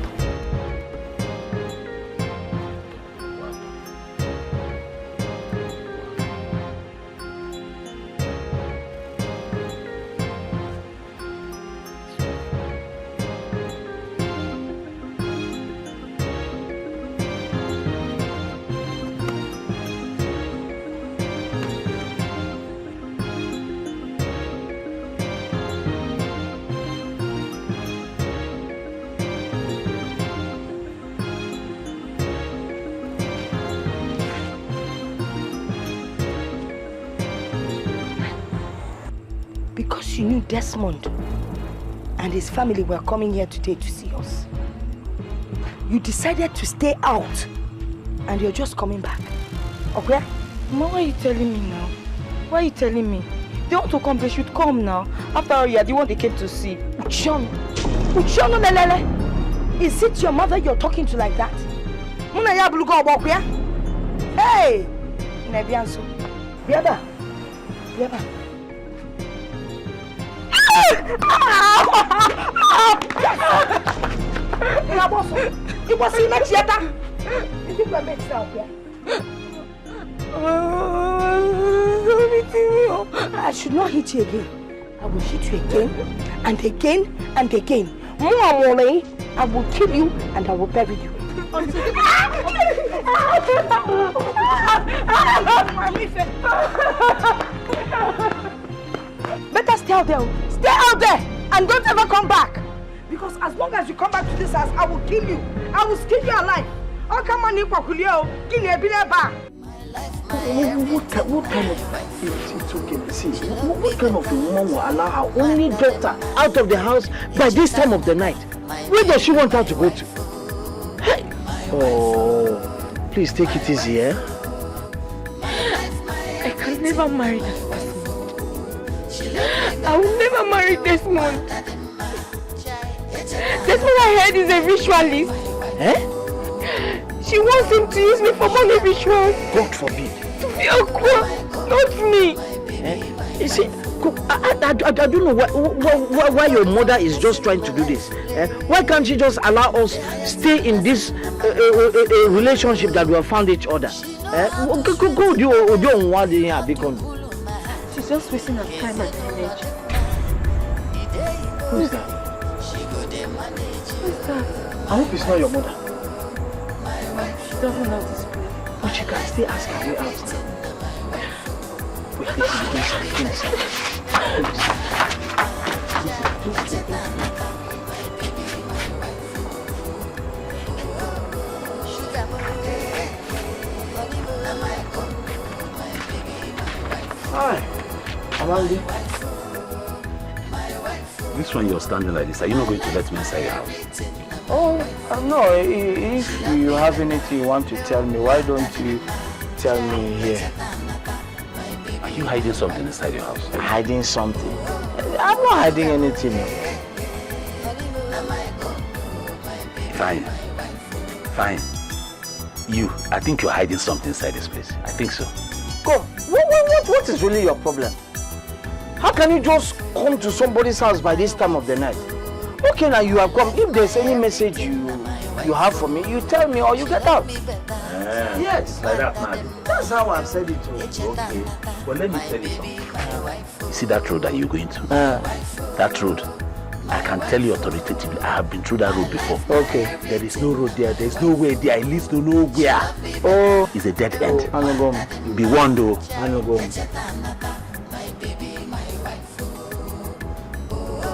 you knew Desmond and his family were coming here today to see us, you decided to stay out and you're just coming back. Okay? Mama, why are you telling me now? Why are you telling me? They want to come, they should come now. After all, you are the one they came to see. Uchionu Lelele, is it your mother you're talking to like that? Muna ya bulugo obokuya? Hey! Nebianso. Biaba. Biaba. It was in the theater. You think we're mixed up here? I should not hit you again. I will hit you again and again and again. Mommy, I will kill you and I will bury you. Better stay out there. Stay out there and don't ever come back. Because as long as you come back to this house, I will kill you. I will skin you alive. Oh, come on, what kind of... It's okay, see, what kind of a woman will allow her only daughter out of the house by this time of the night? Where does she want her to go to? Hey! Oh, please take it easy, eh? I can never marry that person. I will never marry Desmond. Desmond, I heard, is a ritualist. Eh? She wants him to use me for money rituals. God forbid. To be a queen, not me. Eh? You see, I don't know why your mother is just trying to do this. Eh? Why can't she just allow us stay in this relationship that we have found each other? Eh? Go do. She's just wasting her time and energy. Who's that? Who's that? I hope it's not your mother. She doesn't know this place. But she can still ask her way out. Wait, inside. Hi, Amandi. This one you're standing like this, are you not going to let me inside your house? Oh, no, if you have anything you want to tell me, why don't you tell me here? Are you hiding something inside your house? Hiding something? I'm not hiding anything. Fine. I think you're hiding something inside this place. I think so. Go. What is really your problem? How can you just come to somebody's house by this time of the night? Okay, now you have come. If there's any message you have for me, you tell me or you get out. Yes. Like that, man. That's how I've said it to you. Okay. Well, let me tell you something. You see that road that you're going to? That road, I can tell you authoritatively, I have been through that road before. Okay. There is no road there. There's no way there. It leads to nowhere. Oh. It's a dead end. I know. Be warned, though. I know.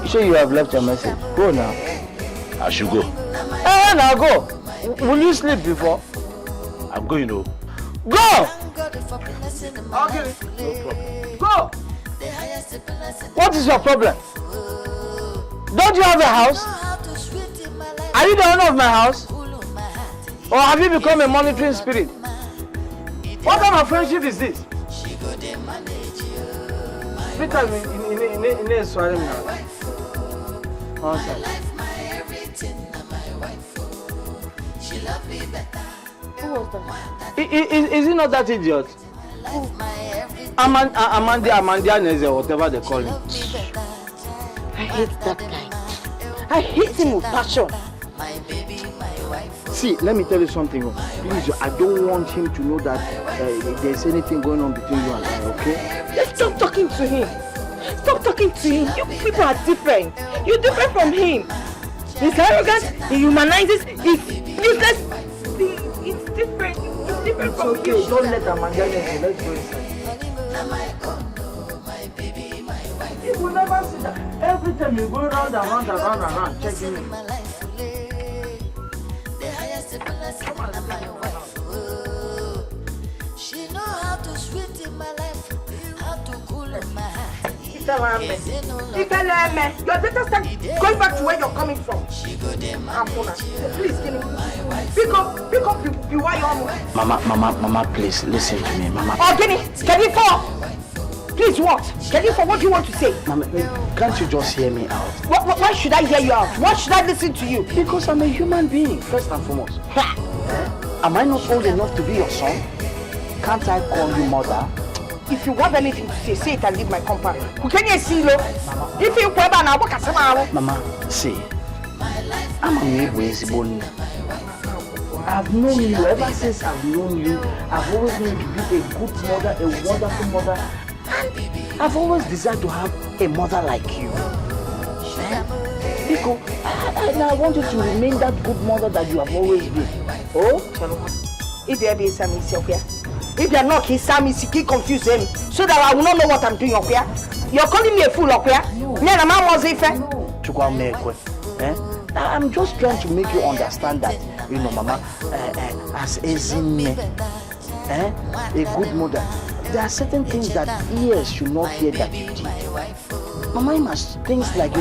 You sure you have left your message? Go now. I should go. Now go. Will you sleep before? I'm going, though. Go! Okay. No problem. Go! What is your problem? Don't you have a house? Are you the owner of my house? Or have you become a monitoring spirit? What kind of friendship is this? Speak up in a swearing now. One second. Who was that? Is he not that idiot? Amandia Neze, whatever they call him. I hate that guy. I hate him with passion. See, let me tell you something. Please, I don't want him to know that there's anything going on between you and I, okay? Let's stop talking to him. Stop talking to him. You people are different. You're different from him. He's arrogant, he humanizes, he's useless. It's different. It's different it's from okay. you. Don't let Amanda Neze. Let's go inside. You will never see that. Every time you go round and round, checking me. She know how to sweet in my life, how to cool in my heart. Tell her, if I you better start going back to where you're coming from. Please, pick up, you why you Mama, please listen to me, Mama. Oh, Kenny, for? Please, what? Kenny, for what do you want to say? Mama, can't you just hear me out? Why should I hear you out? Why should I listen to you? Because I'm a human being, first and foremost. Am I not old enough to be your son? Can't I call you mother? If you want anything to say it and leave my compound. Who can you see, Lo? If you go now, what can Mama, see, I'm a new I've known you ever since I've known you. I've always known you to be a good mother, a wonderful mother. And I've always desired to have a mother like you. Because I want you to remain that good mother that you have always been. Oh? If there be some here. If you're not, he's Sammy, keep confuse him so that I will not know what I'm doing up here. You're calling me a fool up here? No. I'm just trying to make you understand that, Mama, as a zine, a good mother, there are certain things that ears should not hear that you did. Mama, must things like,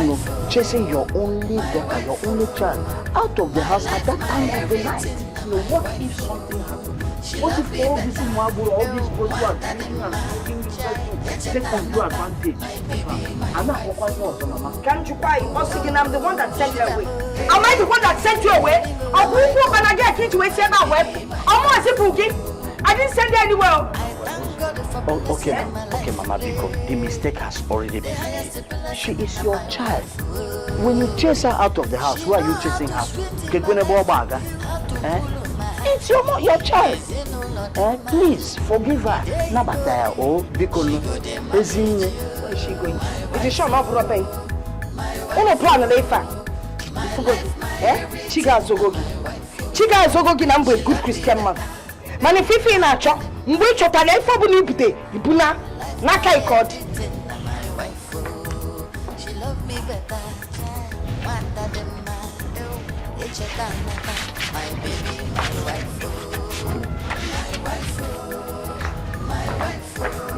chasing your only daughter, your only child, out of the house at that time of the night. What if something happened? What if all this marble, all these boys who are drinking and smoking take undue advantage? I'm not Mama. Can't you cry? I'm the one that sent you away. Am I the one that sent you away? Or who can I get to say my web? I didn't send you anywhere. Okay, Mama, because the mistake has already been made. She is your child. When you chase her out of the house, who are you chasing her? It's your child. Please forgive her. Nabataya, because where is she going? It is sure not for a pay. No plan of Lefa. Chiga Zogogi, I'm a good Christian man. Manififi na cho, mwe tale fa bu ni bute, ibuna na kai code.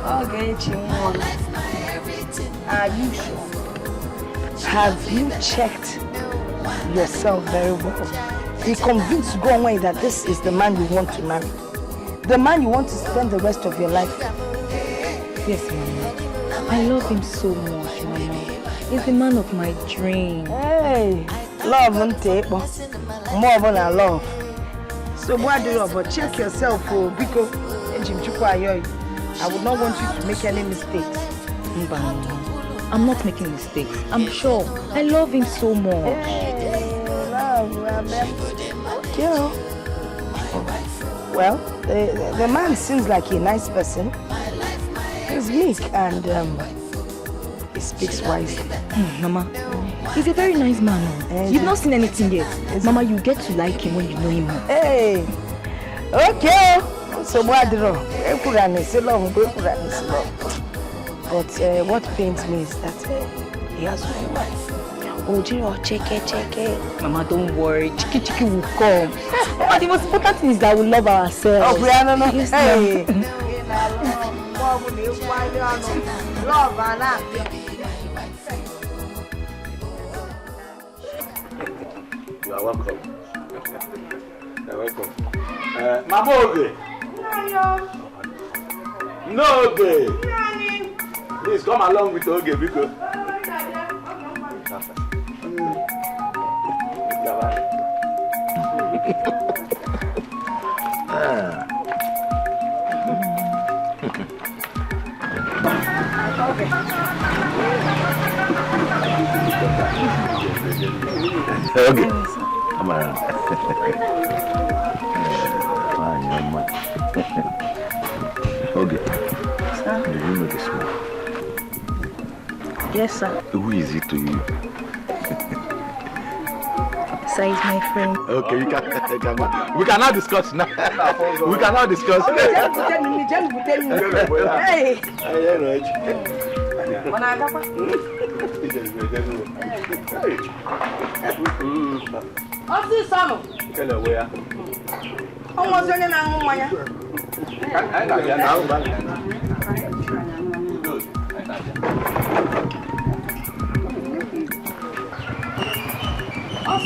Okay, Chimon. Are you sure? Have you checked yourself very well? Be convinced to go away that this is the man you want to marry. The man you want to spend the rest of your life. Yes, Mama. I love him so much, Mama. He's the man of my dream. Hey, love and take more than I love. So what do you but check yourself for because I would not want you to make any mistakes. I'm not making mistakes. I'm sure. I love him so much. Hey, love, yeah. Well, the man seems like a nice person. He's meek and he speaks wisely. Mama, he's a very nice man. You've not seen anything yet. Mama, you get to like him when you know him. Hey, okay. So what do But what pains me is that he has one wife. Oh, check it. Mama, don't worry. Chiki will come. Mama, the most important thing is that we love ourselves. Oh, Brianna, no. Yes, hey. Love and You are welcome. You're welcome. Mama Oge. No Oge. Please come along with Oge because. Okay. Come on. Okay. Sir? Do you know this man? Yes, sir. Who is he to you? Sir, he's my friend. Okay, we cannot discuss now. We cannot discuss. Hey.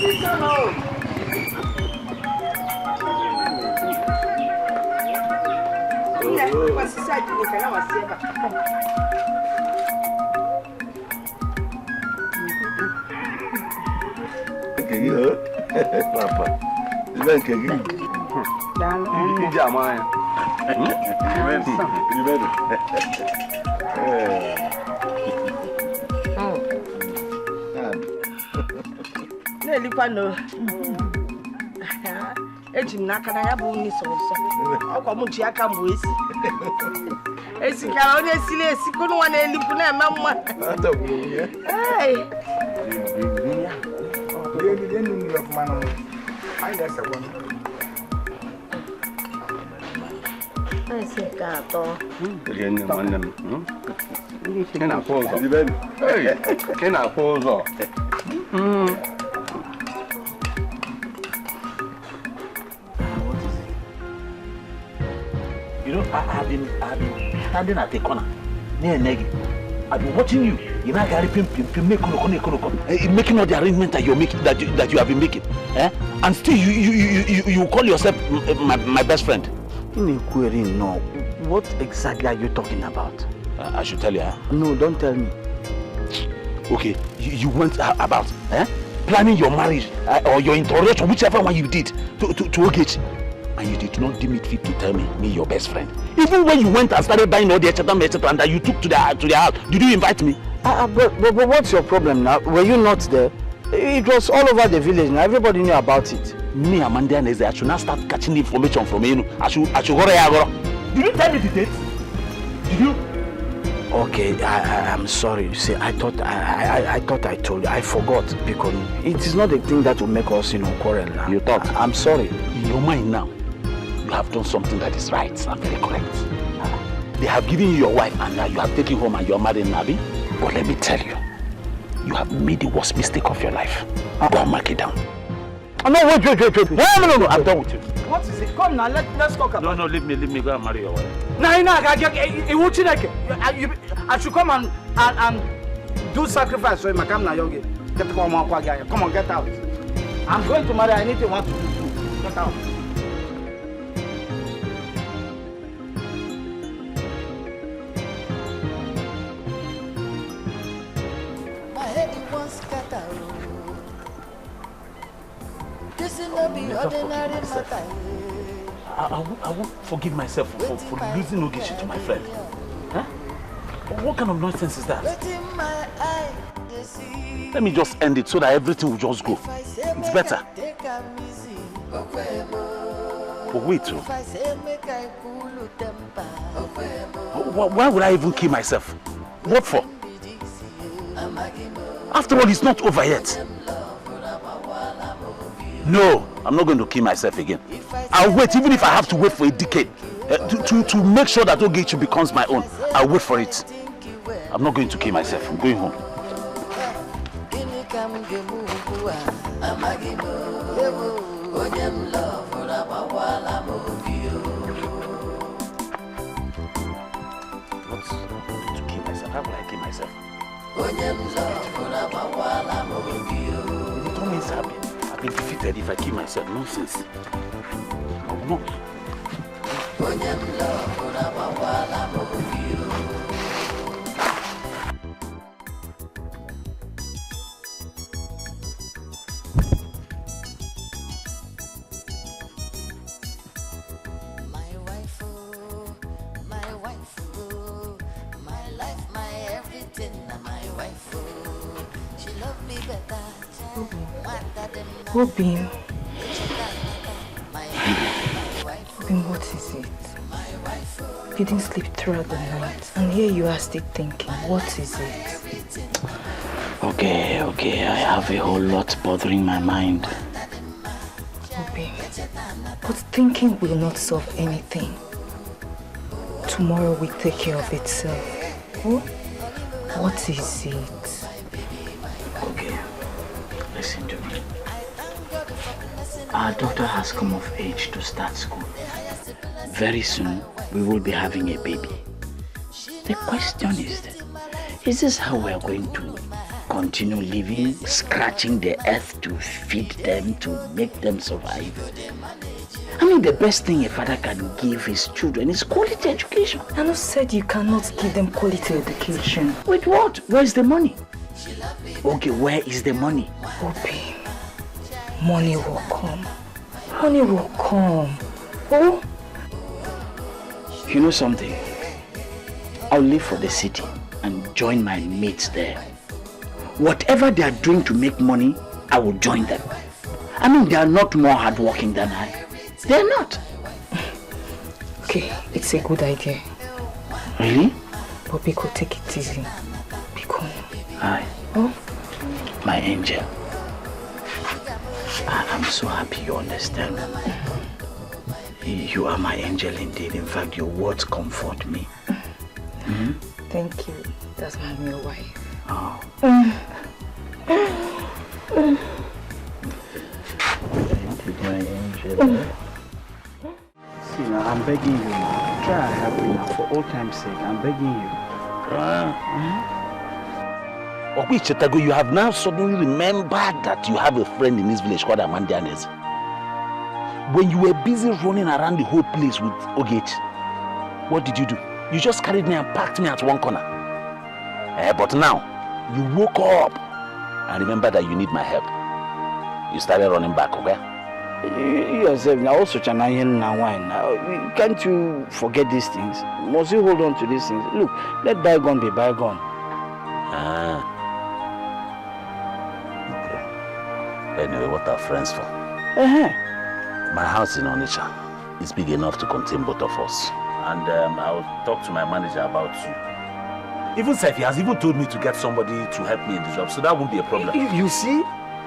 Sit down now. Papa, you like again? Ejim n'aka na ya bụ nni sọsọ. Ọkwa m ji aka m esi. Esikara onye esili esiku nwa na-elipụ na-eme mma. You know, I've been standing at the corner near Negi. I've been watching you. You know, making all the arrangements that you're making, that you have been making, and still you call yourself my best friend. No. What exactly are you talking about? I should tell you. No, don't tell me. Okay, you went about planning your marriage or your introduction, whichever one you did, to Ogechi. And you did not deem it fit to tell me your best friend. Even when you went and started buying all the etc. and that you took to the house, did you invite me? But what's your problem now? Were you not there? It was all over the village now. Everybody knew about it. Me, Amanda, and I should now start catching information from you. I should go there. Did you tell me the date? Did you? Okay, I'm sorry. You see, I thought I told you. I forgot because it is not a thing that will make us, quarrel now. You thought? I'm sorry. In your mind now, you have done something that is right and very correct. They have given you your wife and now you have taken home and you are married Nabi. But let me tell you, you have made the worst mistake of your life. Go and mark it down. No, wait. No, I'm done with you. What is it? Come now, let's talk about it. No, leave me, go and marry your wife. I should come and do sacrifice for him. Come on, get out. I'm going to marry. I need to want to do. Get out. My head was scattered. This is not be ordinary matter. I won't forgive myself for losing Ogechi to my friend. Huh? What kind of nonsense is that? Let me just end it so that everything will just go. It's better. But wait, why would I even kill myself? What for? After all, it's not over yet. No, I'm not going to kill myself again. I'll wait, even if I have to wait for a decade to make sure that Ogechi becomes my own. I'll wait for it. I'm not going to kill myself. I'm going home. What? To kill myself? How would I kill myself? It don't mean happy. I'll be defeated if I kill myself. Nonsense. I will not. Obin, what is it? You didn't sleep throughout the night, and here you are still thinking. What is it? Okay, I have a whole lot bothering my mind. Obin, but thinking will not solve anything. Tomorrow will take care of itself. What is it? Okay, listen to me. Our daughter has come of age to start school. Very soon, we will be having a baby. The question is this how we are going to continue living, scratching the earth to feed them, to make them survive? I mean, the best thing a father can give his children is quality education. I know said you cannot give them quality education. With what? Where's the money? Okay, where is the money? Obi, money will come. Money will come. Oh? You know something? I'll leave for the city and join my mates there. Whatever they are doing to make money, I will join them. I mean, they are not more hardworking than I. They are not. Okay, it's a good idea. Really? But Biko, take it easy. Biko. Hi. Oh? My angel. I'm so happy you understand. You are my angel indeed. In fact, your words comfort me. Mm-hmm. Thank you. That's my new wife. Oh. Thank you, my angel. See now, I'm begging you now. Try and help me now. For all time's sake, I'm begging you. Chetago, you have now suddenly remembered that you have a friend in this village called Amandianes. When you were busy running around the whole place with Ogech, what did you do? You just carried me and packed me at one corner. But now, you woke up and remember that you need my help. You started running back, okay? You yourself now also now. Can't you forget these things? Must you hold on to these things? Look, let bygone be bygone. Okay. Anyway, what are friends for? My house in Onitsha is big enough to contain both of us. And I'll talk to my manager about you. Even Seth, he has even told me to get somebody to help me in the job, so that won't be a problem. You see?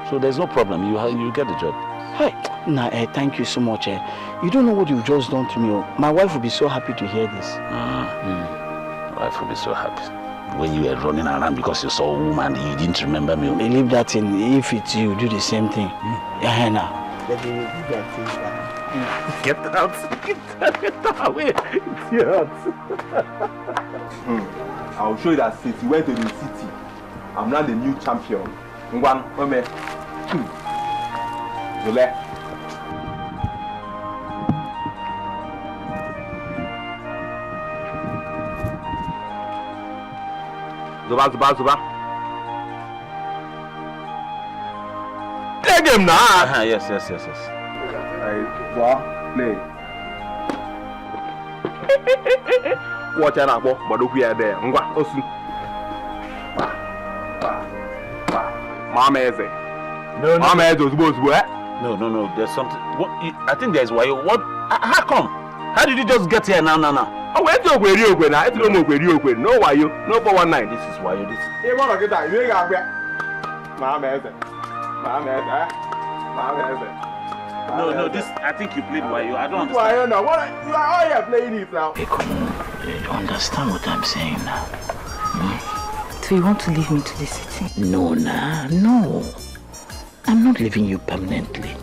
So there's no problem. You get the job. Hi. Nah, thank you so much. You don't know what you've just done to me. My wife will be so happy to hear this. My wife will be so happy. When you were running around because you saw a woman, you didn't remember me. Leave that in. If it's you, do the same thing. Yeah, now. Get out. Get away. It's your I'll show you that since you went to the city, I'm now the new champion. One, Zule. Zuba. Take him now. Yes. Play. Watch out, but look here there. Mama is it? No. Mama is supposed to. No. There's something. I think there's why. What? How come? How did you just get here now? Oh, wait till we're real. I don't know where you no why you. No for 1 night. This is why you. Hey, what get that? You got Mama is it? No, this. I think you played why you. I don't understand. Why you know? What? You are all here playing it now. Hey, come on. You understand what I'm saying now? So you want to leave me to the city? No. I'm not leaving you permanently.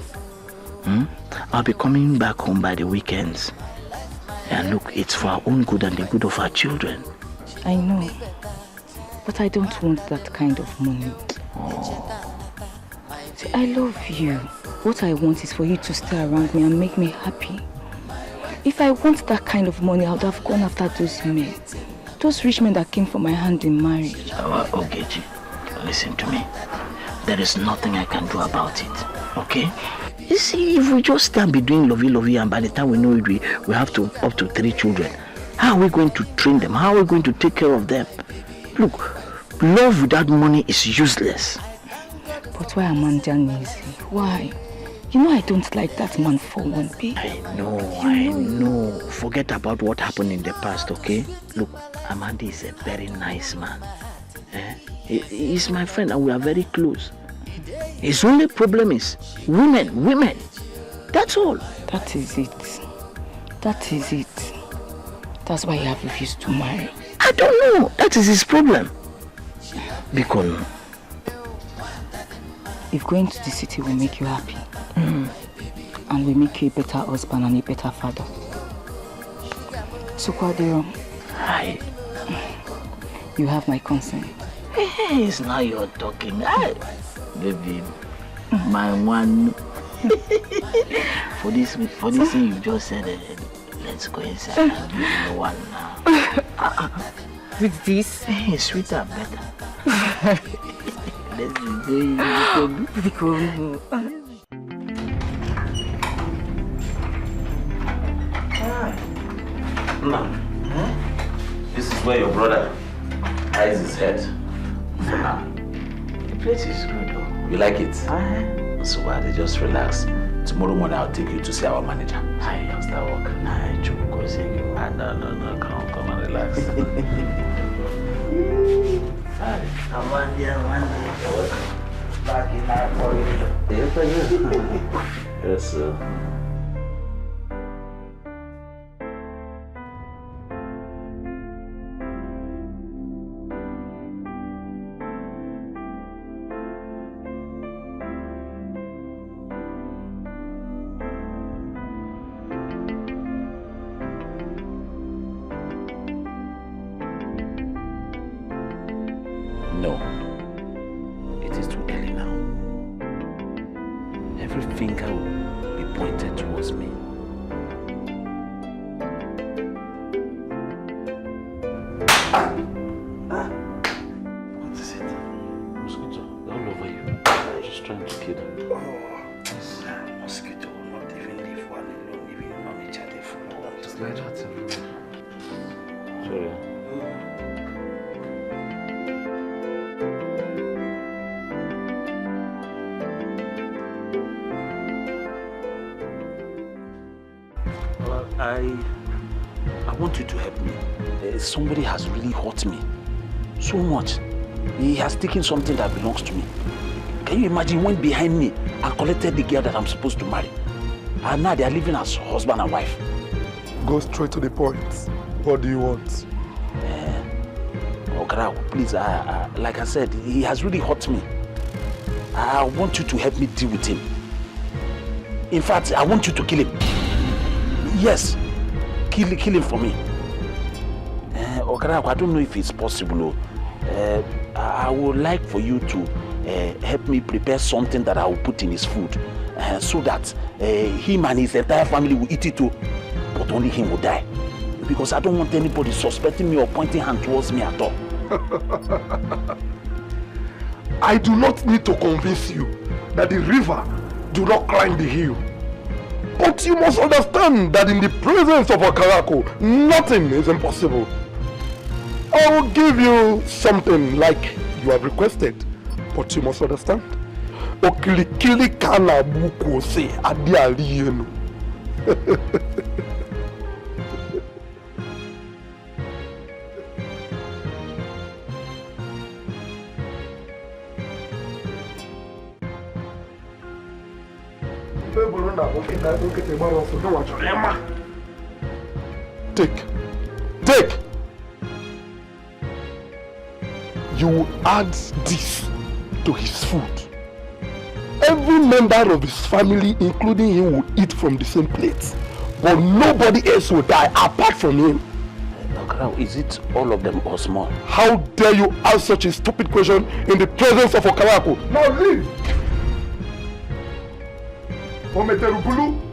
I'll be coming back home by the weekends. And look, it's for our own good and the good of our children. I know. But I don't want that kind of money. See, I love you. What I want is for you to stay around me and make me happy. If I want that kind of money, I would have gone after those men. Those rich men that came from my hand in marriage. Ogechi, listen to me. There is nothing I can do about it, okay? You see, if we just can't be doing lovey and by the time we know it, we have to up to 3 children. How are we going to train them? How are we going to take care of them? Look, love without money is useless. But why Amanda Nisi? Why? You know I don't like that man for one bit. I know. Forget about what happened in the past, okay? Look, Amanda is a very nice man. He's my friend and we are very close. His only problem is women. That's all. That is it. That's why he have refused to marry. I don't know. That is his problem. Because if going to the city will make you happy, and will make you a better husband and a better father, so Kwadiro, you have my consent. It's now you're talking. Baby, my one. for this thing you just said, let's go inside and give me one now. With this? Hey, sweeter, better. Let's go. No. This is where your brother hides his head for now. The place is good though. You like it? So why they just relax. Tomorrow morning I'll take you to see our manager. Hi, how's that work? Nah, you go see you. No, come and relax. Amanda. You're welcome. Back in our Yes, sir. No, it is too early now. Every finger will be pointed towards me. What is it? Mosquito, they're all over you. I'm just trying to kill them. Mosquito will not even leave one alone, even mommy chatting for one. Just like that. Sorry. I want you to help me. Somebody has really hurt me. So much. He has taken something that belongs to me. Can you imagine? He went behind me and collected the girl that I'm supposed to marry. And now they are living as husband and wife. Go straight to the point. What do you want? Okra, please, like I said, he has really hurt me. I want you to help me deal with him. In fact, I want you to kill him. Yes, kill him for me. Okra, I don't know if it's possible. I would like for you to help me prepare something that I will put in his food so that him and his entire family will eat it too, but only him will die. Because I don't want anybody suspecting me or pointing hand towards me at all. I do not need to convince you that the river do not climb the hill. But you must understand that in the presence of Okarako, nothing is impossible. I will give you something like you have requested, but you must understand. Okilikili kana buko se adi aliyenu. Take. You will add this to his food. Every member of his family, including him, will eat from the same plate. But nobody else will die apart from him. Is it all of them or small? How dare you ask such a stupid question in the presence of Okarako? Now leave! Ometerubulu.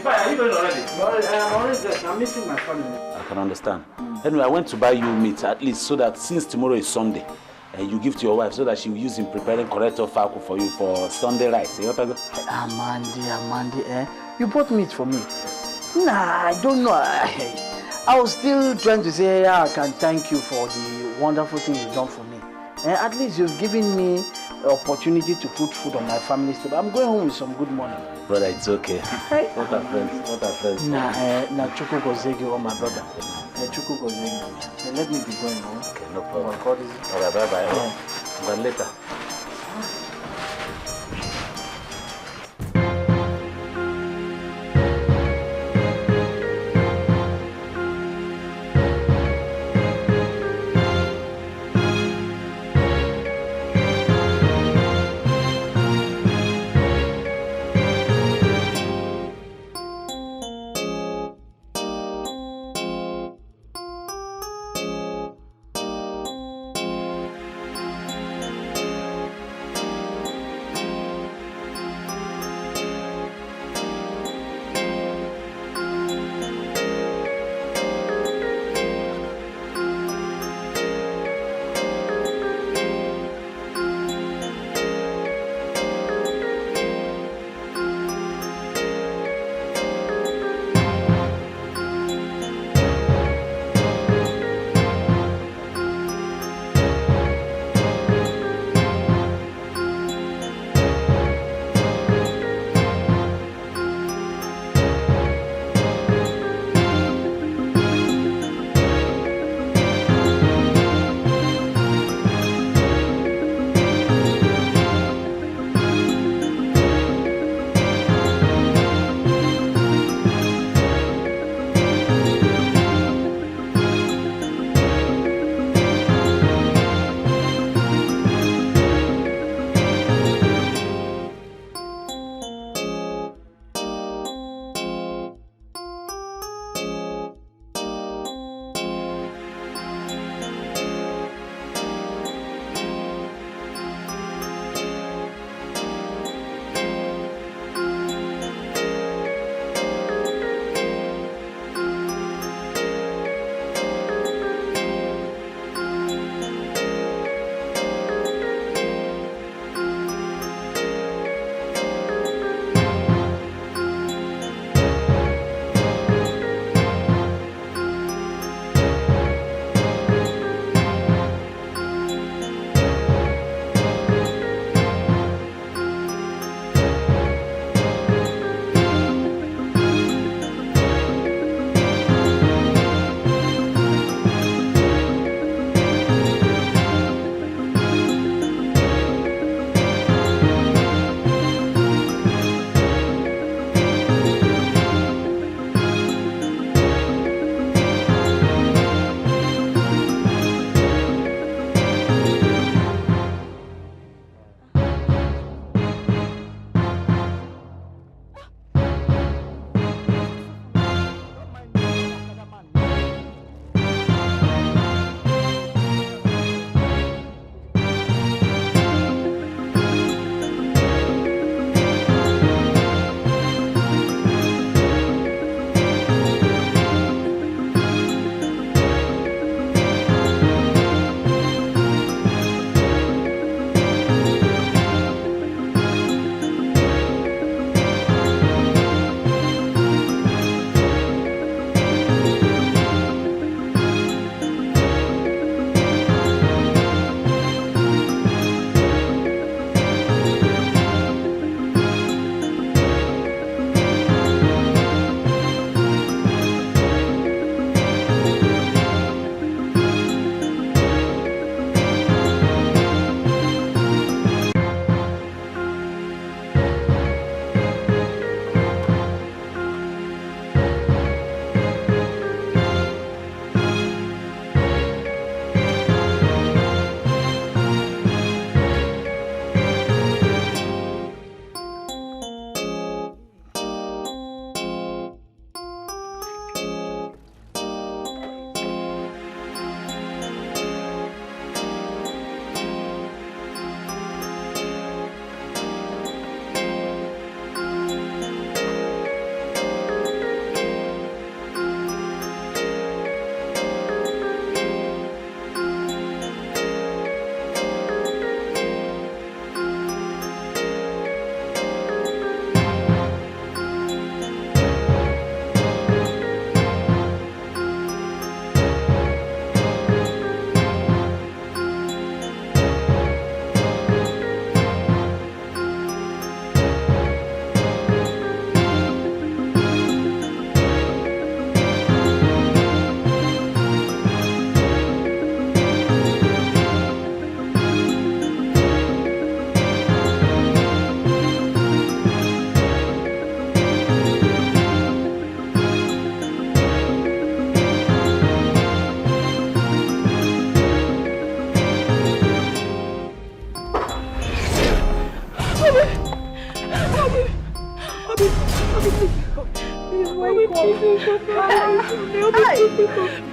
Are you going already? No, I'm already there. I'm missing my family. I can understand. Anyway, I went to buy you meat at least so that since tomorrow is Sunday, you give to your wife so that she will use in preparing correct falco for you for Sunday rice. Amandi, you bought meat for me. Nah, I don't know. I was still trying to say I can thank you for the wonderful thing you've done for me. At least you've given me the opportunity to put food on my family's table. I'm going home with some good money. Brother, it's okay. What are friends? Nah, Chuku Gozegi or my brother. Chuku Gozegi. Let me be going home. Okay, no problem. Alright, bye-bye. Yeah. But later.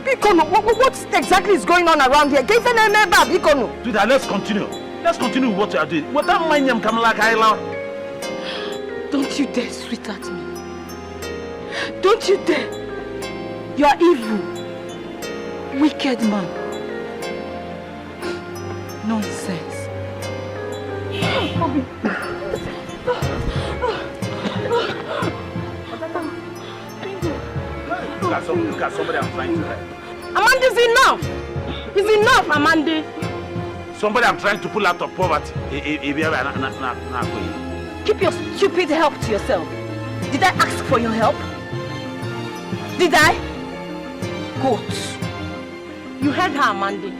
Bikono, what exactly is going on around here? Sweetheart, let's continue. Let's continue with what you are doing. Without my name, come like Ayla. Don't you dare sweetheart me. Don't you dare. You are evil. Wicked man. Nonsense. Look at somebody I'm trying to help. Amanda, is enough. It's enough, Amanda. Somebody I'm trying to pull out of poverty. Keep your stupid help to yourself. Did I ask for your help? Did I? Goat. You heard her, Amanda.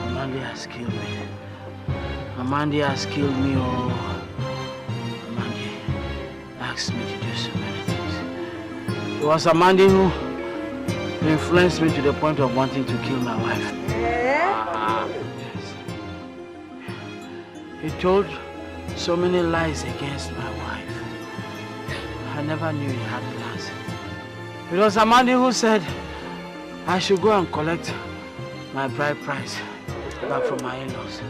Amanda has killed me. Amanda has killed me, oh. Amanda asked me to do so many things. It was Amanda who influenced me to the point of wanting to kill my wife. Yes. He told so many lies against my wife. I never knew he had plans. It was Amanda who said I should go and collect my bride price back from my in-laws.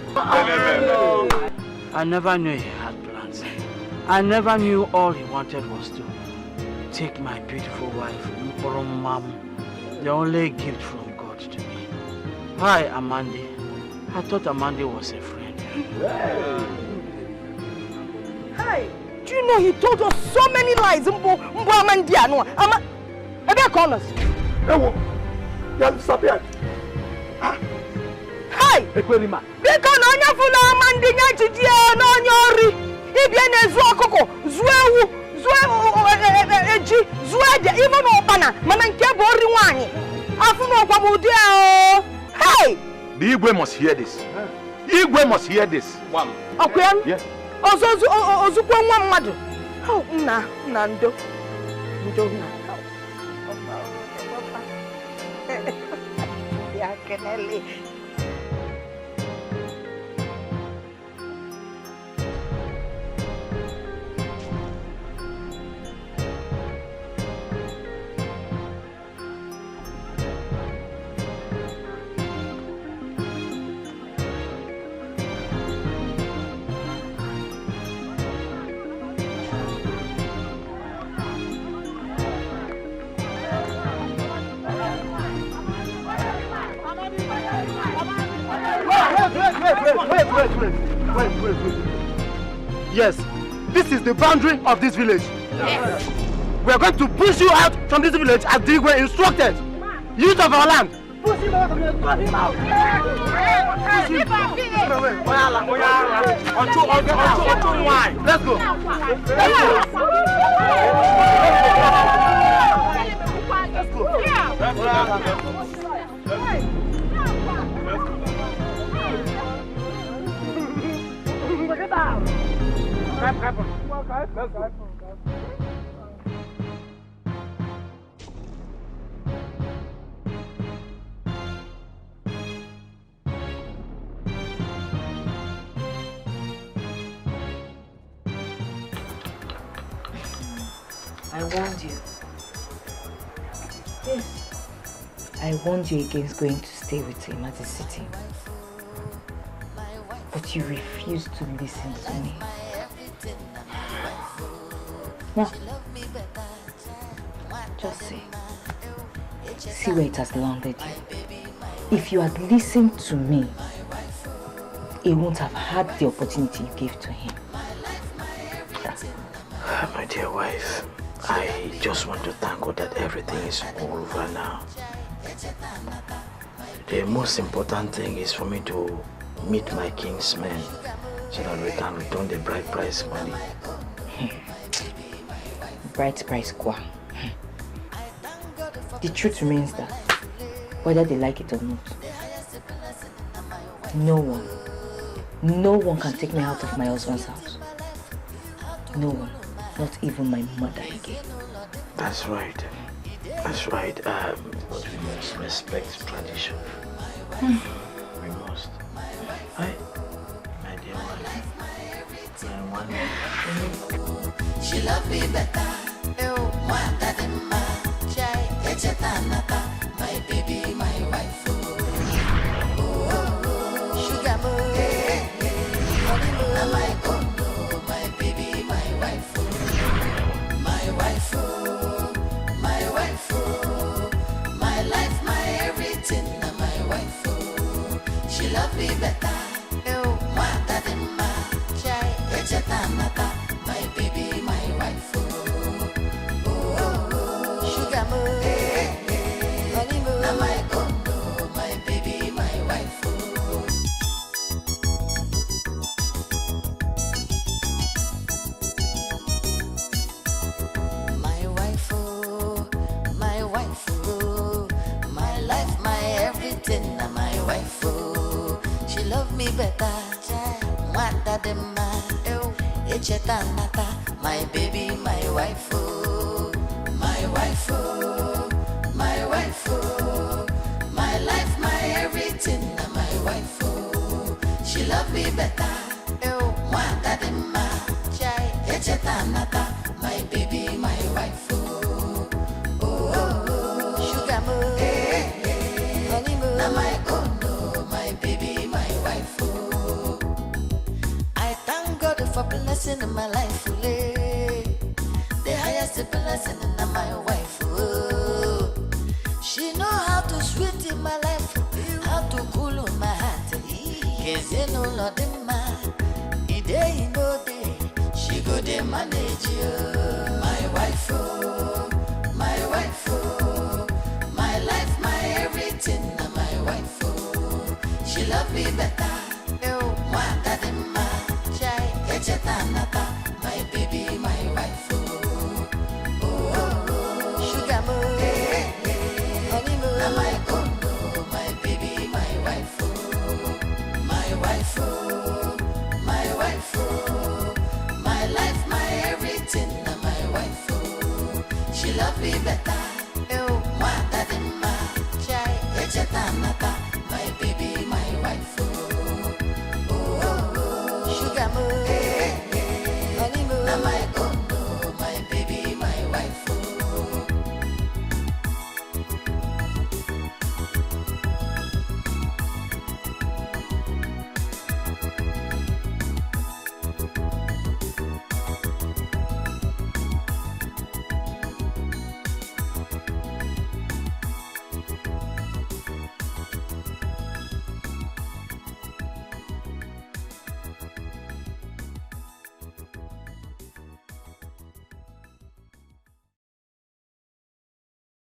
I never knew he had plans. I never knew all he wanted was to take my beautiful wife, Mom, the only gift from God to me. Hi, Amanda. I thought Amanda was a friend. Hi, do you know he told us so many lies? Hi! Because no fula Amanda nyachitia no nyori. Ibiene zuo koko, zuewu, eji, zuede, even opana, mananke bori wani. Afuno kwa mudia o. Hey! The Igwe must hear this. Igwe must hear this. Okay? Yes. Ozukwa nwa mmadu. Oh, ndo. Ya kenele. Wait. Yes, this is the boundary of this village. Yes. We are going to push you out from this village as they were instructed. Use of our land. Push him out. Push him out. Let's go. I warned you. Yes. I warned you against going to stay with him at the city. But you refused to listen to me. Now, just see where it has landed you. If you had listened to me, he won't have had the opportunity you gave to him. My dear wife, I just want to thank God that everything is over now. The most important thing is for me to meet my kinsmen so that we can return the bride price money. Bride price kwa. The truth remains that whether they like it or not, no one, No one can take me out of my husband's house. No one. Not even my mother again. That's right. That's right. But we must respect tradition. We must. My dear wife. She love me better. My baby, my wife. Sugar boy. My condo, my baby, my wife. My wife. My wife. My life, my everything. My wife. She love me better. My baby, my wife. Sugar boy. My condo, my baby, my wife. My wife, my wife, my life, my everything. My wife, she love me better. My baby, my wife, my wife, my wife, my life, my everything. My wife, she love me better. My baby, my wife. Sugar boy, my condo, my baby, my wife. I thank God for blessing in my life. The highest blessing in my wife. She know how to sweet in my life, how to cool my heart. Cause you know Lord in my day, no day, she go dey manage you. My wife, my wife, my life, my everything. My wife, she love me better. My baby, my wife. Sugar boy, my condo, my baby, my wife. My wife, my wife, my life, my everything. My wife, she love me better.